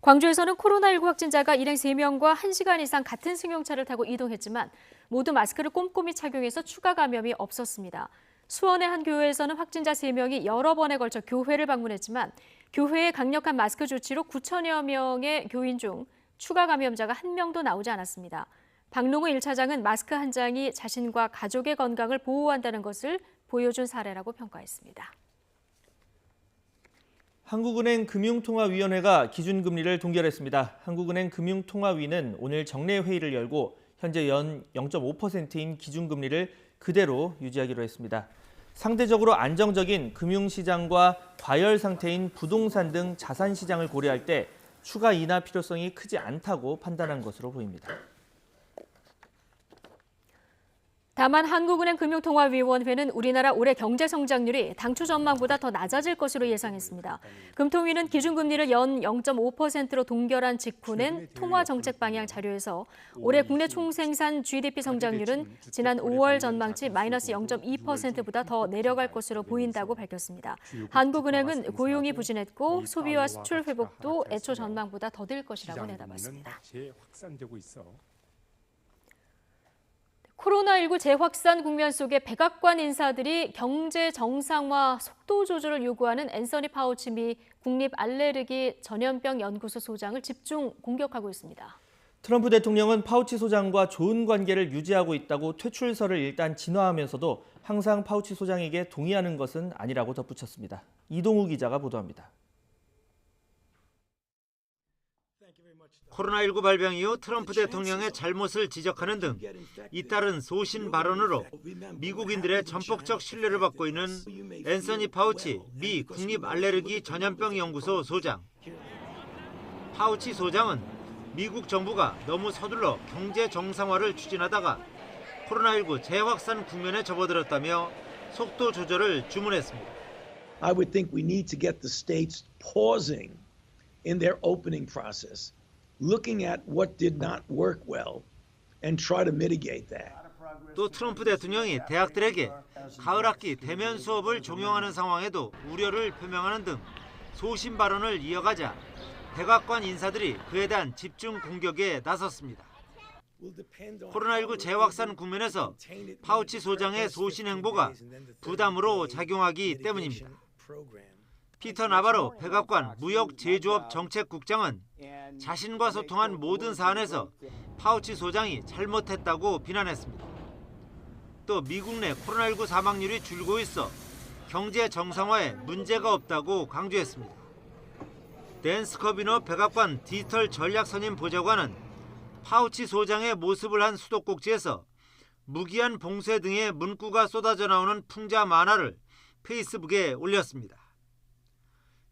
광주에서는 코로나19 확진자가 일행 3명과 1시간 이상 같은 승용차를 타고 이동했지만 모두 마스크를 꼼꼼히 착용해서 추가 감염이 없었습니다. 수원의 한 교회에서는 확진자 3명이 여러 번에 걸쳐 교회를 방문했지만 교회의 강력한 마스크 조치로 9천여 명의 교인 중 추가 감염자가 1명도 나오지 않았습니다. 박능우 1차장은 마스크 한 장이 자신과 가족의 건강을 보호한다는 것을 보여준 사례라고 평가했습니다. 한국은행 금융통화위원회가 기준금리를 동결했습니다. 한국은행 금융통화위는 오늘 정례 회의를 열고 현재 연 0.5%인 기준금리를 그대로 유지하기로 했습니다. 상대적으로 안정적인 금융시장과 과열 상태인 부동산 등 자산시장을 고려할 때 추가 인하 필요성이 크지 않다고 판단한 것으로 보입니다. 다만 한국은행 금융통화위원회는 우리나라 올해 경제 성장률이 당초 전망보다 더 낮아질 것으로 예상했습니다. 금통위는 기준금리를 연 0.5%로 동결한 직후 낸 통화정책 방향 자료에서 올해 국내 총생산 GDP 성장률은 지난 5월 전망치 마이너스 0.2%보다 더 내려갈 것으로 보인다고 밝혔습니다. 한국은행은 고용이 부진했고 소비와 수출 회복도 애초 전망보다 더딜 것이라고 내다봤습니다. 코로나19 재확산 국면 속에 백악관 인사들이 경제 정상화 속도 조절을 요구하는 앤서니 파우치 미 국립알레르기 전염병 연구소 소장을 집중 공격하고 있습니다. 트럼프 대통령은 파우치 소장과 좋은 관계를 유지하고 있다고 퇴출설을 일단 진화하면서도 항상 파우치 소장에게 동의하는 것은 아니라고 덧붙였습니다. 이동우 기자가 보도합니다. 코로나19 발병 이후 트럼프 대통령의 잘못을 지적하는 등 잇따른 소신 발언으로 미국인들의 전폭적 신뢰를 받고 있는 앤서니 파우치 미 국립알레르기 전염병 연구소 소장. 파우치 소장은 미국 정부가 너무 서둘러 경제 정상화를 추진하다가 코로나19 재확산 국면에 접어들었다며 속도 조절을 주문했습니다. I would think we need to get the states pausing in their opening process. Looking at what did not work well and try to mitigate that. 또 트럼프 대통령이 대학들에게 가을 학기 대면 수업을 종용하는 상황에도 우려를 표명하는 등 소신 발언을 이어가자 백악관 인사들이 그에 대한 집중 공격에 나섰습니다. 코로나19 재확산 국면에서 파우치 소장의 소신 행보가 부담으로 작용하기 때문입니다. 피터 나바로 백악관 무역제조업 정책국장은 자신과 소통한 모든 사안에서 파우치 소장이 잘못했다고 비난했습니다. 또 미국 내 코로나19 사망률이 줄고 있어 경제 정상화에 문제가 없다고 강조했습니다. 댄 스커비너 백악관 디지털 전략 선임 보좌관은 파우치 소장의 모습을 한 수도꼭지에서 무기한 봉쇄 등의 문구가 쏟아져 나오는 풍자 만화를 페이스북에 올렸습니다.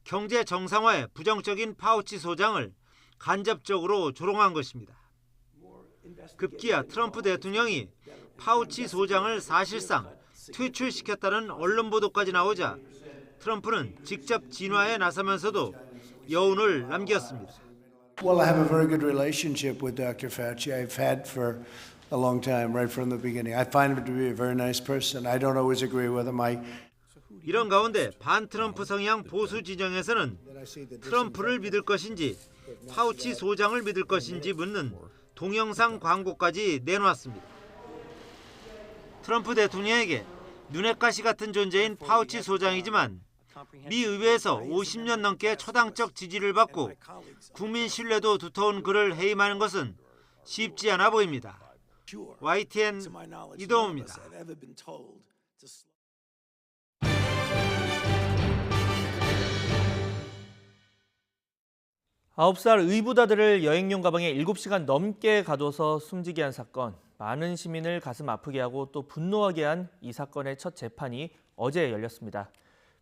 경제 정상화에 부정적인 파우치 소장을 간접적으로 조롱한 것입니다. 급기야 트럼프 대통령이 파우치 소장을 사실상 퇴출시켰다는 언론 보도까지 나오자 트럼프는 직접 진화에 나서면서도 여운을 남겼습니다. Well, I have a very good relationship with Dr. Fauci. I've had for a long time, right from the beginning. I find him to be a very nice person. I don't always agree with him. 이런 가운데 반트럼프 성향 보수 진영에서는 트럼프를 믿을 것인지 파우치 소장을 믿을 것인지 묻는 동영상 광고까지 내놓았습니다. 트럼프 대통령에게 눈엣 가시 같은 존재인 파우치 소장이지만 미 의회에서 50년 넘게 초당적 지지를 받고 국민 신뢰도 두터운 그를 해임하는 것은 쉽지 않아 보입니다. YTN 이동호입니다. 9살 의붓아들을 여행용 가방에 7시간 넘게 가둬서 숨지게 한 사건. 많은 시민을 가슴 아프게 하고 또 분노하게 한 이 사건의 첫 재판이 어제 열렸습니다.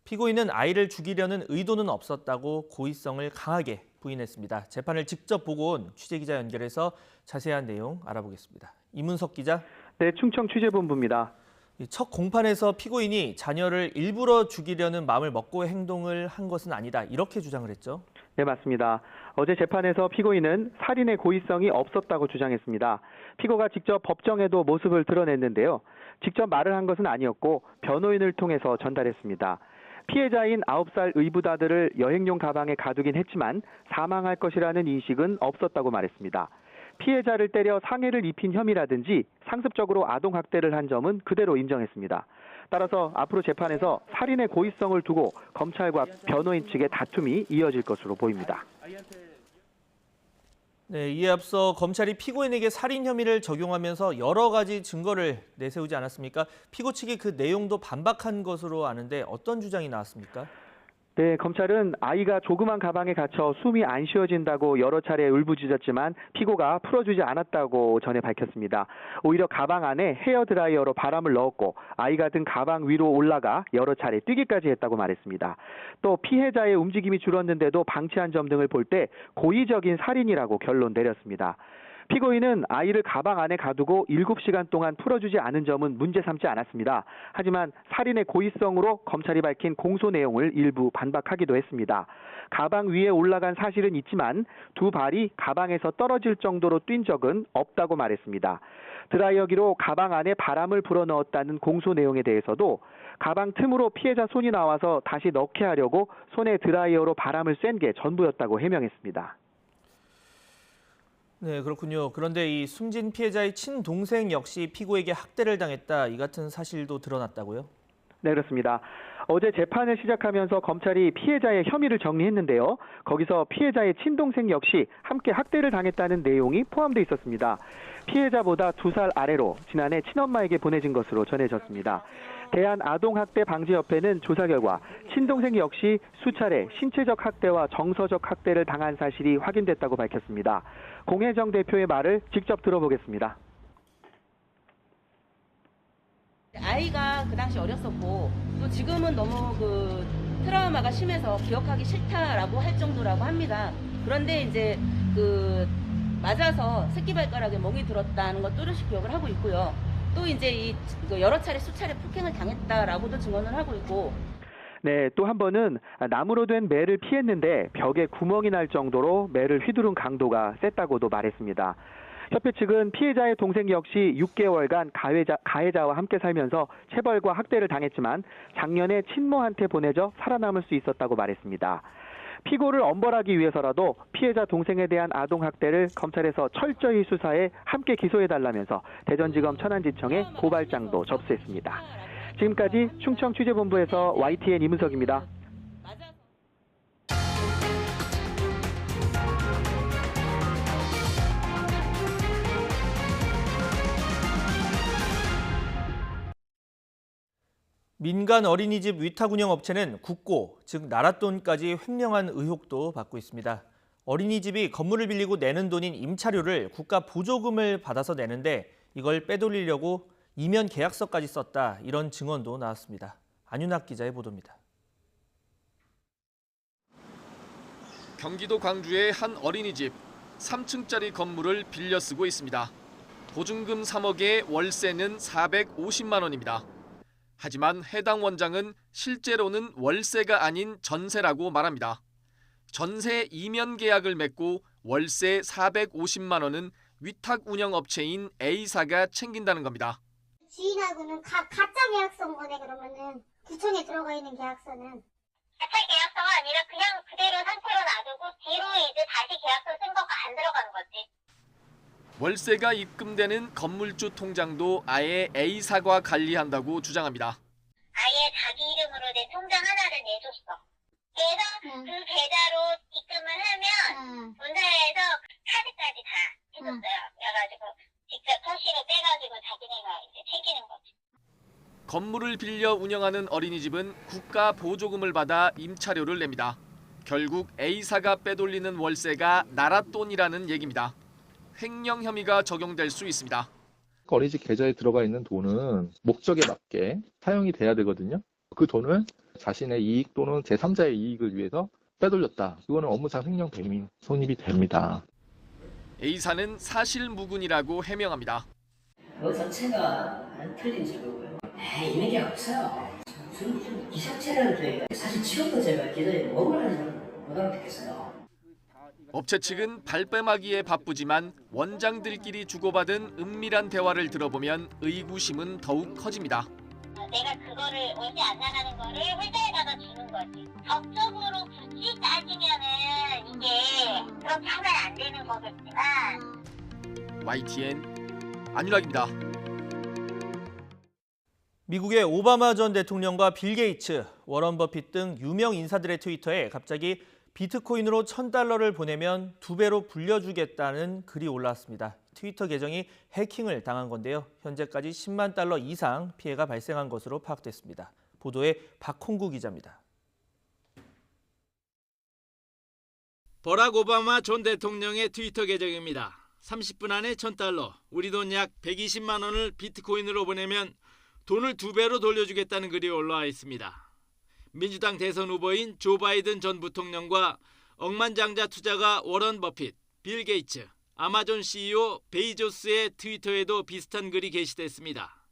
피고인은 아이를 죽이려는 의도는 없었다고 고의성을 강하게 부인했습니다. 재판을 직접 보고 온 취재기자 연결해서 자세한 내용 알아보겠습니다. 이문석 기자. 네, 충청 취재본부입니다. 첫 공판에서 피고인이 자녀를 일부러 죽이려는 마음을 먹고 행동을 한 것은 아니다, 이렇게 주장을 했죠. 네, 맞습니다. 어제 재판에서 피고인은 살인의 고의성이 없었다고 주장했습니다. 피고가 직접 법정에도 모습을 드러냈는데요. 직접 말을 한 것은 아니었고 변호인을 통해서 전달했습니다. 피해자인 9살 의붓아들을 여행용 가방에 가두긴 했지만 사망할 것이라는 인식은 없었다고 말했습니다. 피해자를 때려 상해를 입힌 혐의라든지 상습적으로 아동학대를 한 점은 그대로 인정했습니다. 따라서 앞으로 재판에서 살인의 고의성을 두고 검찰과 변호인 측의 다툼이 이어질 것으로 보입니다. 네, 이에 앞서 검찰이 피고인에게 살인 혐의를 적용하면서 여러 가지 증거를 내세우지 않았습니까? 피고 측이 그 내용도 반박한 것으로 아는데 어떤 주장이 나왔습니까? 네, 검찰은 아이가 조그만 가방에 갇혀 숨이 안 쉬어진다고 여러 차례 울부짖었지만 피고가 풀어주지 않았다고 전에 밝혔습니다. 오히려 가방 안에 헤어드라이어로 바람을 넣었고 아이가 든 가방 위로 올라가 여러 차례 뛰기까지 했다고 말했습니다. 또 피해자의 움직임이 줄었는데도 방치한 점 등을 볼 때 고의적인 살인이라고 결론 내렸습니다. 피고인은 아이를 가방 안에 가두고 7시간 동안 풀어주지 않은 점은 문제 삼지 않았습니다. 하지만 살인의 고의성으로 검찰이 밝힌 공소 내용을 일부 반박하기도 했습니다. 가방 위에 올라간 사실은 있지만 두 발이 가방에서 떨어질 정도로 뛴 적은 없다고 말했습니다. 드라이어기로 가방 안에 바람을 불어넣었다는 공소 내용에 대해서도 가방 틈으로 피해자 손이 나와서 다시 넣게 하려고 손에 드라이어로 바람을 쐰 게 전부였다고 해명했습니다. 네, 그렇군요. 그런데 이 숨진 피해자의 친동생 역시 피고에게 학대를 당했다, 이 같은 사실도 드러났다고요? 네, 그렇습니다. 어제 재판을 시작하면서 검찰이 피해자의 혐의를 정리했는데요. 거기서 피해자의 친동생 역시 함께 학대를 당했다는 내용이 포함돼 있었습니다. 피해자보다 2살 아래로 지난해 친엄마에게 보내진 것으로 전해졌습니다. 대한아동학대방지협회는 조사 결과 친동생 역시 수차례 신체적 학대와 정서적 학대를 당한 사실이 확인됐다고 밝혔습니다. 공혜정 대표의 말을 직접 들어보겠습니다. 아이가 그 당시 어렸었고 또 지금은 너무 그 트라우마가 심해서 기억하기 싫다라고 할 정도라고 합니다. 그런데 이제 그 맞아서 새끼발가락에 멍이 들었다는 것 또렷이 기억을 하고 있고요. 또 이제 여러 차례 수차례 폭행을 당했다라고도 증언을 하고 있고. 네, 또 한 번은 나무로 된 매를 피했는데 벽에 구멍이 날 정도로 매를 휘두른 강도가 셌다고도 말했습니다. 협회 측은 피해자의 동생 역시 6개월간 가해자와 함께 살면서 체벌과 학대를 당했지만 작년에 친모한테 보내져 살아남을 수 있었다고 말했습니다. 피고를 엄벌하기 위해서라도 피해자 동생에 대한 아동학대를 검찰에서 철저히 수사해 함께 기소해달라면서 대전지검 천안지청에 고발장도 접수했습니다. 지금까지 충청 취재본부에서 YTN 이문석입니다. 민간 어린이집 위탁 운영 업체는 국고, 즉 나랏돈까지 횡령한 의혹도 받고 있습니다. 어린이집이 건물을 빌리고 내는 돈인 임차료를 국가 보조금을 받아서 내는데 이걸 빼돌리려고 이면 계약서까지 썼다, 이런 증언도 나왔습니다. 안윤학 기자의 보도입니다. 경기도 광주의 한 어린이집, 3층짜리 건물을 빌려 쓰고 있습니다. 보증금 3억에 월세는 450만 원입니다. 하지만 해당 원장은 실제로는 월세가 아닌 전세라고 말합니다. 전세 이면 계약을 맺고 월세 450만 원은 위탁 운영 업체인 A사가 챙긴다는 겁니다. 지인하고는 가짜 계약서 보내 그러면은 구청에 들어가 있는 계약서는 가짜 계약서가 아니라 그냥 그대로 상태로 놔두고 뒤로 이제 다시 계약서 쓴 거가 안 들어가는 거지. 월세가 입금되는 건물주 통장도 아예 A사가 관리한다고 주장합니다. 아예 자기 이름으로 내 통장 하나를 내줬어. 그래서 그 계좌로 입금을 하면 본사에서 카드까지 다 해줬어요. 그래가지고 직접 터시로 빼가지고 자기네가 이제 챙기는 거지. 건물을 빌려 운영하는 어린이집은 국가 보조금을 받아 임차료를 냅니다. 결국 A사가 빼돌리는 월세가 나라 돈이라는 얘기입니다. 횡령 혐의가 적용될 수 있습니다. 어린이집 계좌에 들어가 있는 돈은 목적에 맞게 사용이 돼야 되거든요. 그 돈을 자신의 이익 또는 제3자의 이익을 위해서 빼돌렸다. 그거는 업무상 횡령 배임 성립이 됩니다. A사는 사실무근이라고 해명합니다. 그 자체가 안 틀린 제거고요. 있는 게 없어요. 기사체라는 저희가 사실 지금도 제가 기자에 억울하지 못하겠어요. 업체 측은 발뺌하기에 바쁘지만 원장들끼리 주고받은 은밀한 대화를 들어보면 의구심은 더욱 커집니다. 내가 그거를 월세 안 나가는 거를 회사에다가 주는 거지. 법적으로 굳이 따지면은 이게 그렇게 하면 안 되는 거겠지만. YTN 안윤학입니다. 미국의 오바마 전 대통령과 빌 게이츠, 워런 버핏 등 유명 인사들의 트위터에 갑자기 비트코인으로 $1,000를 보내면 2배로 불려주겠다는 글이 올라왔습니다. 트위터 계정이 해킹을 당한 건데요. 현재까지 $10만 이상 피해가 발생한 것으로 파악됐습니다. 보도에 박홍구 기자입니다. 버락 오바마 전 대통령의 트위터 계정입니다. 30분 안에 $1,000, 우리 돈 약 120만 원을 비트코인으로 보내면 돈을 2배로 돌려주겠다는 글이 올라와 있습니다. 민주당 대선 후보인 조 바이든 전 부통령과 억만장자 투자가 워런 버핏, 빌 게이츠, 아마존 CEO 베이조스의 트위터에도 비슷한 글이 게시됐습니다.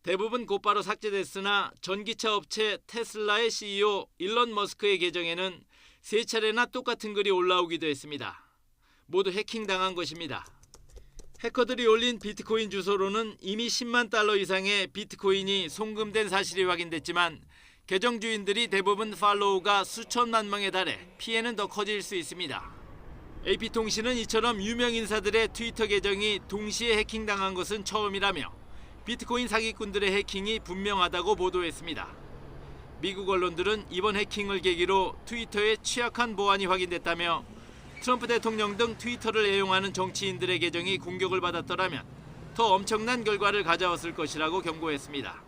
대부분 곧바로 삭제됐으나 전기차 업체 테슬라의 CEO 일론 머스크의 계정에는 3차례나 똑같은 글이 올라오기도 했습니다. 모두 해킹당한 것입니다. 해커들이 올린 비트코인 주소로는 이미 $10만 이상의 비트코인이 송금된 사실이 확인됐지만 계정 주인들이 대부분 팔로우가 수천만 명에 달해 피해는 더 커질 수 있습니다. AP통신은 이처럼 유명 인사들의 트위터 계정이 동시에 해킹당한 것은 처음이라며 비트코인 사기꾼들의 해킹이 분명하다고 보도했습니다. 미국 언론들은 이번 해킹을 계기로 트위터의 취약한 보안이 확인됐다며 트럼프 대통령 등 트위터를 애용하는 정치인들의 계정이 공격을 받았더라면 더 엄청난 결과를 가져왔을 것이라고 경고했습니다.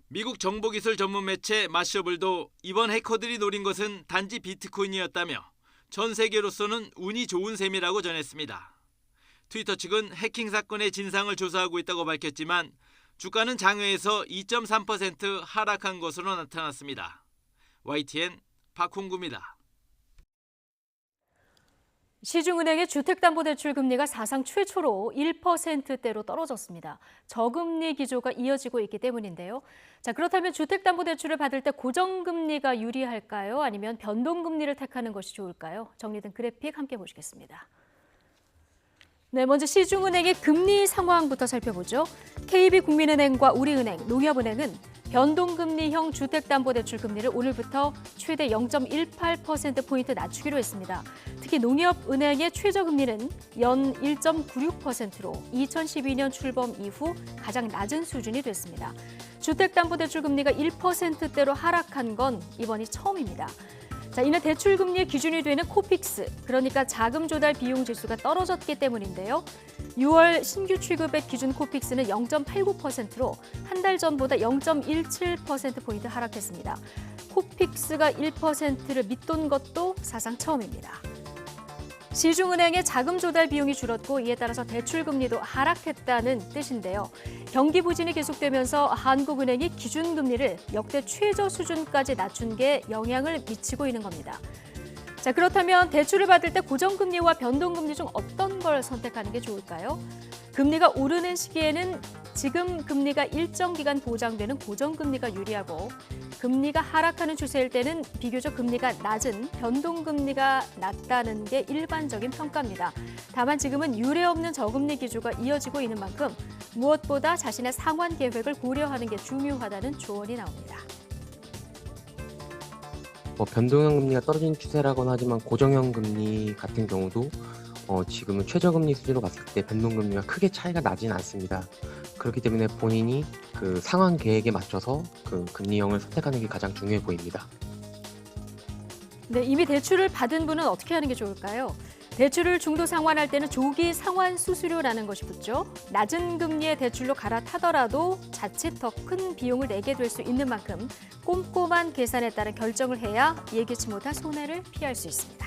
미국 정보기술 전문 매체 마셔블도 이번 해커들이 노린 것은 단지 비트코인이었다며 전 세계로서는 운이 좋은 셈이라고 전했습니다. 트위터 측은 해킹 사건의 진상을 조사하고 있다고 밝혔지만 주가는 장외에서 2.3% 하락한 것으로 나타났습니다. YTN 박홍구입니다. 시중은행의 주택담보대출 금리가 사상 최초로 1%대로 떨어졌습니다. 저금리 기조가 이어지고 있기 때문인데요. 자, 그렇다면 주택담보대출을 받을 때 고정금리가 유리할까요? 아니면 변동금리를 택하는 것이 좋을까요? 정리된 그래픽 함께 보시겠습니다. 네, 먼저 시중은행의 금리 상황부터 살펴보죠. KB국민은행과 우리은행, 농협은행은 변동금리형 주택담보대출 금리를 오늘부터 최대 0.18%포인트 낮추기로 했습니다. 특히 농협은행의 최저금리는 연 1.96%로 2012년 출범 이후 가장 낮은 수준이 됐습니다. 주택담보대출 금리가 1%대로 하락한 건 이번이 처음입니다. 자, 이는 대출금리의 기준이 되는 코픽스, 그러니까 자금 조달 비용 지수가 떨어졌기 때문인데요. 6월 신규 취급액 기준 코픽스는 0.89%로 한 달 전보다 0.17%포인트 하락했습니다. 코픽스가 1%를 밑돈 것도 사상 처음입니다. 시중은행의 자금 조달 비용이 줄었고 이에 따라서 대출금리도 하락했다는 뜻인데요. 경기 부진이 계속되면서 한국은행이 기준금리를 역대 최저 수준까지 낮춘 게 영향을 미치고 있는 겁니다. 자, 그렇다면 대출을 받을 때 고정금리와 변동금리 중 어떤 걸 선택하는 게 좋을까요? 금리가 오르는 시기에는 지금 금리가 일정 기간 보장되는 고정금리가 유리하고 금리가 하락하는 추세일 때는 비교적 금리가 낮은 변동금리가 낫다는 게 일반적인 평가입니다. 다만 지금은 유례 없는 저금리 기조가 이어지고 있는 만큼 무엇보다 자신의 상환 계획을 고려하는 게 중요하다는 조언이 나옵니다. 변동형 금리가 떨어지는 추세라고는 하지만 고정형 금리 같은 경우도 지금은 최저금리 수준으로 봤을 때 변동금리가 크게 차이가 나진 않습니다. 그렇기 때문에 본인이 그 상환 계획에 맞춰서 그 금리형을 선택하는 게 가장 중요해 보입니다. 네, 이미 대출을 받은 분은 어떻게 하는 게 좋을까요? 대출을 중도 상환할 때는 조기 상환 수수료라는 것이 붙죠. 낮은 금리의 대출로 갈아타더라도 자칫 더 큰 비용을 내게 될 수 있는 만큼 꼼꼼한 계산에 따른 결정을 해야 예기치 못한 손해를 피할 수 있습니다.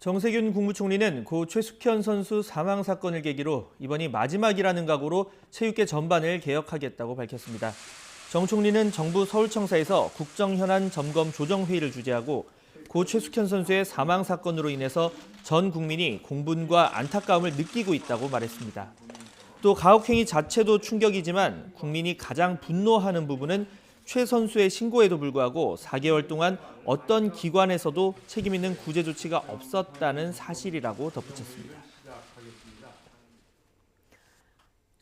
정세균 국무총리는 고 최숙현 선수 사망 사건을 계기로 이번이 마지막이라는 각오로 체육계 전반을 개혁하겠다고 밝혔습니다. 정 총리는 정부 서울청사에서 국정현안 점검 조정회의를 주재하고 고 최숙현 선수의 사망 사건으로 인해서 전 국민이 공분과 안타까움을 느끼고 있다고 말했습니다. 또 가혹행위 자체도 충격이지만 국민이 가장 분노하는 부분은 최 선수의 신고에도 불구하고 4개월 동안 어떤 기관에서도 책임 있는 구제 조치가 없었다는 사실이라고 덧붙였습니다.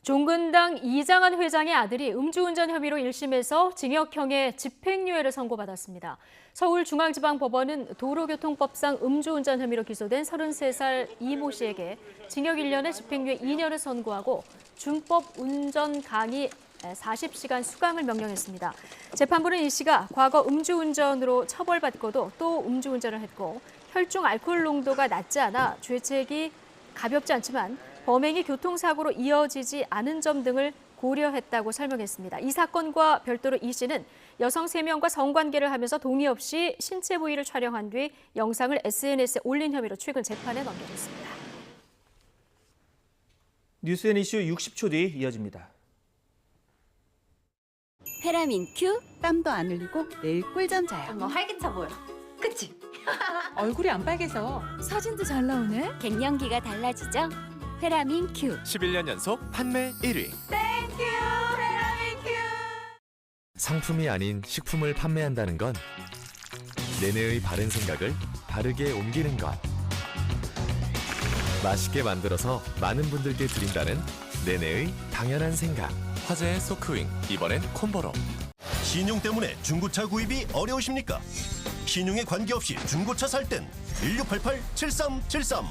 종근당 이장한 회장의 아들이 음주운전 혐의로 1심에서 징역형의 집행유예를 선고받았습니다. 서울중앙지방법원은 도로교통법상 음주운전 혐의로 기소된 33살 이모 씨에게 징역 1년에 집행유예 2년을 선고하고 준법 운전 강의 40시간 수강을 명령했습니다. 재판부는 이 씨가 과거 음주운전으로 처벌받고도 또 음주운전을 했고 혈중 알코올 농도가 낮지 않아 죄책이 가볍지 않지만 범행이 교통사고로 이어지지 않은 점 등을 고려했다고 설명했습니다. 이 사건과 별도로 이 씨는 여성 3명과 성관계를 하면서 동의 없이 신체 부위를 촬영한 뒤 영상을 SNS에 올린 혐의로 최근 재판에 넘겨졌습니다. 뉴스앤이슈 60초 뒤 이어집니다. 페라민 Q 땀도 안 흘리고 내일 꿀잠 자요. 활기차 보여. 그치? 얼굴이 안 빨개서 사진도 잘 나오네. 갱년기가 달라지죠? 페라민 Q. 11년 연속 판매 1위. 땡큐 페라민 Q. 상품이 아닌 식품을 판매한다는 건 내내의 바른 생각을 바르게 옮기는 것. 맛있게 만들어서 많은 분들께 드린다는 내내의 당연한 생각. 화재의 소크윙, 이번엔 콤보로. 신용 때문에 중고차 구입이 어려우십니까? 신용에 관계없이 중고차 살 땐 1688-7373.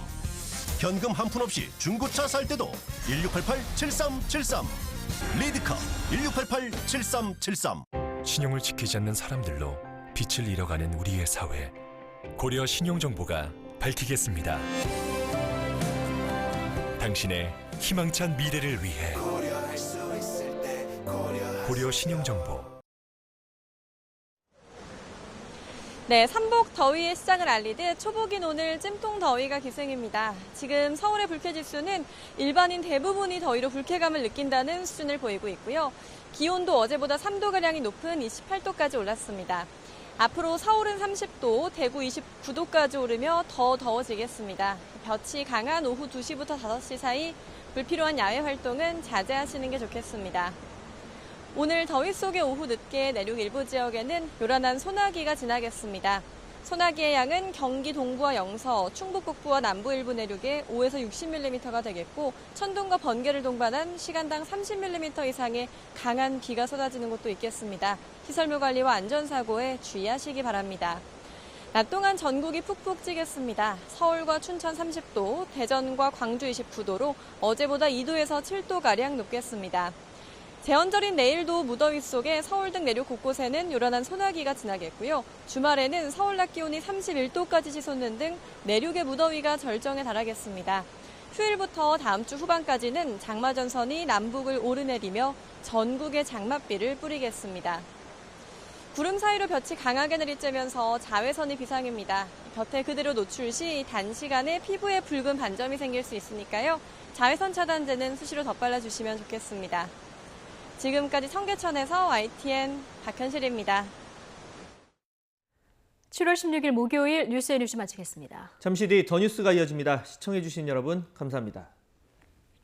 현금 한 푼 없이 중고차 살 때도 1688-7373. 리드카 1688-7373. 신용을 지키지 않는 사람들로 빛을 잃어가는 우리의 사회. 고려 신용정보가 밝히겠습니다. 당신의 희망찬 미래를 위해 고려 신용정보. 네, 삼복 더위의 시작을 알리듯 초복인 오늘 찜통 더위가 기승입니다. 지금 서울의 불쾌지수는 일반인 대부분이 더위로 불쾌감을 느낀다는 수준을 보이고 있고요. 기온도 어제보다 3도가량이 높은 28도까지 올랐습니다. 앞으로 서울은 30도, 대구 29도까지 오르며 더 더워지겠습니다. 볕이 강한 오후 2시부터 5시 사이 불필요한 야외 활동은 자제하시는 게 좋겠습니다. 오늘 더위 속에 오후 늦게 내륙 일부 지역에는 요란한 소나기가 지나겠습니다. 소나기의 양은 경기 동부와 영서, 충북 북부와 남부 일부 내륙에 5에서 60mm가 되겠고 천둥과 번개를 동반한 시간당 30mm 이상의 강한 비가 쏟아지는 곳도 있겠습니다. 시설물 관리와 안전사고에 주의하시기 바랍니다. 낮 동안 전국이 푹푹 찌겠습니다. 서울과 춘천 30도, 대전과 광주 29도로 어제보다 2도에서 7도가량 높겠습니다. 제헌절인 내일도 무더위 속에 서울 등 내륙 곳곳에는 요란한 소나기가 지나겠고요. 주말에는 서울 낮 기온이 31도까지 치솟는 등 내륙의 무더위가 절정에 달하겠습니다. 휴일부터 다음 주 후반까지는 장마전선이 남북을 오르내리며 전국에 장맛비를 뿌리겠습니다. 구름 사이로 볕이 강하게 내리쬐면서 자외선이 비상입니다. 볕에 그대로 노출 시 단시간에 피부에 붉은 반점이 생길 수 있으니까요. 자외선 차단제는 수시로 덧발라주시면 좋겠습니다. 지금까지 청계천에서 YTN 박현실입니다. 7월 16일 목요일 뉴스의 뉴스 마치겠습니다. 잠시 뒤 더 뉴스가 이어집니다. 시청해주신 여러분 감사합니다.